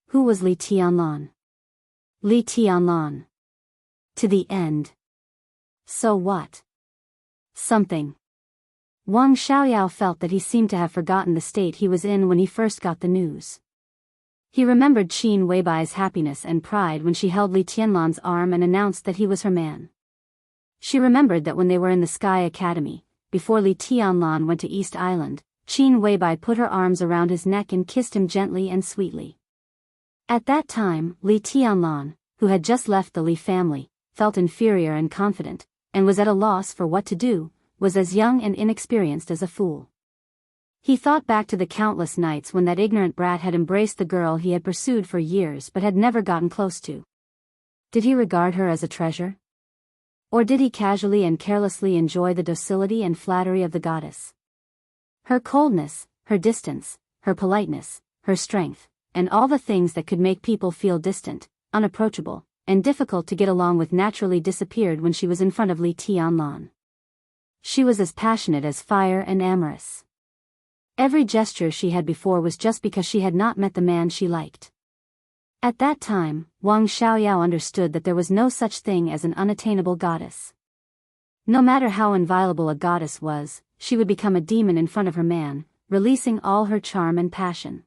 Who was Li Tianlan? Li Tianlan. To the end. So what? Something. Wang Xiaoyao felt that he seemed to have forgotten the state he was in when he first got the news. He remembered Qin Weibai's happiness and pride when she held Li Tianlan's arm and announced that he was her man. She remembered that when they were in the Sky Academy, before Li Tianlan went to East Island, Qin Weibai put her arms around his neck and kissed him gently and sweetly. At that time, Li Tianlan, who had just left the Li family, felt inferior and confident, and was at a loss for what to do, was as young and inexperienced as a fool. He thought back to the countless nights when that ignorant brat had embraced the girl he had pursued for years but had never gotten close to. Did he regard her as a treasure? Or did he casually and carelessly enjoy the docility and flattery of the goddess? Her coldness, her distance, her politeness, her strength, and all the things that could make people feel distant, unapproachable, and difficult to get along with naturally disappeared when she was in front of Li Tianlan. She was as passionate as fire and amorous. Every gesture she had before was just because she had not met the man she liked. At that time, Wang Xiaoyao understood that there was no such thing as an unattainable goddess. No matter how inviolable a goddess was, she would become a demon in front of her man, releasing all her charm and passion.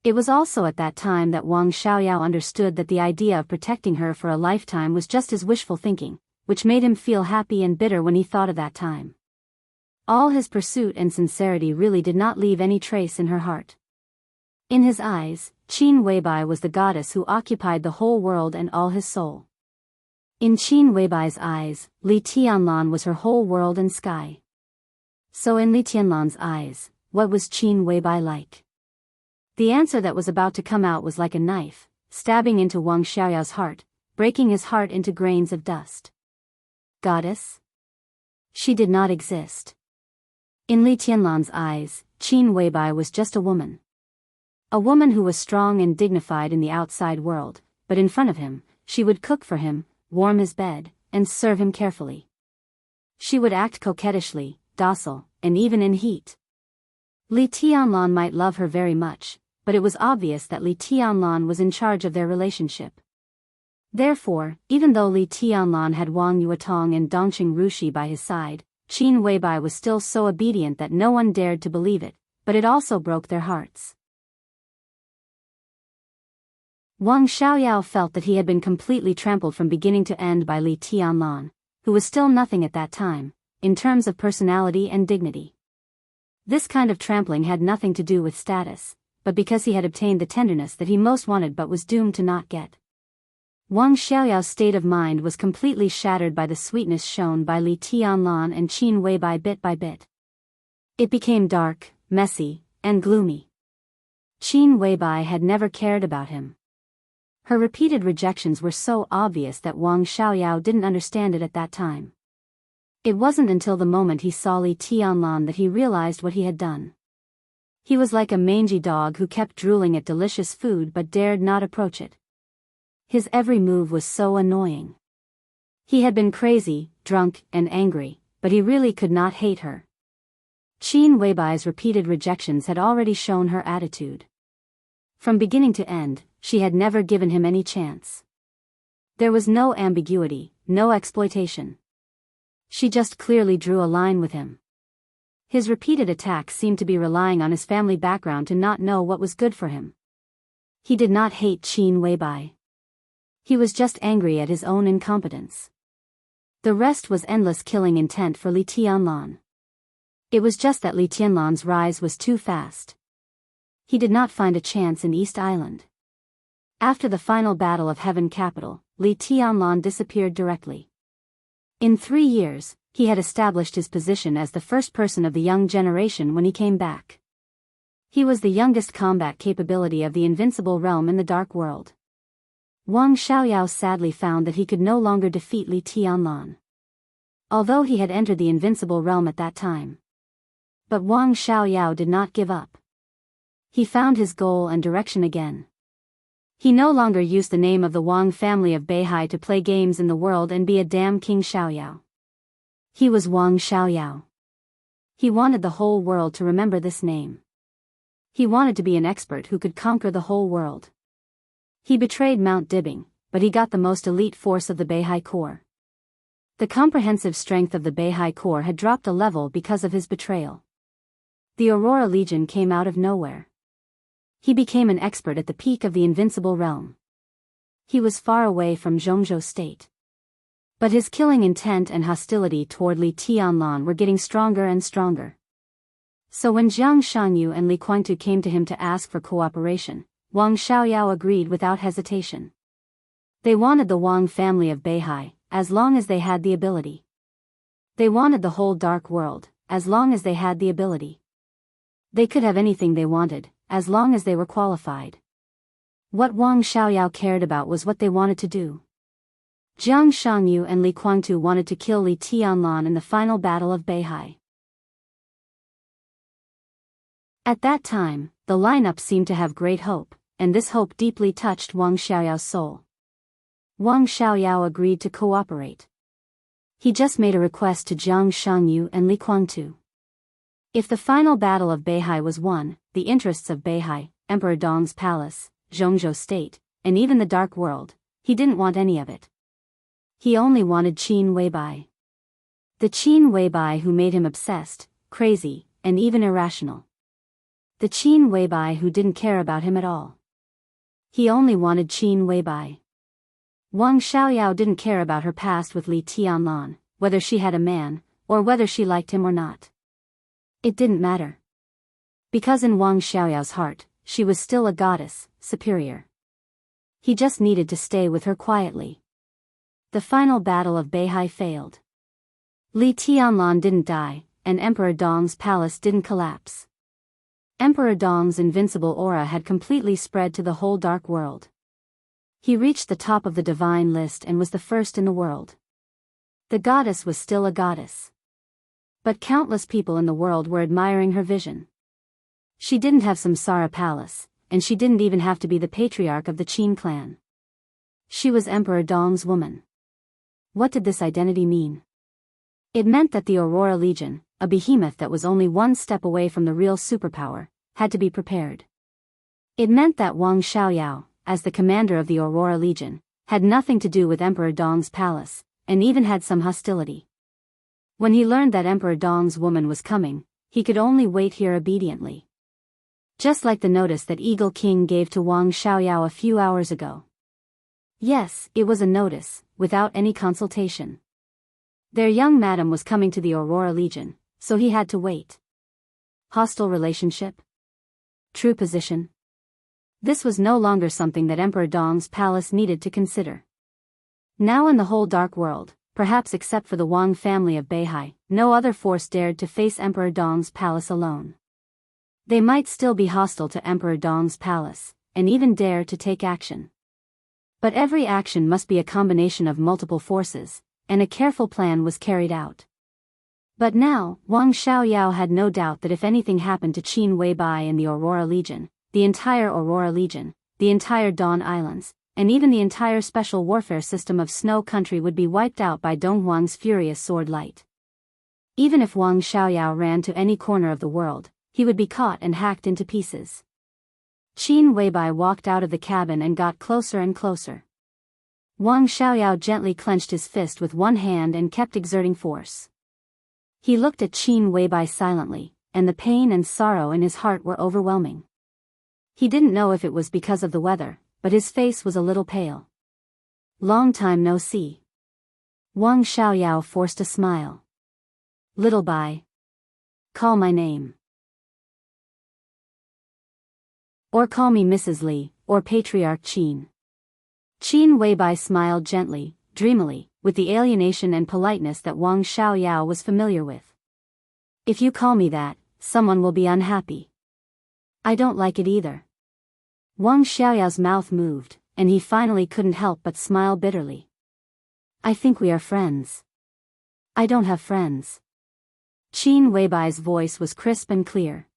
It was also at that time that Wang Xiaoyao understood that the idea of protecting her for a lifetime was just his wishful thinking, which made him feel happy and bitter when he thought of that time. All his pursuit and sincerity really did not leave any trace in her heart. In his eyes, Qin Weibai was the goddess who occupied the whole world and all his soul. In Qin Weibai's eyes, Li Tianlan was her whole world and sky. So in Li Tianlan's eyes, what was Qin Weibai like? The answer that was about to come out was like a knife, stabbing into Wang Xiaoyao's heart, breaking his heart into grains of dust. Goddess? She did not exist. In Li Tianlan's eyes, Qin Weibai was just a woman. A woman who was strong and dignified in the outside world, but in front of him, she would cook for him, warm his bed, and serve him carefully. She would act coquettishly, docile, and even in heat. Li Tianlan might love her very much, but it was obvious that Li Tianlan was in charge of their relationship. Therefore, even though Li Tianlan had Wang Yuetong and Dongqing Rushi by his side, Qin Weibai was still so obedient that no one dared to believe it, but it also broke their hearts. Wang Xiaoyao felt that he had been completely trampled from beginning to end by Li Tianlan, who was still nothing at that time, in terms of personality and dignity. This kind of trampling had nothing to do with status, but because he had obtained the tenderness that he most wanted but was doomed to not get. Wang Xiaoyao's state of mind was completely shattered by the sweetness shown by Li Tianlan and Qin Weibai bit by bit. It became dark, messy, and gloomy. Qin Weibai had never cared about him. Her repeated rejections were so obvious that Wang Xiaoyao didn't understand it at that time. It wasn't until the moment he saw Li Tianlan that he realized what he had done. He was like a mangy dog who kept drooling at delicious food but dared not approach it. His every move was so annoying. He had been crazy, drunk, and angry, but he really could not hate her. Qin Weibai's repeated rejections had already shown her attitude. From beginning to end, she had never given him any chance. There was no ambiguity, no exploitation. She just clearly drew a line with him. His repeated attacks seemed to be relying on his family background to not know what was good for him. He did not hate Qin Weibai. He was just angry at his own incompetence. The rest was endless killing intent for Li Tianlan. It was just that Li Tianlan's rise was too fast. He did not find a chance in East Island. After the final battle of Heaven Capital, Li Tianlan disappeared directly. In 3 years, he had established his position as the first person of the young generation when he came back. He was the youngest combat capability of the invincible realm in the dark world. Wang Xiaoyao sadly found that he could no longer defeat Li Tianlan, although he had entered the invincible realm at that time. But Wang Xiaoyao did not give up. He found his goal and direction again. He no longer used the name of the Wang family of Beihai to play games in the world and be a damn King Xiaoyao. He was Wang Xiaoyao. He wanted the whole world to remember this name. He wanted to be an expert who could conquer the whole world. He betrayed Mount Dibbing, but he got the most elite force of the Beihai Corps. The comprehensive strength of the Beihai Corps had dropped a level because of his betrayal. The Aurora Legion came out of nowhere. He became an expert at the peak of the invincible realm. He was far away from Jianghu state. But his killing intent and hostility toward Li Tianlan were getting stronger and stronger. So when Jiang Shangyu and Li Guangtu came to him to ask for cooperation, Wang Xiaoyao agreed without hesitation. They wanted the Wang family of Beihai, as long as they had the ability. They wanted the whole dark world, as long as they had the ability. They could have anything they wanted, as long as they were qualified. What Wang Xiaoyao cared about was what they wanted to do. Jiang Shangyu and Li Guangtu wanted to kill Li Tianlan in the final battle of Beihai. At that time, the lineup seemed to have great hope, and this hope deeply touched Wang Xiaoyao's soul. Wang Xiaoyao agreed to cooperate. He just made a request to Jiang Shangyu and Li Guangtu. If the final battle of Beihai was won, the interests of Beihai, Emperor Dong's palace, Zhongzhou state, and even the dark world, he didn't want any of it. He only wanted Qin Weibai. The Qin Weibai who made him obsessed, crazy, and even irrational. The Qin Weibai who didn't care about him at all. He only wanted Qin Weibai. Wang Xiaoyao didn't care about her past with Li Tianlan, whether she had a man, or whether she liked him or not. It didn't matter. Because in Wang Xiaoyao's heart, she was still a goddess, superior. He just needed to stay with her quietly. The final battle of Beihai failed. Li Tianlan didn't die, and Emperor Dong's palace didn't collapse. Emperor Dong's invincible aura had completely spread to the whole dark world. He reached the top of the divine list and was the first in the world. The goddess was still a goddess. But countless people in the world were admiring her vision. She didn't have Samsara Palace, and she didn't even have to be the patriarch of the Qin clan. She was Emperor Dong's woman. What did this identity mean? It meant that the Aurora Legion, a behemoth that was only one step away from the real superpower, had to be prepared. It meant that Wang Xiaoyao, as the commander of the Aurora Legion, had nothing to do with Emperor Dong's palace, and even had some hostility. When he learned that Emperor Dong's woman was coming, he could only wait here obediently. Just like the notice that Eagle King gave to Wang Xiaoyao a few hours ago. Yes, it was a notice, without any consultation. Their young madam was coming to the Aurora Legion, so he had to wait. Hostile relationship? True position? This was no longer something that Emperor Dong's palace needed to consider. Now in the whole dark world, perhaps except for the Wang family of Beihai, no other force dared to face Emperor Dong's palace alone. They might still be hostile to Emperor Dong's palace, and even dare to take action. But every action must be a combination of multiple forces, and a careful plan was carried out. But now, Wang Xiaoyao had no doubt that if anything happened to Qin Weibai and the Aurora Legion, the entire Aurora Legion, the entire Dawn Islands, and even the entire special warfare system of Snow Country would be wiped out by Donghuang's furious sword light. Even if Wang Xiaoyao ran to any corner of the world, he would be caught and hacked into pieces. Qin Weibai walked out of the cabin and got closer and closer. Wang Xiaoyao gently clenched his fist with one hand and kept exerting force. He looked at Qin Weibai silently, and the pain and sorrow in his heart were overwhelming. He didn't know if it was because of the weather, but his face was a little pale. Long time no see. Wang Xiaoyao forced a smile. Little Bai. Call my name. Or call me Mrs. Li, or Patriarch Qin. Qin Weibai smiled gently, dreamily, with the alienation and politeness that Wang Xiaoyao was familiar with. If you call me that, someone will be unhappy. I don't like it either. Wang Xiaoyao's mouth moved, and he finally couldn't help but smile bitterly. I think we are friends. I don't have friends. Qin Weibai's voice was crisp and clear.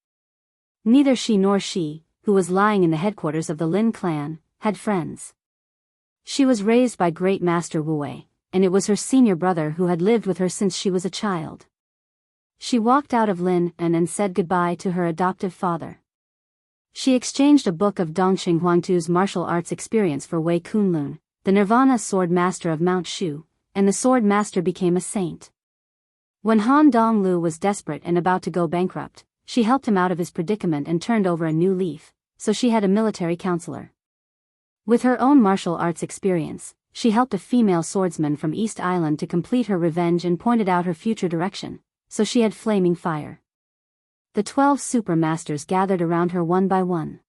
Neither she nor she, who was lying in the headquarters of the Lin clan, had friends. She was raised by Great Master Wu Wei, and it was her senior brother who had lived with her since she was a child. She walked out of Lin and said goodbye to her adoptive father. She exchanged a book of Dongqing Huangtu's martial arts experience for Wei Kunlun, the Nirvana sword master of Mount Shu, and the sword master became a saint. When Han Donglu was desperate and about to go bankrupt, she helped him out of his predicament and turned over a new leaf, so she had a military counselor. With her own martial arts experience, she helped a female swordsman from East Island to complete her revenge and pointed out her future direction, so she had flaming fire. The 12 super masters gathered around her one by one.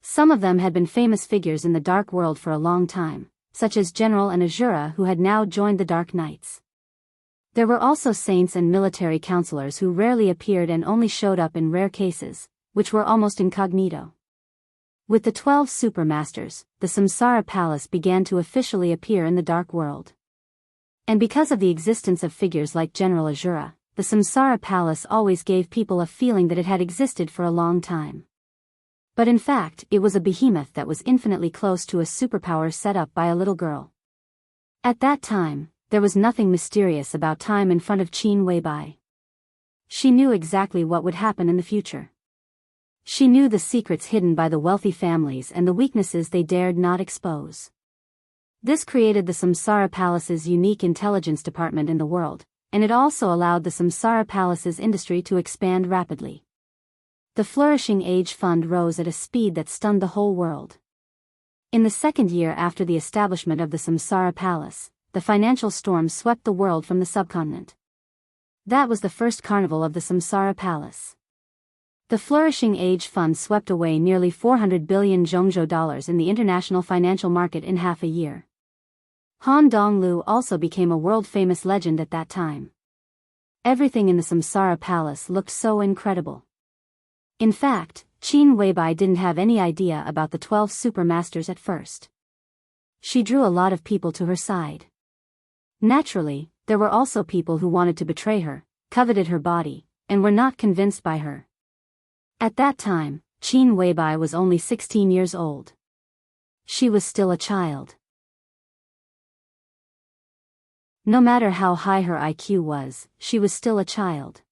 Some of them had been famous figures in the dark world for a long time, such as General and Azura, who had now joined the Dark Knights. There were also saints and military counselors who rarely appeared and only showed up in rare cases, which were almost incognito. With the 12 supermasters, the Samsara Palace began to officially appear in the dark world. And because of the existence of figures like General Azura, the Samsara Palace always gave people a feeling that it had existed for a long time. But in fact, it was a behemoth that was infinitely close to a superpower set up by a little girl. At that time, there was nothing mysterious about time in front of Qin Weibai. She knew exactly what would happen in the future. She knew the secrets hidden by the wealthy families and the weaknesses they dared not expose. This created the Samsara Palace's unique intelligence department in the world, and it also allowed the Samsara Palace's industry to expand rapidly. The Flourishing Age Fund rose at a speed that stunned the whole world. In the second year after the establishment of the Samsara Palace, the financial storm swept the world from the subcontinent. That was the first carnival of the Samsara Palace. The Flourishing Age Fund swept away nearly 400 billion Zhongzhou dollars in the international financial market in half a year. Han Donglu also became a world-famous legend at that time. Everything in the Samsara Palace looked so incredible. In fact, Qin Weibai didn't have any idea about the 12 supermasters at first. She drew a lot of people to her side. Naturally, there were also people who wanted to betray her, coveted her body, and were not convinced by her. At that time, Qin Weibai was only 16 years old. She was still a child. No matter how high her IQ was, she was still a child.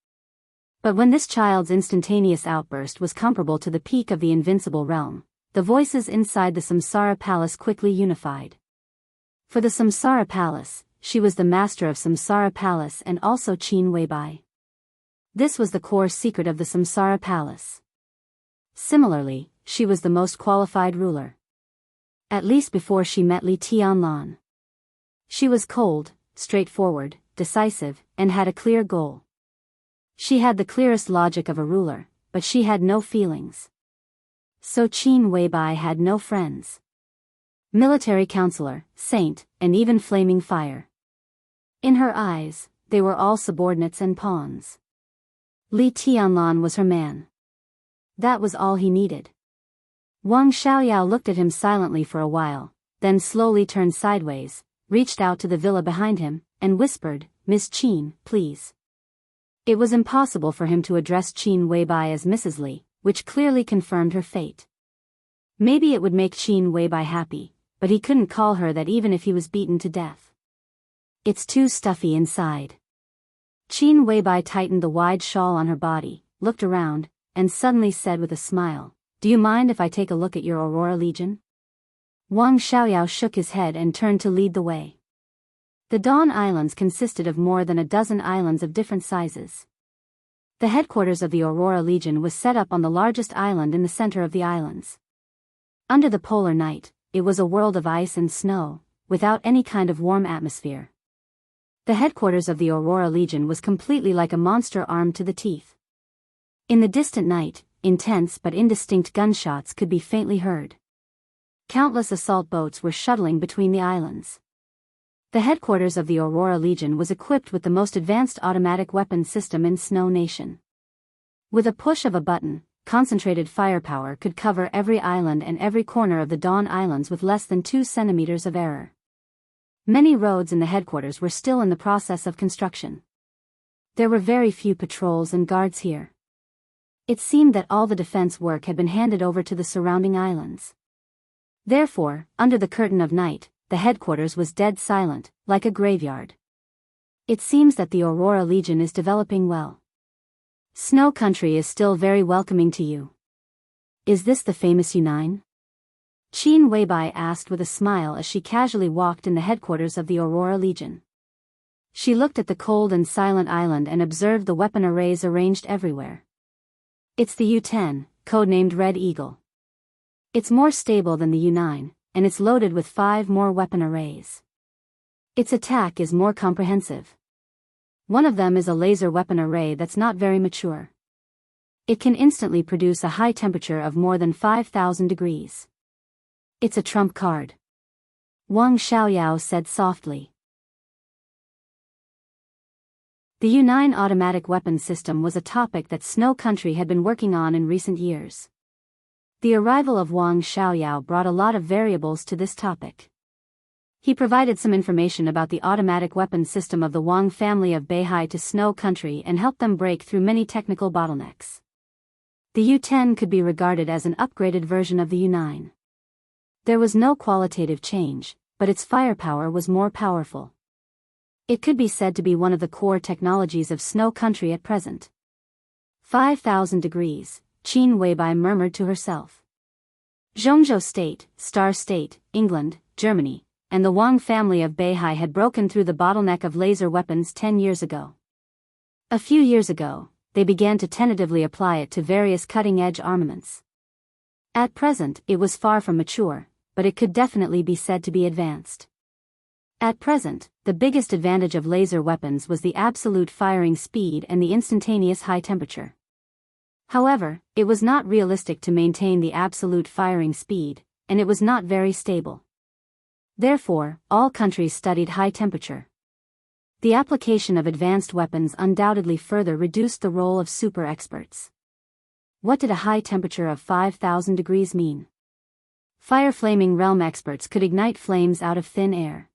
But when this child's instantaneous outburst was comparable to the peak of the invincible realm, the voices inside the Samsara Palace quickly unified. For the Samsara Palace, she was the master of Samsara Palace and also Qin Weibai. This was the core secret of the Samsara Palace. Similarly, she was the most qualified ruler. At least before she met Li Tianlan. She was cold, straightforward, decisive, and had a clear goal. She had the clearest logic of a ruler, but she had no feelings. So Qin Weibai had no friends. Military counselor, saint, and even flaming fire. In her eyes, they were all subordinates and pawns. Li Tianlan was her man. That was all he needed. Wang Xiaoyao looked at him silently for a while, then slowly turned sideways, reached out to the villa behind him, and whispered, "Miss Qin, please." It was impossible for him to address Qin Weibai as Mrs. Li, which clearly confirmed her fate. Maybe it would make Qin Weibai happy, but he couldn't call her that even if he was beaten to death. It's too stuffy inside. Qin Weibai tightened the wide shawl on her body, looked around, and suddenly said with a smile, "Do you mind if I take a look at your Aurora Legion?" Wang Xiaoyao shook his head and turned to lead the way. The Dawn Islands consisted of more than a dozen islands of different sizes. The headquarters of the Aurora Legion was set up on the largest island in the center of the islands. Under the polar night, it was a world of ice and snow, without any kind of warm atmosphere. The headquarters of the Aurora Legion was completely like a monster armed to the teeth. In the distant night, intense but indistinct gunshots could be faintly heard. Countless assault boats were shuttling between the islands. The headquarters of the Aurora Legion was equipped with the most advanced automatic weapons system in Snow Nation. With a push of a button, concentrated firepower could cover every island and every corner of the Dawn Islands with less than 2 centimeters of error. Many roads in the headquarters were still in the process of construction. There were very few patrols and guards here. It seemed that all the defense work had been handed over to the surrounding islands. Therefore, under the curtain of night, the headquarters was dead silent, like a graveyard. It seems that the Aurora Legion is developing well. Snow Country is still very welcoming to you. Is this the famous U9? Qin Weibai asked with a smile as she casually walked in the headquarters of the Aurora Legion. She looked at the cold and silent island and observed the weapon arrays arranged everywhere. It's the U-10, codenamed Red Eagle. It's more stable than the U-9, and it's loaded with 5 more weapon arrays. Its attack is more comprehensive. One of them is a laser weapon array that's not very mature. It can instantly produce a high temperature of more than 5,000 degrees. It's a trump card. Wang Xiaoyao said softly. The U-9 automatic weapons system was a topic that Snow Country had been working on in recent years. The arrival of Wang Xiaoyao brought a lot of variables to this topic. He provided some information about the automatic weapons system of the Wang family of Beihai to Snow Country and helped them break through many technical bottlenecks. The U-10 could be regarded as an upgraded version of the U-9. There was no qualitative change, but its firepower was more powerful. It could be said to be one of the core technologies of Snow Country at present. 5,000 degrees, Qin Weibai murmured to herself. Jianghu State, Star State, England, Germany, and the Wang family of Beihai had broken through the bottleneck of laser weapons 10 years ago. A few years ago, they began to tentatively apply it to various cutting-edge armaments. At present, it was far from mature, but it could definitely be said to be advanced. At present, the biggest advantage of laser weapons was the absolute firing speed and the instantaneous high temperature. However, it was not realistic to maintain the absolute firing speed, and it was not very stable. Therefore, all countries studied high temperature. The application of advanced weapons undoubtedly further reduced the role of super experts. What did a high temperature of 5,000 degrees mean? Fire-flaming realm experts could ignite flames out of thin air.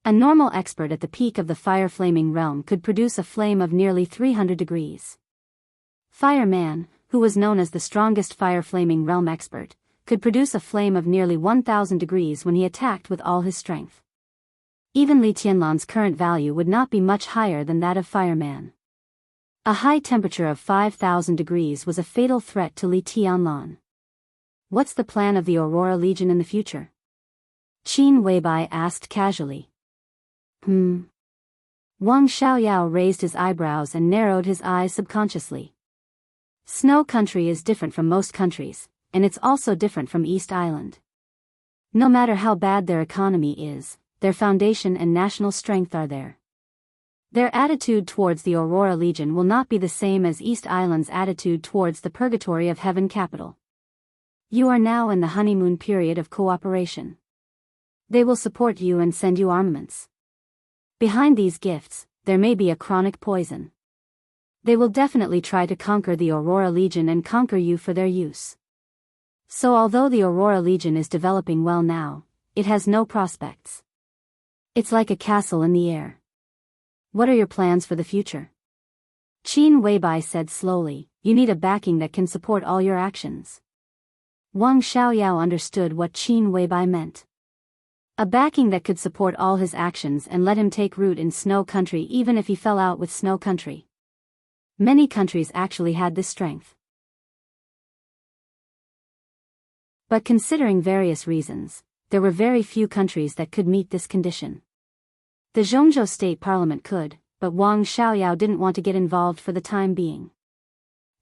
A normal expert at the peak of the fire-flaming realm could produce a flame of nearly 300 degrees. Fireman, who was known as the strongest fire-flaming realm expert, could produce a flame of nearly 1,000 degrees when he attacked with all his strength. Even Li Tianlan's current value would not be much higher than that of Fireman. A high temperature of 5,000 degrees was a fatal threat to Li Tianlan. What's the plan of the Aurora Legion in the future? Qin Weibai asked casually. Wang Xiaoyao raised his eyebrows and narrowed his eyes subconsciously. Snow Country is different from most countries, and it's also different from East Island. No matter how bad their economy is, their foundation and national strength are there. Their attitude towards the Aurora Legion will not be the same as East Island's attitude towards the Purgatory of Heaven capital. You are now in the honeymoon period of cooperation. They will support you and send you armaments. Behind these gifts, there may be a chronic poison. They will definitely try to conquer the Aurora Legion and conquer you for their use. So although the Aurora Legion is developing well now, it has no prospects. It's like a castle in the air. What are your plans for the future? Qin Weibai said slowly, you need a backing that can support all your actions. Wang Xiaoyao understood what Qin Weibai meant. A backing that could support all his actions and let him take root in Snow Country even if he fell out with Snow Country. Many countries actually had this strength. But considering various reasons, there were very few countries that could meet this condition. The Jianghu State Parliament could, but Wang Xiaoyao didn't want to get involved for the time being.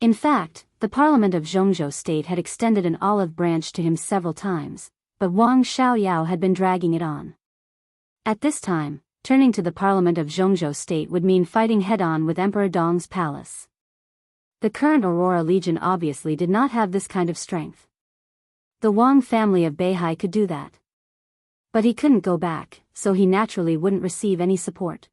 In fact, the Parliament of Jianghu State had extended an olive branch to him several times, but Wang Xiaoyao had been dragging it on. At this time, turning to the Parliament of Jianghu State would mean fighting head-on with Emperor Dong's palace. The current Aurora Legion obviously did not have this kind of strength. The Wang family of Beihai could do that. But he couldn't go back, so he naturally wouldn't receive any support.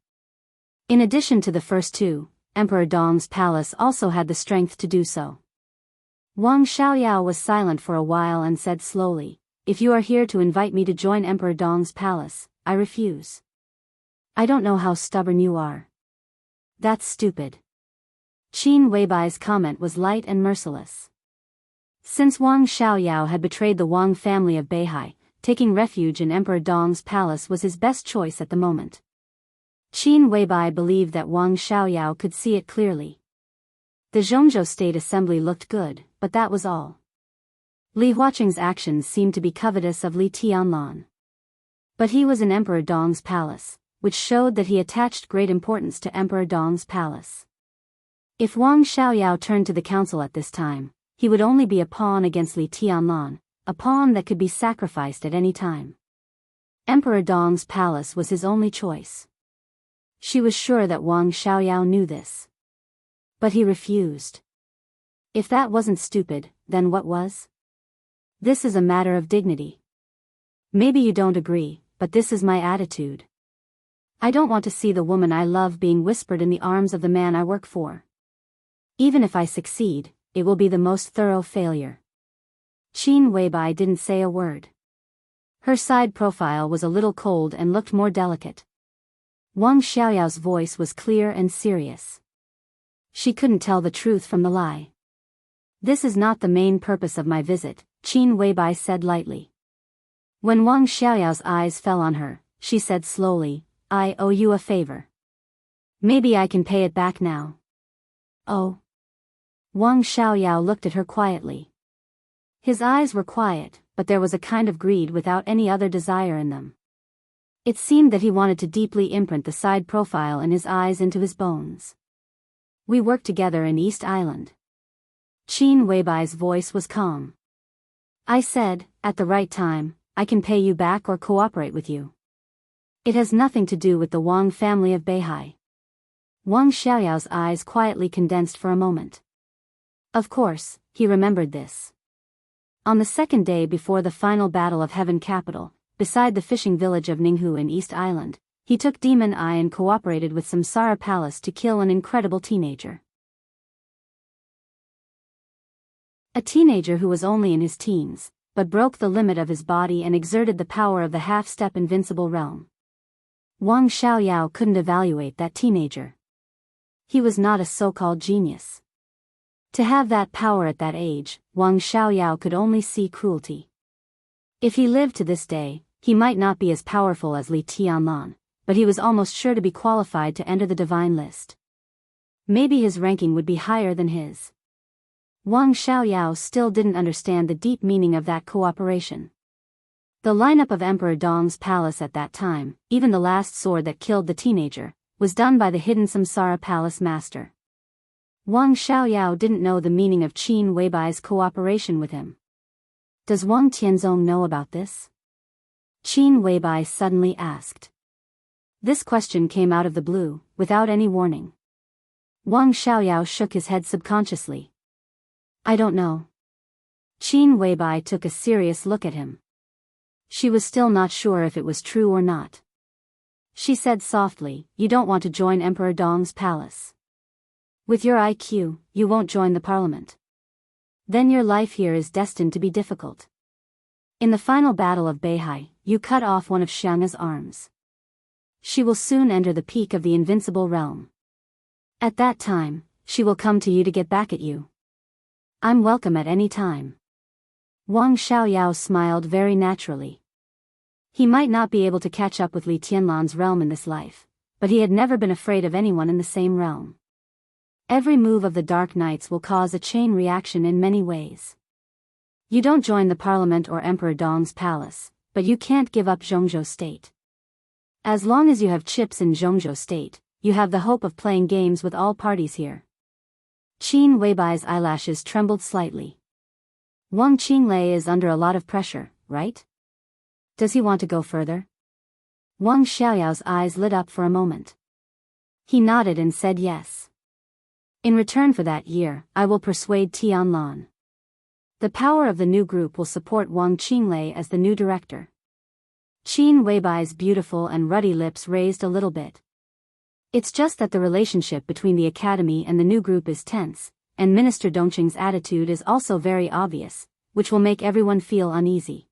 In addition to the first two, Emperor Dong's palace also had the strength to do so. Wang Xiaoyao was silent for a while and said slowly, "If you are here to invite me to join Emperor Dong's palace, I refuse. I don't know how stubborn you are." "That's stupid." Qin Weibai's comment was light and merciless. Since Wang Xiaoyao had betrayed the Wang family of Beihai, taking refuge in Emperor Dong's palace was his best choice at the moment. Qin Weibai believed that Wang Xiaoyao could see it clearly. The Zhongzhou State Assembly looked good, but that was all. Li Huaqing's actions seemed to be covetous of Li Tianlan. But he was in Emperor Dong's palace, which showed that he attached great importance to Emperor Dong's palace. If Wang Xiaoyao turned to the council at this time, he would only be a pawn against Li Tianlan, a pawn that could be sacrificed at any time. Emperor Dong's palace was his only choice. She was sure that Wang Xiaoyao knew this. But he refused. If that wasn't stupid, then what was? This is a matter of dignity. Maybe you don't agree, but this is my attitude. I don't want to see the woman I love being whispered in the arms of the man I work for. Even if I succeed, it will be the most thorough failure. Qin Weibai didn't say a word. Her side profile was a little cold and looked more delicate. Wang Xiaoyao's voice was clear and serious. She couldn't tell the truth from the lie. "This is not the main purpose of my visit," Qin Weibai said lightly. When Wang Xiaoyao's eyes fell on her, she said slowly, "I owe you a favor. Maybe I can pay it back now." "Oh." Wang Xiaoyao looked at her quietly. His eyes were quiet, but there was a kind of greed without any other desire in them. It seemed that he wanted to deeply imprint the side profile in his eyes into his bones. "We worked together in East Island." Qin Weibai's voice was calm. "I said, at the right time, I can pay you back or cooperate with you. It has nothing to do with the Wang family of Beihai." Wang Xiaoyao's eyes quietly condensed for a moment. Of course, he remembered this. On the second day before the final battle of Heaven Capital, beside the fishing village of Ninghu in East Island, he took Demon Eye and cooperated with Samsara Palace to kill an incredible teenager. A teenager who was only in his teens, but broke the limit of his body and exerted the power of the half-step invincible realm. Wang Xiaoyao couldn't evaluate that teenager. He was not a so-called genius. To have that power at that age, Wang Xiaoyao could only see cruelty. If he lived to this day, he might not be as powerful as Li Tianlan, but he was almost sure to be qualified to enter the divine list. Maybe his ranking would be higher than his. Wang Xiaoyao still didn't understand the deep meaning of that cooperation. The lineup of Emperor Dong's palace at that time, even the last sword that killed the teenager, was done by the hidden Samsara Palace master. Wang Xiaoyao didn't know the meaning of Qin Weibai's cooperation with him. Does Wang Tianzong know about this? Qin Weibai suddenly asked. This question came out of the blue, without any warning. Wang Xiaoyao shook his head subconsciously. I don't know. Qin Weibai took a serious look at him. She was still not sure if it was true or not. She said softly, "You don't want to join Emperor Dong's palace. With your IQ, you won't join the parliament. Then your life here is destined to be difficult. In the final battle of Beihai, you cut off one of Xiang's arms. She will soon enter the peak of the invincible realm. At that time, she will come to you to get back at you. I'm welcome at any time." Wang Xiaoyao smiled very naturally. He might not be able to catch up with Li Tianlan's realm in this life, but he had never been afraid of anyone in the same realm. Every move of the Dark Knights will cause a chain reaction in many ways. You don't join the parliament or Emperor Dong's palace, but you can't give up Zhongzhou State. As long as you have chips in Zhongzhou State, you have the hope of playing games with all parties here. Qin Weibai's eyelashes trembled slightly. Wang Qinglei is under a lot of pressure, right? Does he want to go further? Wang Xiaoyao's eyes lit up for a moment. He nodded and said yes. In return for that year, I will persuade Tianlan. The power of the new group will support Wang Qinglei as the new director. Qin Weibai's beautiful and ruddy lips raised a little bit. It's just that the relationship between the academy and the new group is tense, and Minister Dongqing's attitude is also very obvious, which will make everyone feel uneasy.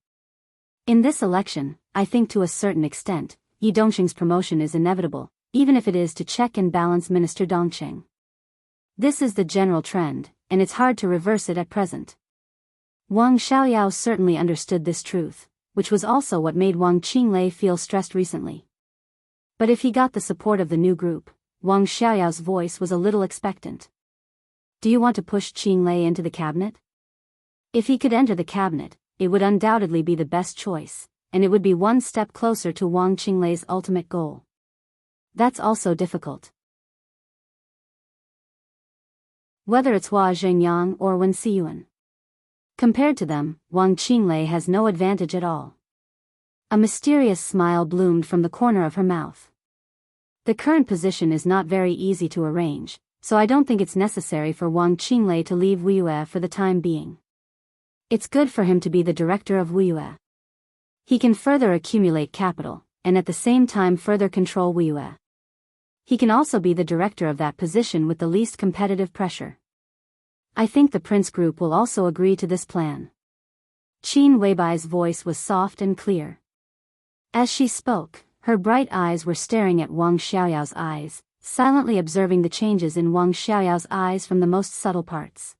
In this election, I think to a certain extent, Yi Dongqing's promotion is inevitable, even if it is to check and balance Minister Dongqing. This is the general trend, and it's hard to reverse it at present. Wang Xiaoyao certainly understood this truth, which was also what made Wang Qinglei feel stressed recently. But if he got the support of the new group, Wang Xiaoyao's voice was a little expectant. Do you want to push Qinglei into the cabinet? If he could enter the cabinet, it would undoubtedly be the best choice, and it would be one step closer to Wang Qinglei's ultimate goal. That's also difficult. Whether it's Hua Zhengyang or Wen Xiyuan. Compared to them, Wang Qinglei has no advantage at all. A mysterious smile bloomed from the corner of her mouth. The current position is not very easy to arrange, so I don't think it's necessary for Wang Qinglei to leave Wuyue for the time being. It's good for him to be the director of Wuyue. He can further accumulate capital, and at the same time further control Wuyue. He can also be the director of that position with the least competitive pressure. I think the Prince Group will also agree to this plan. Qin Weibai's voice was soft and clear. As she spoke, her bright eyes were staring at Wang Xiaoyao's eyes, silently observing the changes in Wang Xiaoyao's eyes from the most subtle parts.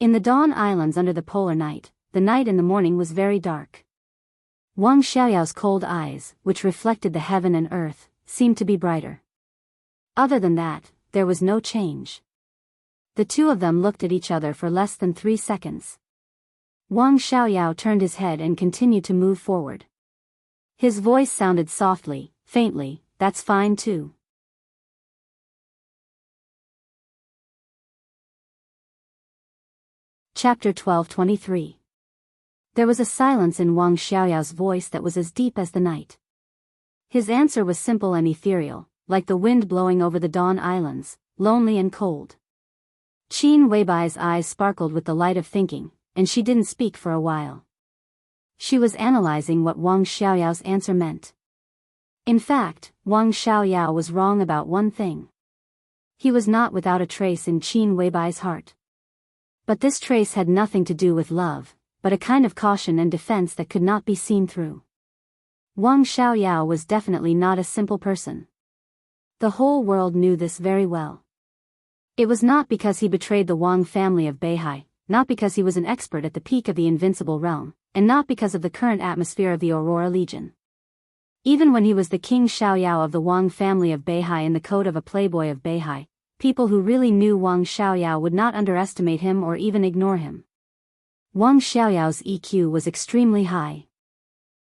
In the Dawn Islands under the polar night, the night in the morning was very dark. Wang Xiaoyao's cold eyes, which reflected the heaven and earth, seemed to be brighter. Other than that, there was no change. The two of them looked at each other for less than 3 seconds. Wang Xiaoyao turned his head and continued to move forward. His voice sounded softly, faintly, "That's fine too." Chapter 12:23. There was a silence in Wang Xiaoyao's voice that was as deep as the night. His answer was simple and ethereal, like the wind blowing over the Dawn Islands, lonely and cold. Qin Weibai's eyes sparkled with the light of thinking, and she didn't speak for a while. She was analyzing what Wang Xiaoyao's answer meant. In fact, Wang Xiaoyao was wrong about one thing. He was not without a trace in Qin Weibai's heart. But this trace had nothing to do with love, but a kind of caution and defense that could not be seen through. Wang Xiaoyao was definitely not a simple person. The whole world knew this very well. It was not because he betrayed the Wang family of Beihai, not because he was an expert at the peak of the invincible realm, and not because of the current atmosphere of the Aurora Legion. Even when he was the King Xiaoyao of the Wang family of Beihai in the code of a playboy of Beihai, people who really knew Wang Xiaoyao would not underestimate him or even ignore him. Wang Xiaoyao's EQ was extremely high.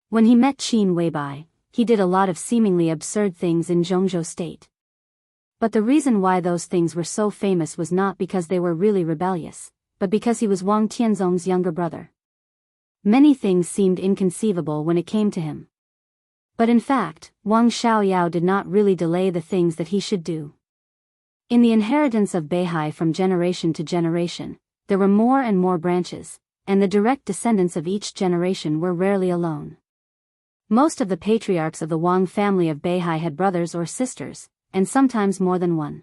When he met Qin Weibai, he did a lot of seemingly absurd things in Jianghu State. But the reason why those things were so famous was not because they were really rebellious, but because he was Wang Tianzong's younger brother. Many things seemed inconceivable when it came to him. But in fact, Wang Xiaoyao did not really delay the things that he should do. In the inheritance of Beihai from generation to generation, there were more and more branches, and the direct descendants of each generation were rarely alone. Most of the patriarchs of the Wang family of Beihai had brothers or sisters, and sometimes more than one.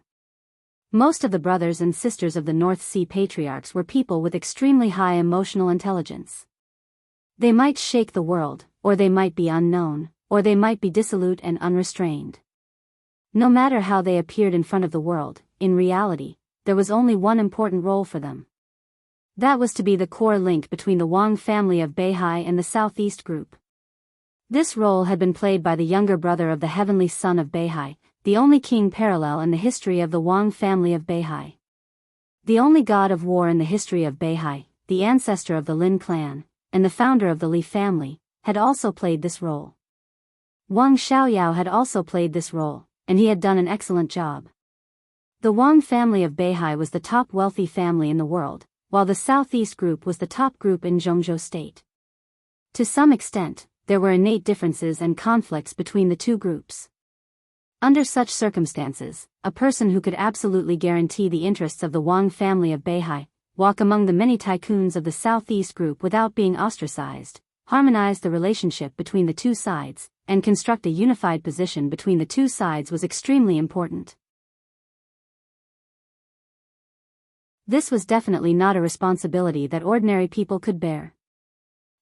Most of the brothers and sisters of the North Sea patriarchs were people with extremely high emotional intelligence. They might shake the world, or they might be unknown, or they might be dissolute and unrestrained. No matter how they appeared in front of the world, in reality, there was only one important role for them. That was to be the core link between the Wang family of Beihai and the Southeast group. This role had been played by the younger brother of the heavenly son of Beihai, the only king parallel in the history of the Wang family of Beihai. The only god of war in the history of Beihai, the ancestor of the Lin clan, and the founder of the Li family, had also played this role. Wang Xiaoyao had also played this role, and he had done an excellent job. The Wang family of Beihai was the top wealthy family in the world, while the Southeast group was the top group in Jianghu State. To some extent, there were innate differences and conflicts between the two groups. Under such circumstances, a person who could absolutely guarantee the interests of the Wang family of Beihai, walk among the many tycoons of the Southeast group without being ostracized, harmonize the relationship between the two sides, and construct a unified position between the two sides was extremely important. This was definitely not a responsibility that ordinary people could bear.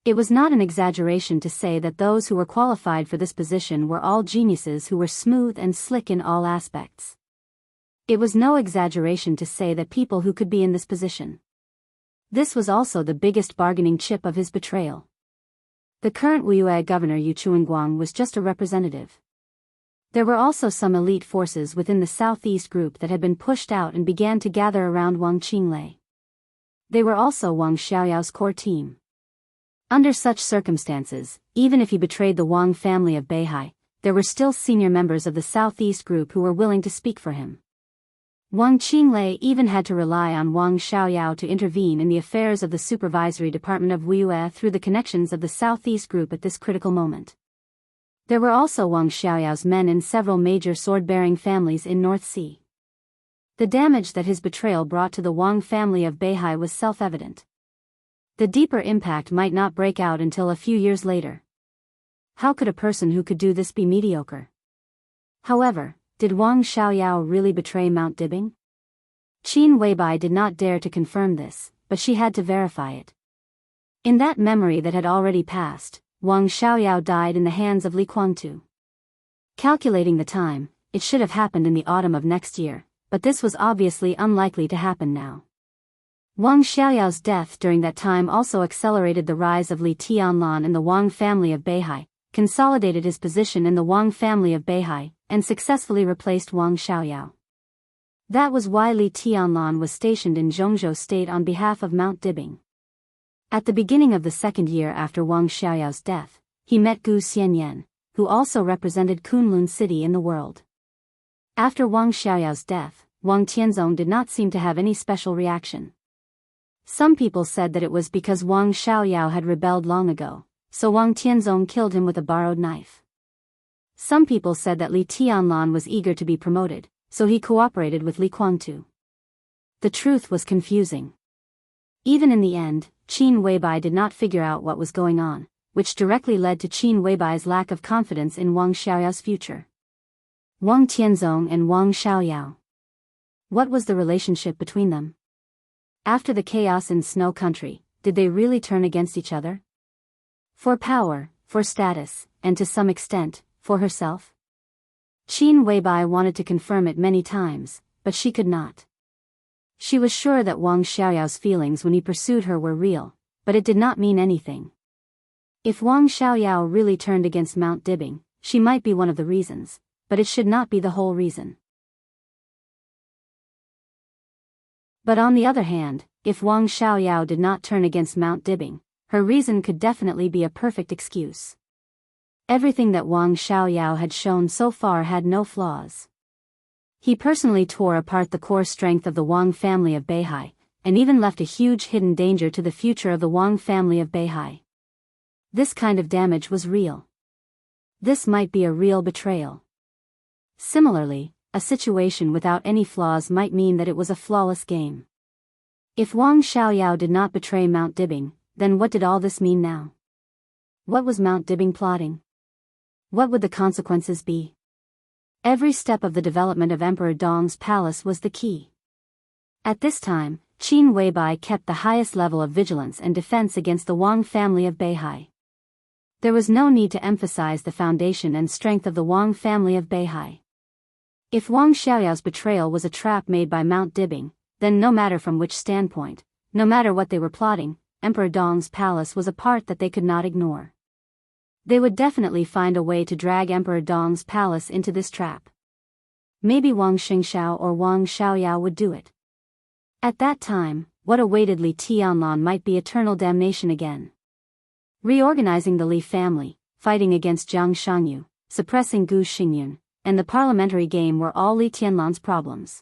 It was not an exaggeration to say that those who were qualified for this position were all geniuses who were smooth and slick in all aspects. It was no exaggeration to say that people who could be in this position. This was also the biggest bargaining chip of his betrayal. The current Wuxia governor Yu Chuanguang was just a representative. There were also some elite forces within the southeast group that had been pushed out and began to gather around Wang Qinglei. They were also Wang Xiaoyao's core team. Under such circumstances, even if he betrayed the Wang family of Beihai, there were still senior members of the southeast group who were willing to speak for him. Wang Qinglei even had to rely on Wang Xiaoyao to intervene in the affairs of the supervisory department of Wuxia through the connections of the southeast group at this critical moment. There were also Wang Xiaoyao's men in several major sword-bearing families in North Sea. The damage that his betrayal brought to the Wang family of Beihai was self-evident. The deeper impact might not break out until a few years later. How could a person who could do this be mediocre? However, did Wang Xiaoyao really betray Mount Dibing? Qin Weibai did not dare to confirm this, but she had to verify it. In that memory that had already passed, Wang Xiaoyao died in the hands of Li Kuangtu. Calculating the time, it should have happened in the autumn of next year, but this was obviously unlikely to happen now. Wang Xiaoyao's death during that time also accelerated the rise of Li Tianlan in the Wang family of Beihai, consolidated his position in the Wang family of Beihai, and successfully replaced Wang Xiaoyao. That was why Li Tianlan was stationed in Zhongzhou State on behalf of Mount Dibing. At the beginning of the second year after Wang Xiaoyao's death, he met Gu Xianyan, who also represented Kunlun City in the world. After Wang Xiaoyao's death, Wang Tianzong did not seem to have any special reaction. Some people said that it was because Wang Xiaoyao had rebelled long ago, so Wang Tianzong killed him with a borrowed knife. Some people said that Li Tianlan was eager to be promoted, so he cooperated with Li Kuangtu. The truth was confusing. Even in the end, Qin Weibai did not figure out what was going on, which directly led to Qin Weibai's lack of confidence in Wang Xiaoyao's future. Wang Tianzong and Wang Xiaoyao. What was the relationship between them? After the chaos in Snow Country, did they really turn against each other? For power, for status, and to some extent, for herself? Qin Weibai wanted to confirm it many times, but she could not. She was sure that Wang Xiaoyao's feelings when he pursued her were real, but it did not mean anything. If Wang Xiaoyao really turned against Mount Dibing, she might be one of the reasons, but it should not be the whole reason. But on the other hand, if Wang Xiaoyao did not turn against Mount Dibing, her reason could definitely be a perfect excuse. Everything that Wang Xiaoyao had shown so far had no flaws. He personally tore apart the core strength of the Wang family of Beihai, and even left a huge hidden danger to the future of the Wang family of Beihai. This kind of damage was real. This might be a real betrayal. Similarly, a situation without any flaws might mean that it was a flawless game. If Wang Xiaoyao did not betray Mount Dibing, then what did all this mean now? What was Mount Dibing plotting? What would the consequences be? Every step of the development of Emperor Dong's palace was the key. At this time, Qin Weibai kept the highest level of vigilance and defense against the Wang family of Beihai. There was no need to emphasize the foundation and strength of the Wang family of Beihai. If Wang Xiaoyao's betrayal was a trap made by Mount Dibing, then no matter from which standpoint, no matter what they were plotting, Emperor Dong's palace was a part that they could not ignore. They would definitely find a way to drag Emperor Dong's palace into this trap. Maybe Wang Xingxiao or Wang Xiaoyao would do it. At that time, what awaited Li Tianlan might be eternal damnation again. Reorganizing the Li family, fighting against Jiang Shangyu, suppressing Gu Xingyun, and the parliamentary game were all Li Tianlan's problems.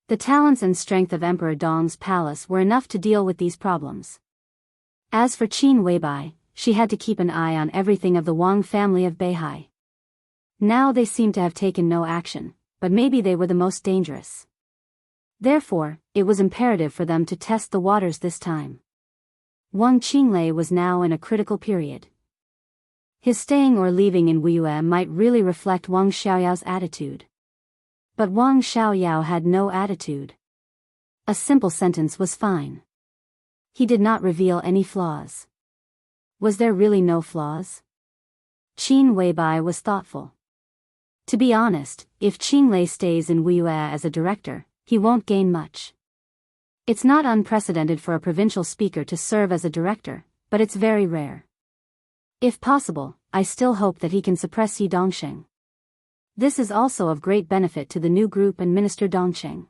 The talents and strength of Emperor Dong's palace were enough to deal with these problems. As for Qin Weibai, she had to keep an eye on everything of the Wang family of Beihai. Now they seemed to have taken no action, but maybe they were the most dangerous. Therefore, it was imperative for them to test the waters this time. Wang Qinglei was now in a critical period. His staying or leaving in Wuya might really reflect Wang Xiaoyao's attitude. But Wang Xiaoyao had no attitude. A simple sentence was fine. He did not reveal any flaws. Was there really no flaws? Qin Weibai was thoughtful. To be honest, if Qinglei stays in Wuya as a director, he won't gain much. It's not unprecedented for a provincial speaker to serve as a director, but it's very rare. If possible, I still hope that he can suppress Yi Dongsheng. This is also of great benefit to the new group and Minister Dongsheng.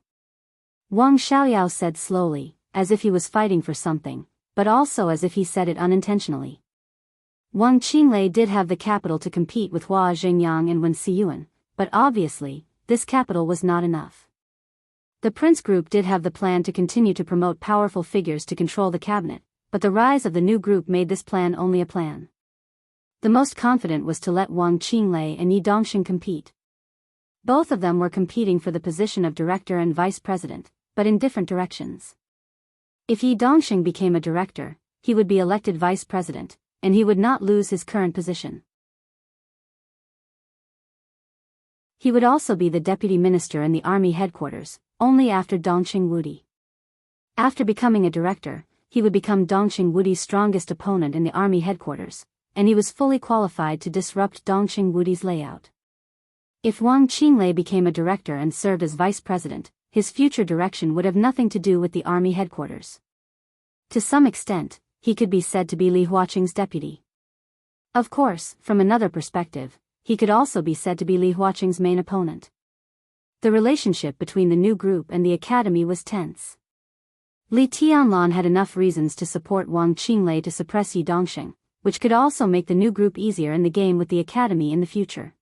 Wang Xiaoyao said slowly, as if he was fighting for something, but also as if he said it unintentionally. Wang Qinglei did have the capital to compete with Hua Xingyang and Wen Siyuan, but obviously, this capital was not enough. The Prince Group did have the plan to continue to promote powerful figures to control the cabinet, but the rise of the new group made this plan only a plan. The most confident was to let Wang Qinglei and Yi Dongsheng compete. Both of them were competing for the position of director and vice president, but in different directions. If Yi Dongsheng became a director, he would be elected vice president, and he would not lose his current position. He would also be the deputy minister in the army headquarters, only after Dongsheng Wudi. After becoming a director, he would become Dongsheng Wudi's strongest opponent in the army headquarters, and he was fully qualified to disrupt Dongsheng Wudi's layout. If Wang Qinglei became a director and served as vice president, his future direction would have nothing to do with the army headquarters. To some extent, he could be said to be Li Huaqing's deputy. Of course, from another perspective, he could also be said to be Li Huaqing's main opponent. The relationship between the new group and the academy was tense. Li Tianlan had enough reasons to support Wang Qinglei to suppress Yi Dongsheng, which could also make the new group easier in the game with the academy in the future.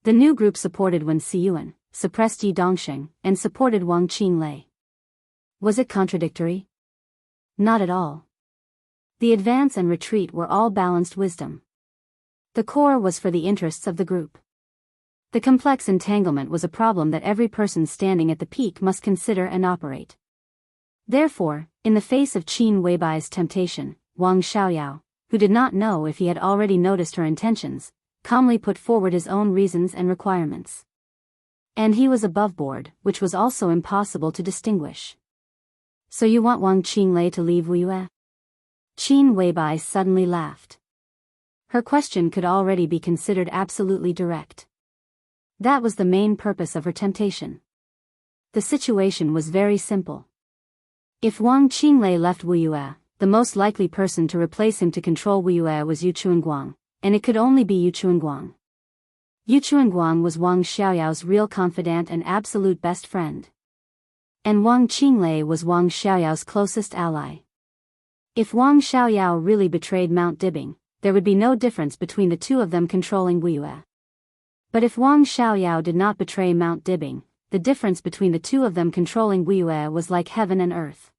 The new group supported Wen Siyuan, suppressed Yi Dongsheng, and supported Wang Qinglei. Was it contradictory? Not at all. The advance and retreat were all balanced wisdom. The core was for the interests of the group. The complex entanglement was a problem that every person standing at the peak must consider and operate. Therefore, in the face of Qin Weibai's temptation, Wang Xiaoyao, who did not know if he had already noticed her intentions, calmly put forward his own reasons and requirements. And he was above board, which was also impossible to distinguish. So you want Wang Qinglei to leave Wuya? Qin Weibai suddenly laughed. Her question could already be considered absolutely direct. That was the main purpose of her temptation. The situation was very simple. If Wang Qinglei left Wuya, the most likely person to replace him to control Wuya was Yu Chuanguang, and it could only be Yu Chuanguang. Yu Chuanguang was Wang Xiaoyao's real confidant and absolute best friend. And Wang Qinglei was Wang Xiaoyao's closest ally. If Wang Xiaoyao really betrayed Mount Dibing, there would be no difference between the two of them controlling Wuya. But if Wang Xiaoyao did not betray Mount Dibing, the difference between the two of them controlling Wuya was like heaven and earth.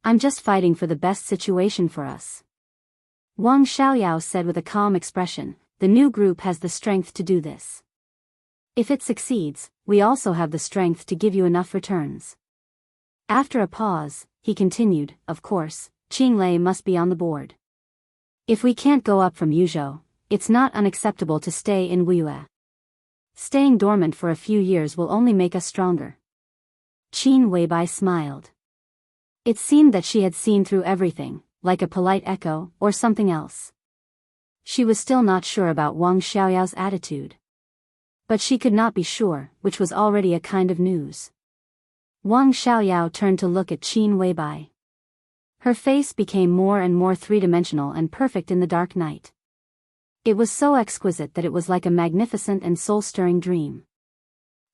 I'm just fighting for the best situation for us. Wang Xiaoyao said with a calm expression, the new group has the strength to do this. If it succeeds, we also have the strength to give you enough returns. After a pause, he continued, of course, Qinglei must be on the board. If we can't go up from Yuzhou, it's not unacceptable to stay in Wuya. Staying dormant for a few years will only make us stronger. Qin Weibai smiled. It seemed that she had seen through everything, like a polite echo, or something else. She was still not sure about Wang Xiaoyao's attitude. But she could not be sure, which was already a kind of news. Wang Xiaoyao turned to look at Qin Weibai. Her face became more and more three-dimensional and perfect in the dark night. It was so exquisite that it was like a magnificent and soul-stirring dream.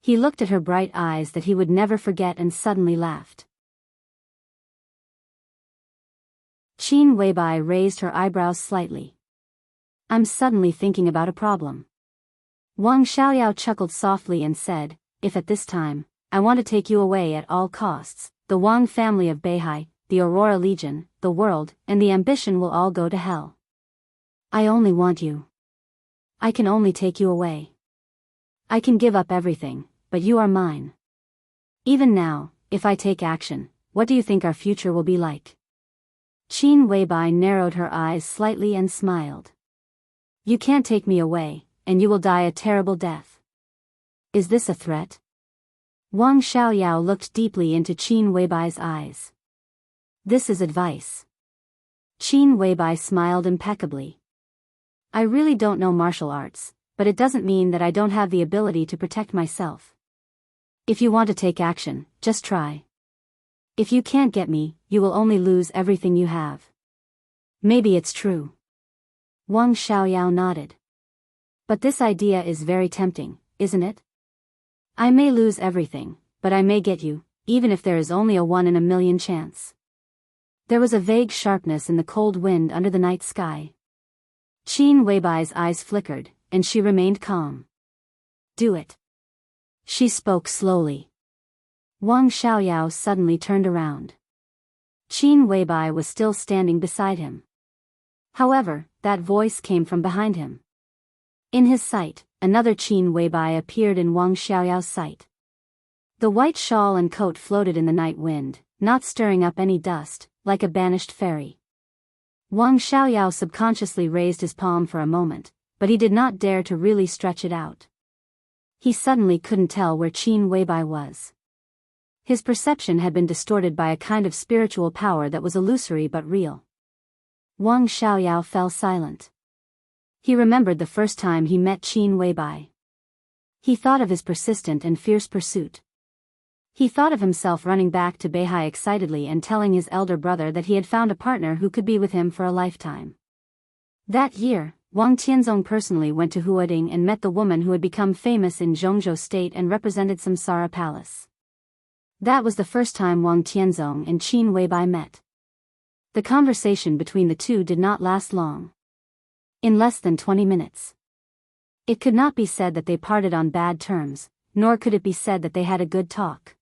He looked at her bright eyes that he would never forget and suddenly laughed. Qin Weibai raised her eyebrows slightly. I'm suddenly thinking about a problem. Wang Xiaoyao chuckled softly and said, if at this time, I want to take you away at all costs, the Wang family of Beihai, the Aurora Legion, the world, and the ambition will all go to hell. I only want you. I can only take you away. I can give up everything, but you are mine. Even now, if I take action, what do you think our future will be like? Qin Weibai narrowed her eyes slightly and smiled. You can't take me away, and you will die a terrible death. Is this a threat? Wang Xiaoyao looked deeply into Qin Weibai's eyes. This is advice. Qin Weibai smiled impeccably. I really don't know martial arts, but it doesn't mean that I don't have the ability to protect myself. If you want to take action, just try. If you can't get me, you will only lose everything you have. Maybe it's true. Wang Xiaoyao nodded. But this idea is very tempting, isn't it? I may lose everything, but I may get you, even if there is only a 1 in a million chance. There was a vague sharpness in the cold wind under the night sky. Qin Weibai's eyes flickered, and she remained calm. Do it. She spoke slowly. Wang Xiaoyao suddenly turned around. Qin Weibai was still standing beside him. However, that voice came from behind him. In his sight, another Qin Weibai appeared in Wang Xiaoyao's sight. The white shawl and coat floated in the night wind, not stirring up any dust, like a banished fairy. Wang Xiaoyao subconsciously raised his palm for a moment, but he did not dare to really stretch it out. He suddenly couldn't tell where Qin Weibai was. His perception had been distorted by a kind of spiritual power that was illusory but real. Wang Xiaoyao fell silent. He remembered the first time he met Qin Weibai. He thought of his persistent and fierce pursuit. He thought of himself running back to Beihai excitedly and telling his elder brother that he had found a partner who could be with him for a lifetime. That year, Wang Tianzong personally went to Huading and met the woman who had become famous in Zhongzhou State and represented Samsara Palace. That was the first time Wang Tianzong and Qin Weibai met. The conversation between the two did not last long. In less than 20 minutes. It could not be said that they parted on bad terms, nor could it be said that they had a good talk.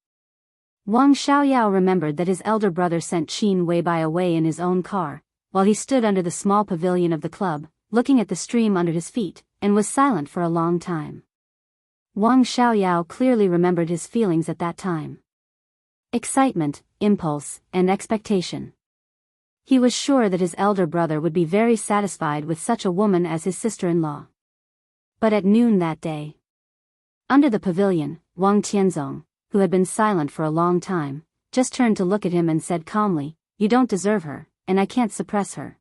Wang Xiaoyao remembered that his elder brother sent Qin Weibai away in his own car, while he stood under the small pavilion of the club, looking at the stream under his feet, and was silent for a long time. Wang Xiaoyao clearly remembered his feelings at that time. Excitement, impulse, and expectation. He was sure that his elder brother would be very satisfied with such a woman as his sister-in-law. But at noon that day, under the pavilion, Wang Tianzong, who had been silent for a long time, just turned to look at him and said calmly, "You don't deserve her, and I can't suppress her.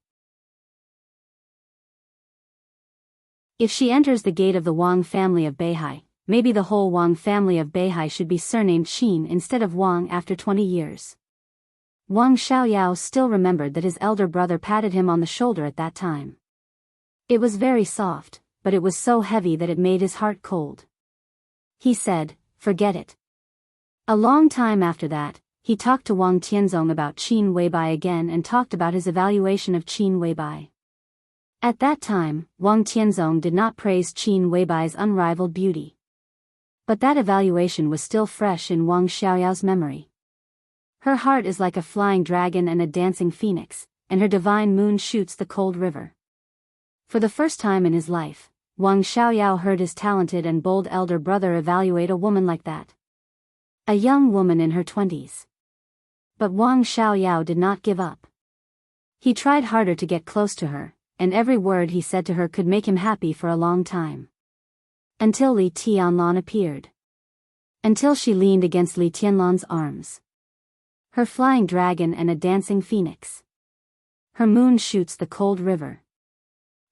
If she enters the gate of the Wang family of Beihai, maybe the whole Wang family of Beihai should be surnamed Qin instead of Wang after 20 years. Wang Xiaoyao still remembered that his elder brother patted him on the shoulder at that time. It was very soft, but it was so heavy that it made his heart cold. He said, "Forget it." A long time after that, he talked to Wang Tianzong about Qin Weibai again and talked about his evaluation of Qin Weibai. At that time, Wang Tianzong did not praise Qin Weibai's unrivaled beauty. But that evaluation was still fresh in Wang Xiaoyao's memory. Her heart is like a flying dragon and a dancing phoenix, and her divine moon shoots the cold river. For the first time in his life, Wang Xiaoyao heard his talented and bold elder brother evaluate a woman like that. A young woman in her 20s. But Wang Xiaoyao did not give up. He tried harder to get close to her, and every word he said to her could make him happy for a long time. Until Li Tianlan appeared. Until she leaned against Li Tianlan's arms. Her flying dragon and a dancing phoenix. Her moon shoots the cold river.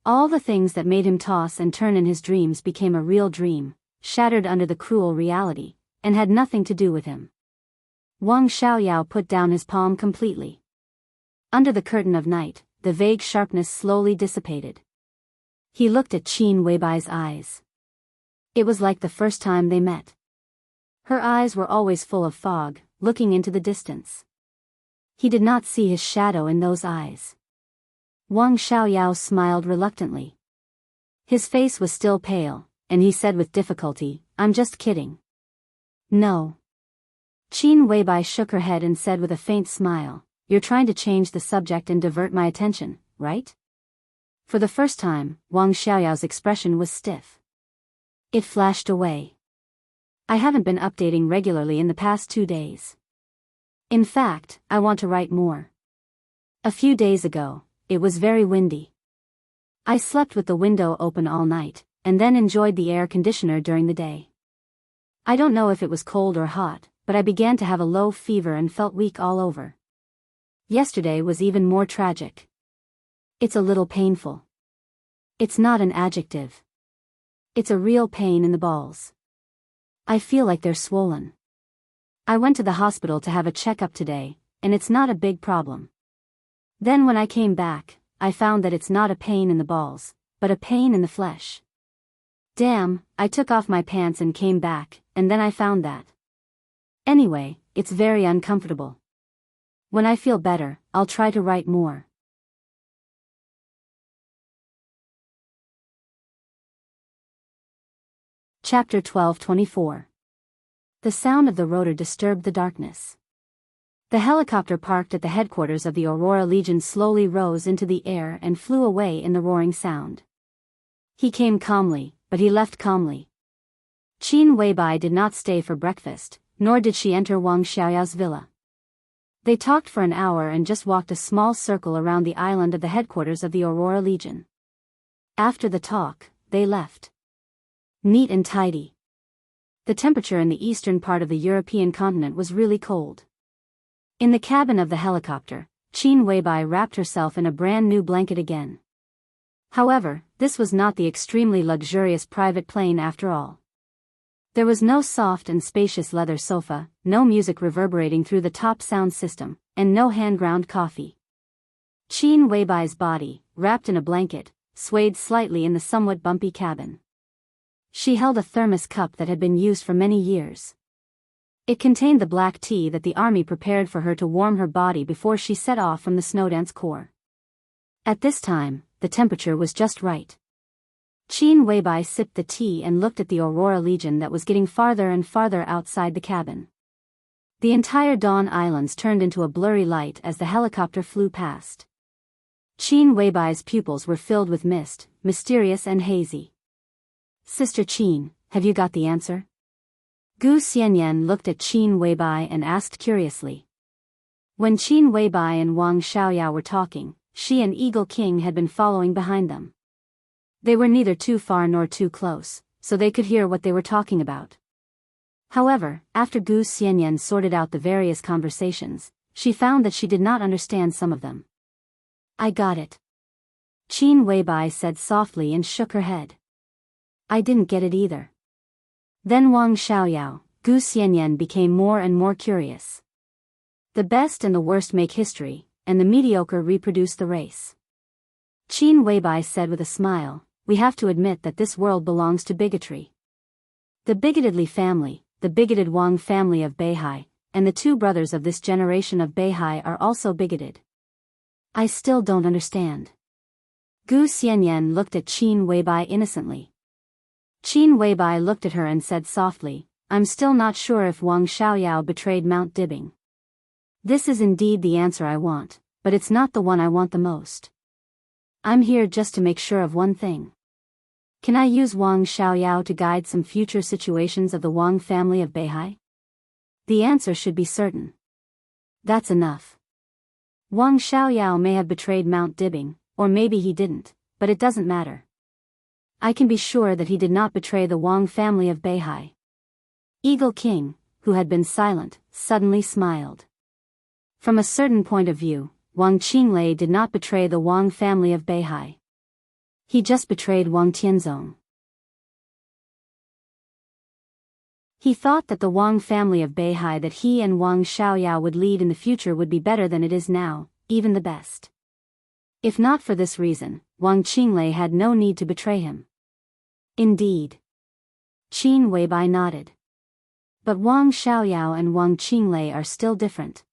All the things that made him toss and turn in his dreams became a real dream, shattered under the cruel reality, and had nothing to do with him. Wang Xiaoyao put down his palm completely. Under the curtain of night, the vague sharpness slowly dissipated. He looked at Qin Weibai's eyes. It was like the first time they met. Her eyes were always full of fog, looking into the distance. He did not see his shadow in those eyes. Wang Xiaoyao smiled reluctantly. His face was still pale, and he said with difficulty, "I'm just kidding." "No." Qin Weibai shook her head and said with a faint smile, "You're trying to change the subject and divert my attention, right?" For the first time, Wang Xiaoyao's expression was stiff. It flashed away. "I haven't been updating regularly in the past 2 days. In fact, I want to write more. A few days ago, it was very windy. I slept with the window open all night, and then enjoyed the air conditioner during the day. I don't know if it was cold or hot, but I began to have a low fever and felt weak all over. Yesterday was even more tragic. It's a little painful. It's not an adjective. It's a real pain in the balls. I feel like they're swollen. I went to the hospital to have a checkup today, and it's not a big problem. Then when I came back, I found that it's not a pain in the balls, but a pain in the flesh. Damn, I took off my pants and came back, and then I found that. Anyway, it's very uncomfortable. When I feel better, I'll try to write more. Chapter 12:24. The sound of the rotor disturbed the darkness. The helicopter parked at the headquarters of the Aurora Legion slowly rose into the air and flew away in the roaring sound. He came calmly, but he left calmly. Qin Weibai did not stay for breakfast, nor did she enter Wang Xiaoyao's villa. They talked for an hour and just walked a small circle around the island of the headquarters of the Aurora Legion. After the talk, they left. Neat and tidy. The temperature in the eastern part of the European continent was really cold. In the cabin of the helicopter, Qin Weibai wrapped herself in a brand new blanket again. However, this was not the extremely luxurious private plane after all. There was no soft and spacious leather sofa, no music reverberating through the top sound system, and no hand-ground coffee. Qin Weibai's body, wrapped in a blanket, swayed slightly in the somewhat bumpy cabin. She held a thermos cup that had been used for many years. It contained the black tea that the army prepared for her to warm her body before she set off from the Snowdance Corps. At this time, the temperature was just right. Qin Weibai sipped the tea and looked at the Aurora Legion that was getting farther and farther outside the cabin. The entire Dawn Islands turned into a blurry light as the helicopter flew past. Qin Weibai's pupils were filled with mist, mysterious and hazy. Sister Qin, have you got the answer? Gu Xianyan looked at Qin Weibai and asked curiously. When Qin Weibai and Wang Xiaoyao were talking, she and Eagle King had been following behind them. They were neither too far nor too close, so they could hear what they were talking about. However, after Gu Xianyan sorted out the various conversations, she found that she did not understand some of them. I got it. Qin Weibai said softly and shook her head. I didn't get it either. Then Wang Xiaoyao, Gu Xianyan became more and more curious. The best and the worst make history, and the mediocre reproduce the race. Qin Weibai said with a smile, we have to admit that this world belongs to bigotry. The bigoted Li family, the bigoted Wang family of Beihai, and the two brothers of this generation of Beihai are also bigoted. I still don't understand. Gu Xianyan looked at Qin Weibai innocently. Qin Weibai looked at her and said softly, I'm still not sure if Wang Xiaoyao betrayed Mount Dibbing. This is indeed the answer I want, but it's not the one I want the most. I'm here just to make sure of one thing. Can I use Wang Xiaoyao to guide some future situations of the Wang family of Beihai? The answer should be certain. That's enough. Wang Xiaoyao may have betrayed Mount Dibbing, or maybe he didn't, but it doesn't matter. I can be sure that he did not betray the Wang family of Beihai. Eagle King, who had been silent, suddenly smiled. From a certain point of view, Wang Qinglei did not betray the Wang family of Beihai. He just betrayed Wang Tianzong. He thought that the Wang family of Beihai that he and Wang Xiaoyao would lead in the future would be better than it is now, even the best. If not for this reason, Wang Qinglei had no need to betray him. Indeed. Qin Weibai nodded. But Wang Xiaoyao and Wang Qinglei are still different.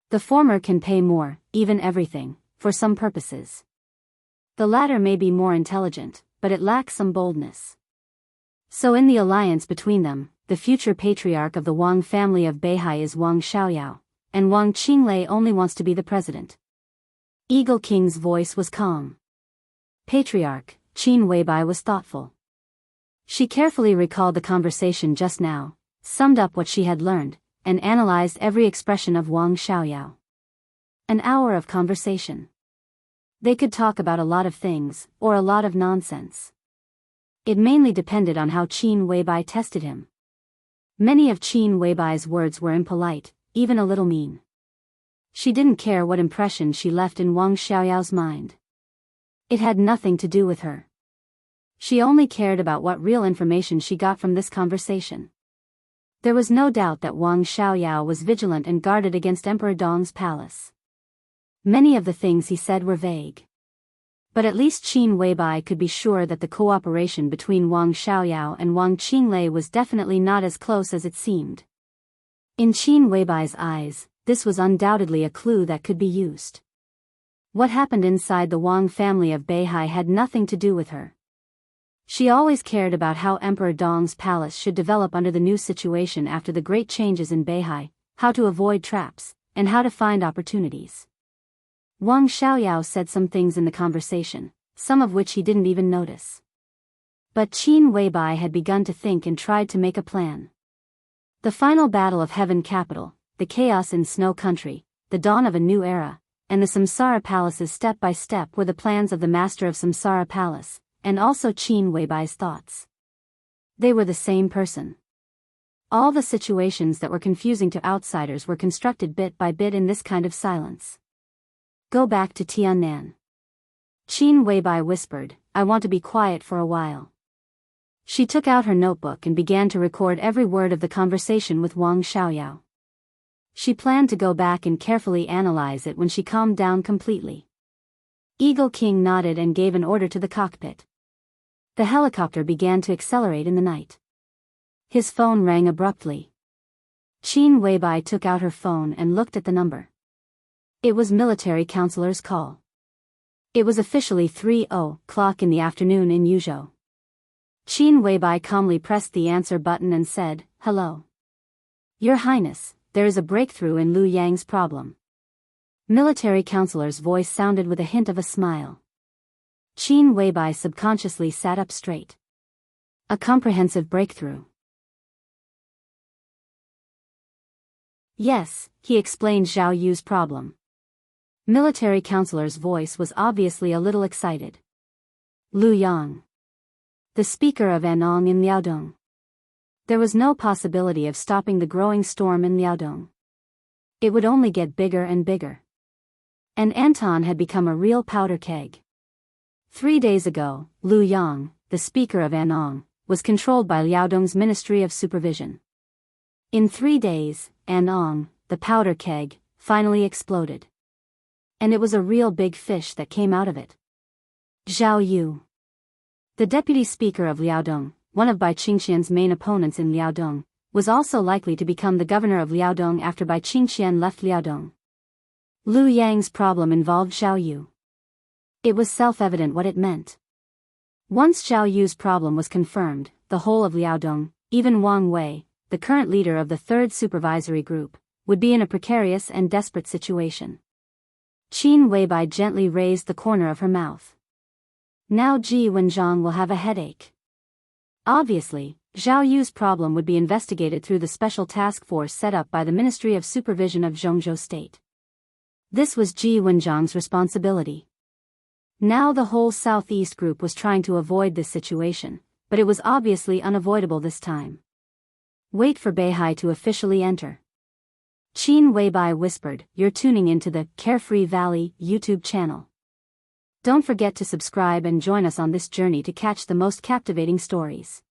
The former can pay more, even everything, for some purposes. The latter may be more intelligent, but it lacks some boldness. So in the alliance between them, the future patriarch of the Wang family of Beihai is Wang Xiaoyao, and Wang Qinglei only wants to be the president. Eagle King's voice was calm. Patriarch, Qin Weibai was thoughtful. She carefully recalled the conversation just now, summed up what she had learned, and analyzed every expression of Wang Xiaoyao. An hour of conversation. They could talk about a lot of things, or a lot of nonsense. It mainly depended on how Qin Weibai tested him. Many of Qin Weibai's words were impolite, even a little mean. She didn't care what impression she left in Wang Xiaoyao's mind. It had nothing to do with her. She only cared about what real information she got from this conversation. There was no doubt that Wang Xiaoyao was vigilant and guarded against Emperor Dong's palace. Many of the things he said were vague. But at least Qin Weibai could be sure that the cooperation between Wang Xiaoyao and Wang Qinglei was definitely not as close as it seemed. In Qin Weibai's eyes, this was undoubtedly a clue that could be used. What happened inside the Wang family of Beihai had nothing to do with her. She always cared about how Emperor Dong's palace should develop under the new situation after the great changes in Beihai, how to avoid traps, and how to find opportunities. Wang Xiaoyao said some things in the conversation, some of which he didn't even notice. But Qin Weibai had begun to think and tried to make a plan. The final battle of Heaven Capital, the chaos in Snow Country, the dawn of a new era, and the Samsara Palaces step by step were the plans of the master of Samsara Palace, and also Qin Weibai's thoughts. They were the same person. All the situations that were confusing to outsiders were constructed bit by bit in this kind of silence. Go back to Tiannan. Qin Weibai whispered, I want to be quiet for a while. She took out her notebook and began to record every word of the conversation with Wang Xiaoyao. She planned to go back and carefully analyze it when she calmed down completely. Eagle King nodded and gave an order to the cockpit. The helicopter began to accelerate in the night. His phone rang abruptly. Qin Weibai took out her phone and looked at the number. It was military counselor's call. It was officially 3:00 in the afternoon in Yuzhou. Qin Weibai calmly pressed the answer button and said, Hello. Your Highness, there is a breakthrough in Lu Yang's problem. Military counselor's voice sounded with a hint of a smile. Qin Weibai subconsciously sat up straight. A comprehensive breakthrough. Yes, he explained Zhao Yu's problem. Military counselor's voice was obviously a little excited. Lu Yang. The speaker of Anong in Liaodong. There was no possibility of stopping the growing storm in Liaodong. It would only get bigger and bigger. And Anton had become a real powder keg. 3 days ago, Lu Yang, the speaker of Anong, was controlled by Liaodong's Ministry of Supervision. In 3 days, Anong, the powder keg, finally exploded. And it was a real big fish that came out of it. Zhao Yu. The deputy speaker of Liaodong, one of Bai Qingxian's main opponents in Liaodong, was also likely to become the governor of Liaodong after Bai Qingxian left Liaodong. Lu Yang's problem involved Zhao Yu. It was self-evident what it meant. Once Zhao Yu's problem was confirmed, the whole of Liaodong, even Wang Wei, the current leader of the third supervisory group, would be in a precarious and desperate situation. Qin Weibai gently raised the corner of her mouth. Now Ji Wenjiang will have a headache. Obviously, Zhao Yu's problem would be investigated through the special task force set up by the Ministry of Supervision of Zhongzhou State. This was Ji Wenjiang's responsibility. Now the whole Southeast group was trying to avoid this situation, but it was obviously unavoidable this time. Wait for Beihai to officially enter. Qin Weibai whispered, You're tuning into the Carefree Valley YouTube channel. Don't forget to subscribe and join us on this journey to catch the most captivating stories.